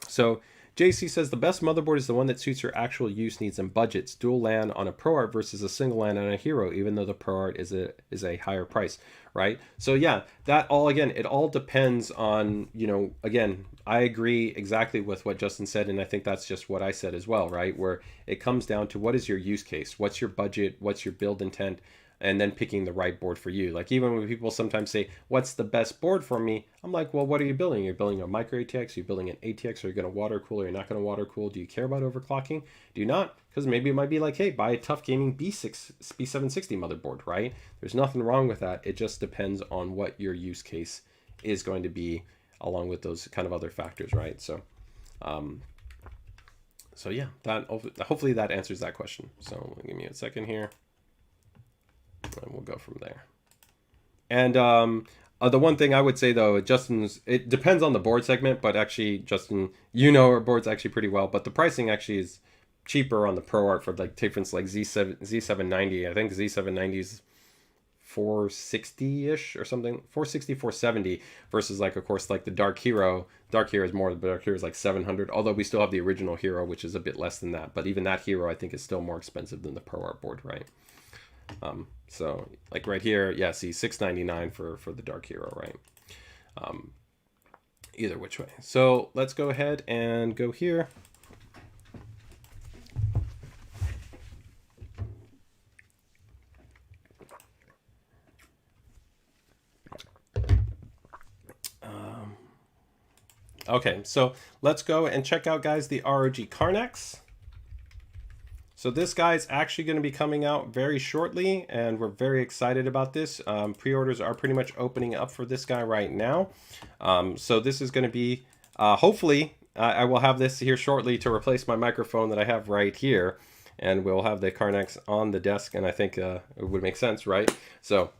So JC says the best motherboard is the one that suits your actual use needs and budgets. Dual LAN on a ProArt versus a single LAN on a Hero, even though the ProArt is a higher price, right? So yeah, that all, again, it all depends on, you know, again, I agree exactly with what Justin said, and I think that's just what I said as well, right? Where it comes down to what is your use case, what's your budget, what's your build intent, and then picking the right board for you. Like, even when people sometimes say, what's the best board for me? I'm like, well, what are you building? You're building a micro ATX, you're building an ATX, are you going to water cool, or you're not going to water cool? Do you care about overclocking? Do you not? Because maybe it might be like, hey, buy a TUF Gaming B760 motherboard, right? There's nothing wrong with that. It just depends on what your use case is going to be, along with those kind of other factors, right? So, so yeah, that hopefully that answers that question. So give me a second here, and we'll go from there. And the one thing I would say though, it depends on the board segment, but actually, Justin, you know our boards actually pretty well, but the pricing actually is cheaper on the ProArt for, like, take for instance, like Z790. I think Z790 is 460-ish or something, 460, 470, versus, like, of course, like the Dark Hero. Dark Hero is more, the Dark Hero is like 700, although we still have the original Hero, which is a bit less than that, but even that Hero I think is still more expensive than the ProArt board, right? So like right here, yeah, see, $699 for the Dark Hero, right? Either which way. So let's go ahead and go here. Okay, so let's go and check out, guys, the ROG CARNYX. So this guy's actually going to be coming out very shortly, and we're very excited about this. Pre-orders are pretty much opening up for this guy right now. So this is going to be, hopefully, I will have this here shortly to replace my microphone that I have right here. And we'll have the CarNX on the desk, and I think it would make sense, right? So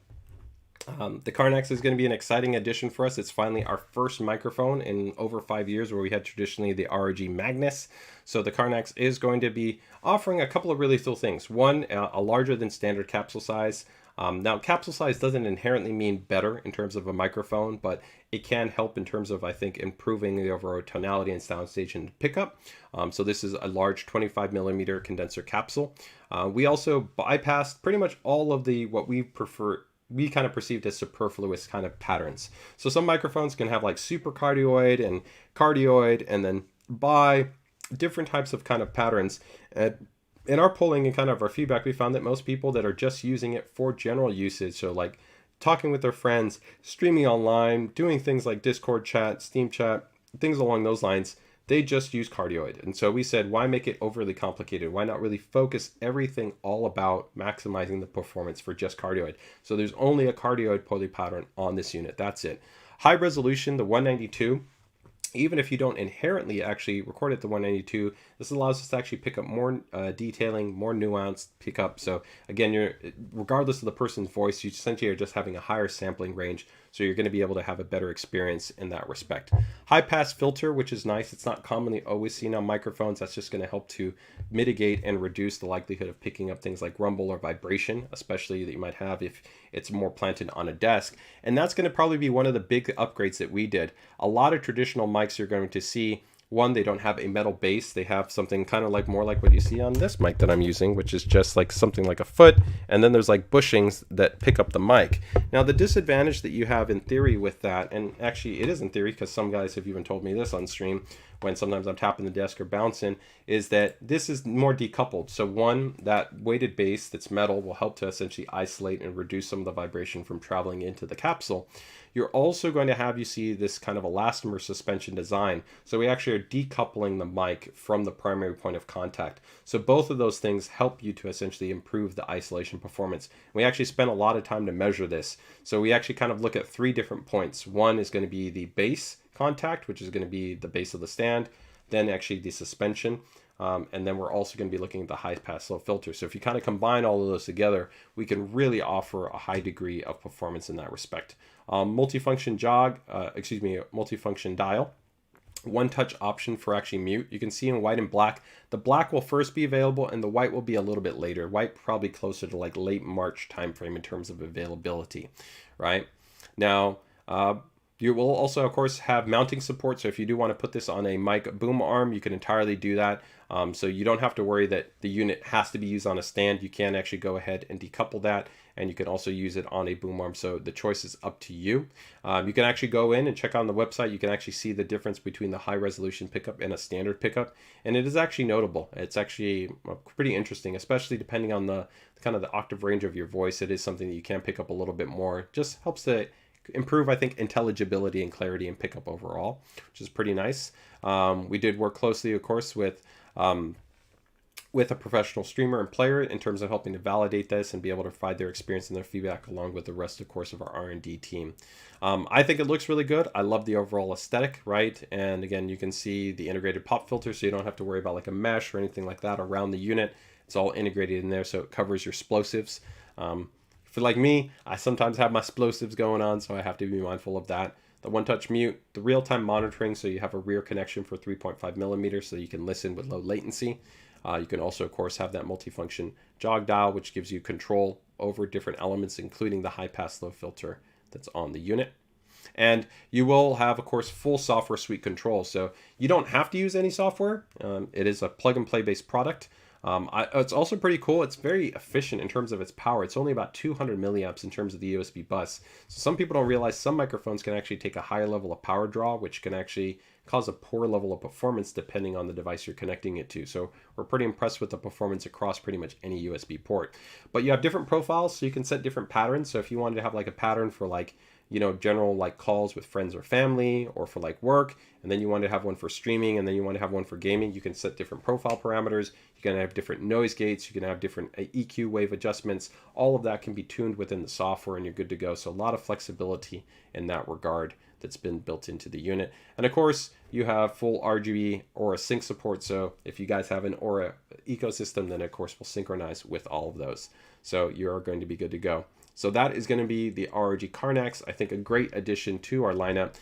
the CarNX is going to be an exciting addition for us. It's finally our first microphone in over 5 years, where we had traditionally the ROG Magnus. So the CarNX is going to be offering a couple of really cool things. One, a larger than standard capsule size. Now, capsule size doesn't inherently mean better in terms of a microphone, but it can help in terms of, I think, improving the overall tonality and soundstage and pickup. So this is a large 25mm condenser capsule. We also bypassed pretty much all of the what we kind of perceived as superfluous kind of patterns. So some microphones can have like super cardioid and cardioid, and then by different types of kind of patterns. In our polling and kind of our feedback, we found that most people that are just using it for general usage, so like talking with their friends, streaming online, doing things like Discord chat, Steam chat, things along those lines, they just use cardioid. And so we said, why make it overly complicated? Why not really focus everything all about maximizing the performance for just cardioid? So there's only a cardioid poly pattern on this unit. That's it. High resolution, the 192. Even if you don't inherently actually record at the 192, this allows us to actually pick up more detailing, more nuanced pickup. So again, regardless of the person's voice, you essentially are just having a higher sampling range. So you're going to be able to have a better experience in that respect. High pass filter, which is nice. It's not commonly always seen on microphones. That's just going to help to mitigate and reduce the likelihood of picking up things like rumble or vibration, especially that you might have if it's more planted on a desk. And that's going to probably be one of the big upgrades that we did. A lot of traditional mics you're going to see, one, they don't have a metal base. They have something kind of like more like what you see on this mic that I'm using, which is just like something like a foot. And then there's like bushings that pick up the mic. Now, the disadvantage that you have in theory with that, and actually it is in theory because some guys have even told me this on stream when sometimes I'm tapping the desk or bouncing, is that this is more decoupled. So one, that weighted base that's metal will help to essentially isolate and reduce some of the vibration from traveling into the capsule. You're also going to have, you see, this kind of elastomer suspension design. So we actually are decoupling the mic from the primary point of contact. So both of those things help you to essentially improve the isolation performance. We actually spent a lot of time to measure this. So we actually kind of look at 3 different points. One is going to be the base contact, which is going to be the base of the stand, then actually the suspension. And then we're also going to be looking at the high pass low filter. So if you kind of combine all of those together, we can really offer a high degree of performance in that respect. Multifunction multifunction dial, one touch option for actually mute. You can see in white and black, the black will first be available and the white will be a little bit later. White probably closer to like late March timeframe in terms of availability, right? Now, you will also, of course, have mounting support. So if you do want to put this on a mic boom arm, you can entirely do that. So you don't have to worry that the unit has to be used on a stand. You can actually go ahead and decouple that, and you can also use it on a boom arm. So the choice is up to you. You can actually go in and check on the website. You can actually see the difference between the high resolution pickup and a standard pickup. And it is actually notable. It's actually pretty interesting, especially depending on the kind of the octave range of your voice. It is something that you can pick up a little bit more. Just helps to improve, I think, intelligibility and clarity and pickup overall, which is pretty nice. We did work closely, of course, with a professional streamer and player in terms of helping to validate this and be able to provide their experience and their feedback along with the rest, of course, of our R&D team. I think it looks really good. I love the overall aesthetic, right? And again, you can see the integrated pop filter, so you don't have to worry about like a mesh or anything like that around the unit. It's all integrated in there, so it covers your explosives. For like me, I sometimes have my explosives going on, so I have to be mindful of that. The one-touch mute, the real-time monitoring, so you have a rear connection for 3.5 millimeters, so you can listen with low latency. You can also, of course, have that multifunction jog dial, which gives you control over different elements, including the high-pass low filter that's on the unit. And you will have, of course, full software suite control, so you don't have to use any software. It is a plug-and-play based product. It's also pretty cool. It's very efficient in terms of its power. It's only about 200 milliamps in terms of the USB bus. So some people don't realize some microphones can actually take a higher level of power draw, which can actually cause a poor level of performance depending on the device you're connecting it to. So we're pretty impressed with the performance across pretty much any USB port. But you have different profiles, so you can set different patterns. So if you wanted to have like a pattern for like, you know, general like calls with friends or family, or for like work, and then you want to have one for streaming, and then you want to have one for gaming, you can set different profile parameters. You can have different noise gates, you can have different EQ wave adjustments. All of that can be tuned within the software and you're good to go. So a lot of flexibility in that regard that's been built into the unit. And of course, you have full RGB Aura sync support. So if you guys have an Aura ecosystem, then of course we'll synchronize with all of those. So you're going to be good to go. So that is going to be the ROG CARNYX. I think a great addition to our lineup.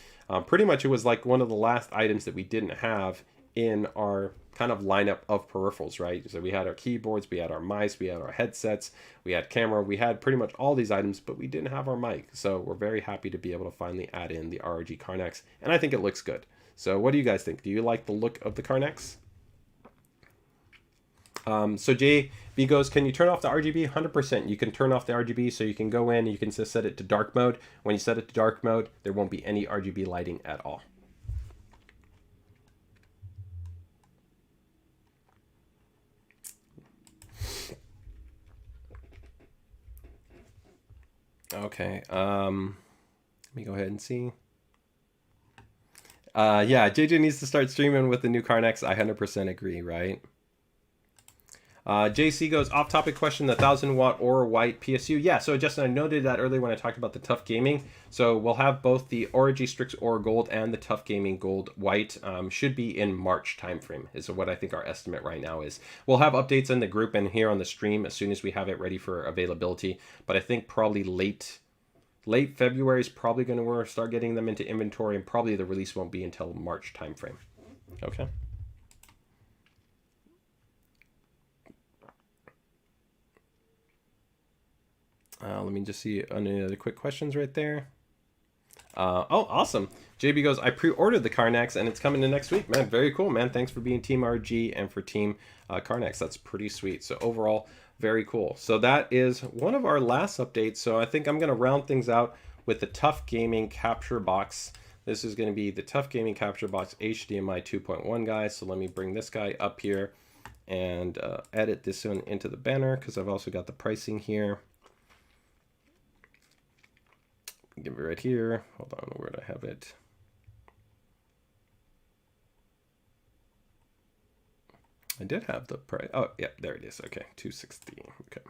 Pretty much it was like one of the last items that we didn't have in our kind of lineup of peripherals, right? So we had our keyboards, we had our mice, we had our headsets, we had camera, we had pretty much all these items, but we didn't have our mic. So we're very happy to be able to finally add in the ROG CARNYX, and I think it looks good. So what do you guys think? Do you like the look of the CARNYX? So JB goes, can you turn off the RGB? 100%. You can turn off the RGB, so you can go in and you can just set it to dark mode. When you set it to dark mode, there won't be any RGB lighting at all. Okay, let me go ahead and see. Yeah, JJ needs to start streaming with the new CarNX. I 100% agree, right? JC goes, off-topic question, the 1000-watt Aura White PSU. Yeah, so Justin, I noted that earlier when I talked about the TUF Gaming. So we'll have both the ROG Strix Aura Gold and the TUF Gaming Gold White. Should be in March timeframe is what I think our estimate right now is. We'll have updates in the group and here on the stream as soon as we have it ready for availability. But I think probably late late February is probably going to start getting them into inventory, and probably the release won't be until March timeframe. Okay. Let me just see any other quick questions right there. Oh, awesome. JB goes, I pre-ordered the CarNX and it's coming in next week. Man, very cool, man. Thanks for being Team RG and for Team CarNX. That's pretty sweet. So overall, very cool. So that is one of our last updates. So I think I'm going to round things out with the TUF Gaming Capture Box. This is going to be the TUF Gaming Capture Box HDMI 2.1, guys. So let me bring this guy up here and edit this one into the banner because I've also got the pricing here. Give it right here. Hold on, where do I have it? I did have the price. Oh, yeah, there it is. Okay, 260. Okay.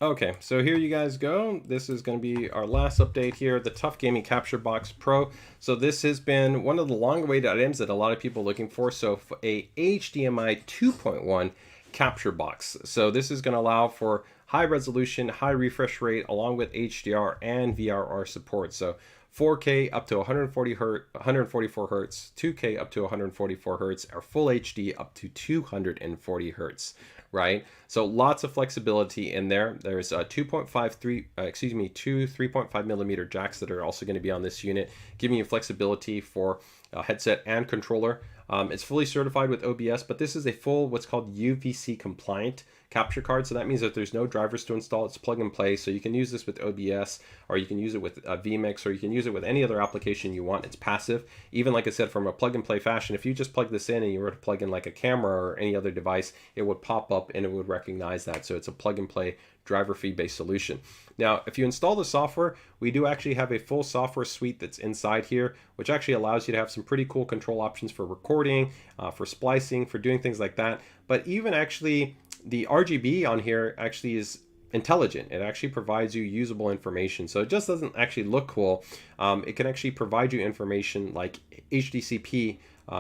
Okay, so here you guys go. This is going to be our last update here, the TUF Gaming Capture Box Pro. So this has been one of the long-awaited items that a lot of people are looking for. So for a HDMI 2.1 capture box. So this is going to allow for high resolution, high refresh rate, along with HDR and VRR support. So 4K up to 144 hertz, 2K up to 144 hertz, or full HD up to 240 hertz. Right, so lots of flexibility in there. There's two 3.5 millimeter jacks that are also going to be on this unit, giving you flexibility for headset and controller. It's fully certified with OBS, but this is a full what's called UVC compliant capture card. So that means that there's no drivers to install. It's plug and play. So you can use this with OBS, or you can use it with vMix, or you can use it with any other application you want. It's passive. Even like I said, from a plug and play fashion, if you just plug this in and you were to plug in like a camera or any other device, it would pop up and it would recognize that. So it's a plug and play driver feed based solution. Now, if you install the software, we do actually have a full software suite that's inside here, which actually allows you to have some pretty cool control options for recording, for splicing, for doing things like that. But even actually the RGB on here actually is intelligent. It actually provides you usable information. So it just doesn't actually look cool. It can actually provide you information like HDCP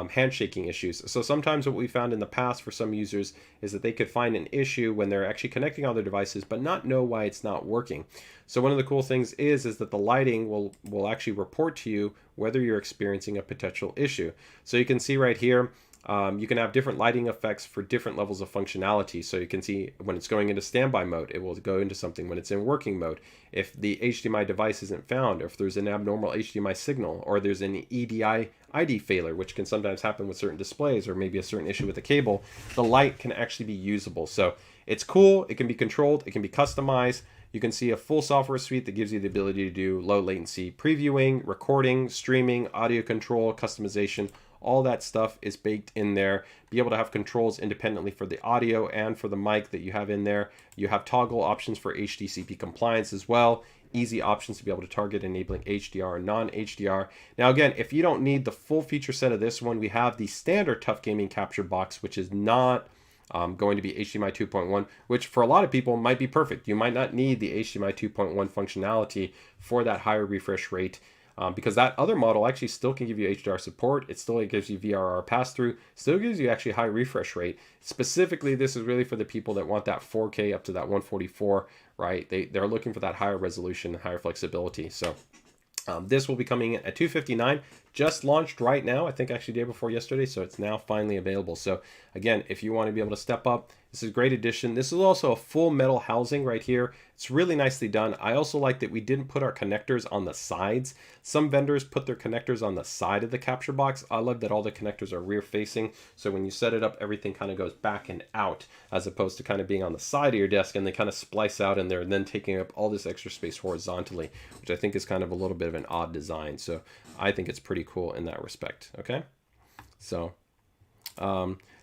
handshaking issues. So sometimes what we found in the past for some users is that they could find an issue when they're actually connecting all their devices but not know why it's not working. So one of the cool things is that the lighting will actually report to you whether you're experiencing a potential issue. So you can see right here, you can have different lighting effects for different levels of functionality. So you can see when it's going into standby mode, it will go into something when it's in working mode. If the HDMI device isn't found, or if there's an abnormal HDMI signal, or there's an EDI ID failure, which can sometimes happen with certain displays, or maybe a certain issue with the cable, the light can actually be usable. So it's cool, it can be controlled, it can be customized. You can see a full software suite that gives you the ability to do low latency previewing, recording, streaming, audio control, customization. All that stuff is baked in there. Be able to have controls independently for the audio and for the mic that you have in there. You have toggle options for HDCP compliance as well. Easy options to be able to target enabling HDR and non-HDR. Now again, if you don't need the full feature set of this one, we have the standard TUF Gaming Capture Box, which is not going to be HDMI 2.1, which for a lot of people might be perfect. You might not need the HDMI 2.1 functionality for that higher refresh rate. Because that other model actually still can give you HDR support. It still gives you VRR pass-through, still gives you actually high refresh rate. Specifically, this is really for the people that want that 4K up to that 144, right? They're looking for that higher resolution, higher flexibility. So this will be coming in at $259, just launched right now. I think actually day before yesterday, so it's now finally available. So again, if you want to be able to step up, this is a great addition. This is also a full metal housing right here. It's really nicely done. I also like that we didn't put our connectors on the sides. Some vendors put their connectors on the side of the capture box. I love that all the connectors are rear facing. So when you set it up, everything kind of goes back and out, as opposed to kind of being on the side of your desk and they kind of splice out in there and then taking up all this extra space horizontally, which I think is kind of a little bit of an odd design. So I think it's pretty cool in that respect. Okay. So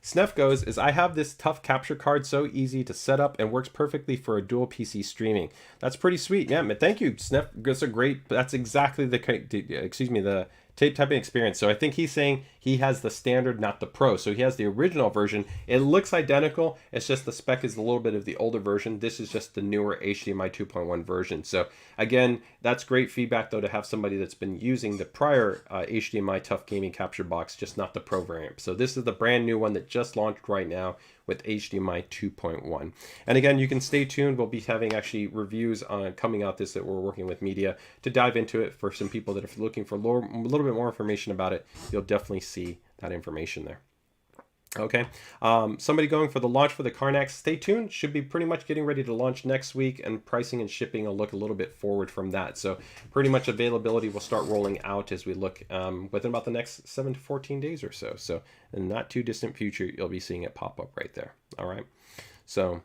Snef goes is I have this TUF capture card, so easy to set up and works perfectly for a dual PC streaming. That's pretty sweet. Yeah, man, thank you, Snef. That's exactly the tape typing experience. So I think he's saying he has the standard, not the pro. So he has the original version. It looks identical. It's just the spec is a little bit of the older version. This is just the newer HDMI 2.1 version. So again, that's great feedback though, to have somebody that's been using the prior HDMI TUF gaming capture box, just not the pro variant. So this is the brand new one that just launched right now with HDMI 2.1. And again, you can stay tuned. We'll be having actually reviews on coming out this that we're working with media to dive into it for some people that are looking for a little bit more information about it. You'll definitely see that information there. Okay, somebody going for the launch for the CarNX, stay tuned. Should be pretty much getting ready to launch next week, and pricing and shipping will look a little bit forward from that. So pretty much availability will start rolling out as we look within about the next 7 to 14 days or so. So in the not too distant future, you'll be seeing it pop up right there. All right, so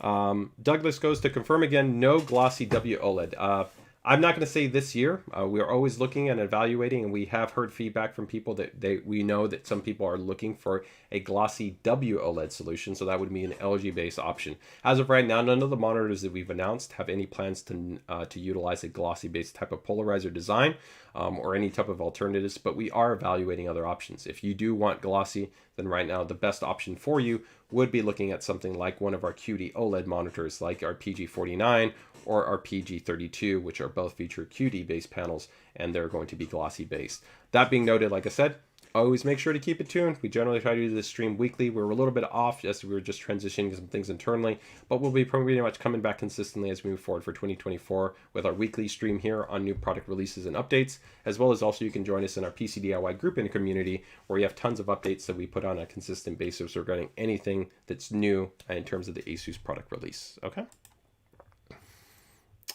Douglas goes to confirm again, no glossy WOLED. I'm not going to say this year. We are always looking and evaluating, and we have heard feedback from people that we know that some people are looking for a glossy WOLED solution, so that would be an LG-based option. As of right now, none of the monitors that we've announced have any plans to utilize a glossy-based type of polarizer design or any type of alternatives, but we are evaluating other options. If you do want glossy, then right now the best option for you would be looking at something like one of our QD OLED monitors, like our PG49 or our PG32, which are both feature QD-based panels, and they're going to be glossy-based. That being noted, like I said, always make sure to keep it tuned. We generally try to do this stream weekly. We're a little bit off as we were just transitioning some things internally, but we'll be pretty much coming back consistently as we move forward for 2024 with our weekly stream here on new product releases and updates, as well as also you can join us in our PCDIY group and community, where we have tons of updates that we put on a consistent basis regarding anything that's new in terms of the ASUS product release. Okay.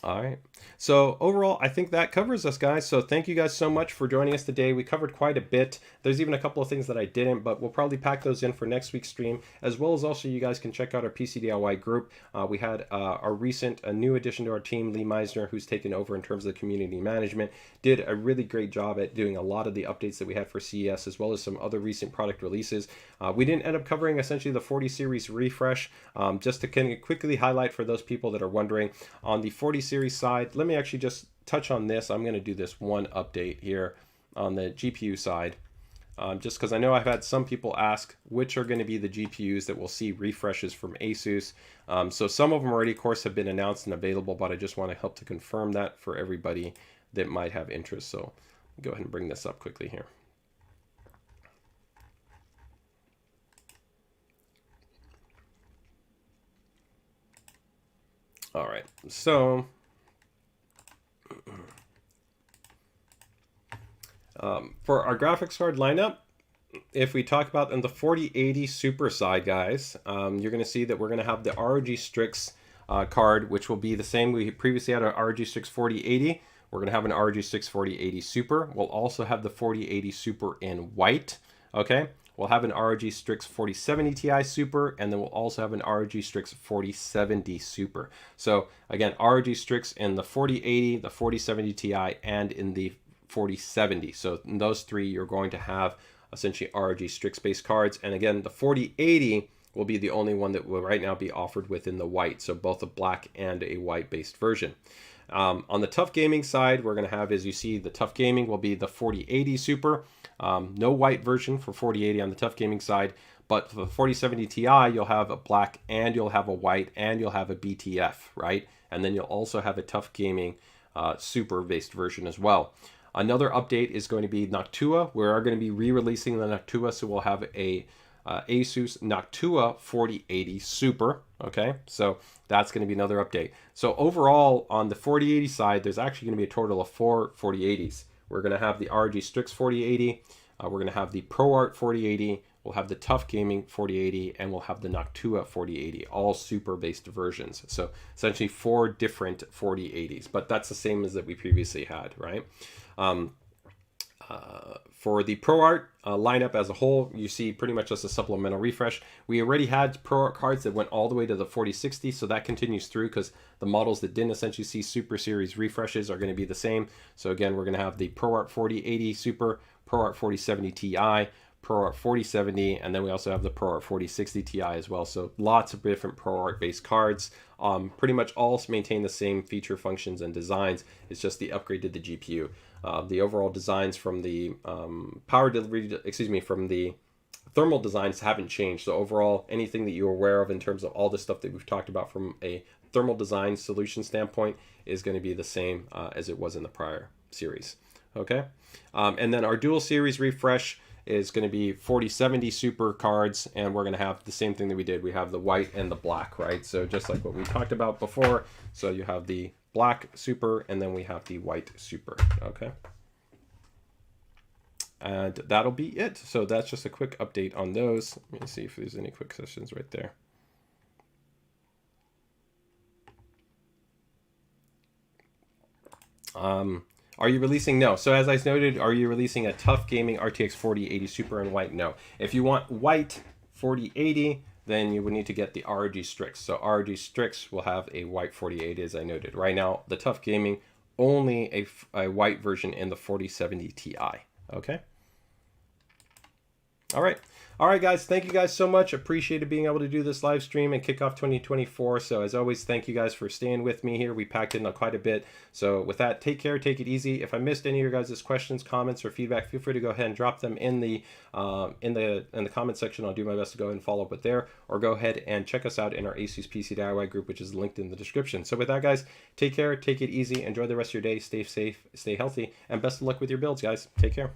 All right, so overall, I think that covers us, guys. So thank you guys so much for joining us today. We covered quite a bit. There's even a couple of things that I didn't, but we'll probably pack those in for next week's stream, as well as also you guys can check out our PCDIY group. We had a new addition to our team, Lee Meisner, who's taken over in terms of the community management, did a really great job at doing a lot of the updates that we had for CES, as well as some other recent product releases. We didn't end up covering essentially the 40 series refresh. Just to kind of quickly highlight for those people that are wondering, on the 40 series side, let me actually just touch on this. I'm going to do this one update here on the GPU side, just because I know I've had some people ask which are going to be the GPUs that will see refreshes from ASUS. So some of them already, of course, have been announced and available, but I just want to help to confirm that for everybody that might have interest. So go ahead and bring this up quickly here. All right, so for our graphics card lineup, if we talk about in the 4080 Super side, guys, you're going to see that we're going to have the ROG Strix card, which will be the same. We previously had our ROG Strix 4080. We're going to have an ROG Strix 4080 Super. We'll also have the 4080 Super in white. Okay. We'll have an ROG Strix 4070 Ti Super, and then we'll also have an ROG Strix 4070 Super. So again, ROG Strix in the 4080, the 4070 Ti, and in the 4070. So in those three, you're going to have essentially ROG Strix-based cards. And again, the 4080 will be the only one that will right now be offered within the white. So both a black and a white-based version. On the TUF Gaming side, we're going to have, as you see, the TUF Gaming will be the 4080 Super. No white version for 4080 on the TUF Gaming side, but for the 4070 Ti, you'll have a black and you'll have a white and you'll have a BTF, right? And then you'll also have a TUF Gaming Super-based version as well. Another update is going to be Noctua. We are going to be re-releasing the Noctua, so we'll have a ASUS Noctua 4080 Super. Okay, so that's going to be another update. So overall, on the 4080 side, there's actually going to be a total of 4 4080s. We're going to have the ROG Strix 4080, we're going to have the ProArt 4080, we'll have the TUF Gaming 4080, and we'll have the Noctua 4080, all super-based versions. So essentially 4 different 4080s, but that's the same as that we previously had, right? For the ProArt lineup as a whole, you see pretty much just a supplemental refresh. We already had ProArt cards that went all the way to the 4060, so that continues through because the models that didn't essentially see Super Series refreshes are going to be the same. So again, we're going to have the ProArt 4080 Super, ProArt 4070 Ti, ProArt 4070, and then we also have the ProArt 4060 Ti as well. So lots of different ProArt based cards. Pretty much all maintain the same feature functions and designs. It's just the upgrade to the GPU. The overall designs from the power delivery, from the thermal designs haven't changed. So overall, anything that you're aware of in terms of all the stuff that we've talked about from a thermal design solution standpoint is going to be the same as it was in the prior series. Okay, and then our dual series refresh is going to be 4070 Super cards, and we're going to have the same thing that we did. We have the white and the black, right? So just like what we talked about before. So you have the black Super, and then we have the white Super. Okay, and that'll be it. So that's just a quick update on those. Let me see if there's any quick sessions right there. Are you releasing? No. So as I noted, are you releasing a TUF Gaming RTX 4080 Super in white? No. If you want white 4080, then you would need to get the ROG Strix. So ROG Strix will have a white 4080, as I noted. Right now, the TUF Gaming, only a white version in the 4070 Ti. Okay? All right. All right, guys. Thank you guys so much. Appreciated being able to do this live stream and kick off 2024. So as always, thank you guys for staying with me here. We packed in quite a bit. So with that, take care, take it easy. If I missed any of your guys' questions, comments, or feedback, feel free to go ahead and drop them in the comment section. I'll do my best to go ahead and follow up with there, or go ahead and check us out in our ASUS PCDIY group, which is linked in the description. So with that, guys, take care, take it easy, enjoy the rest of your day, stay safe, stay healthy, and best of luck with your builds, guys. Take care.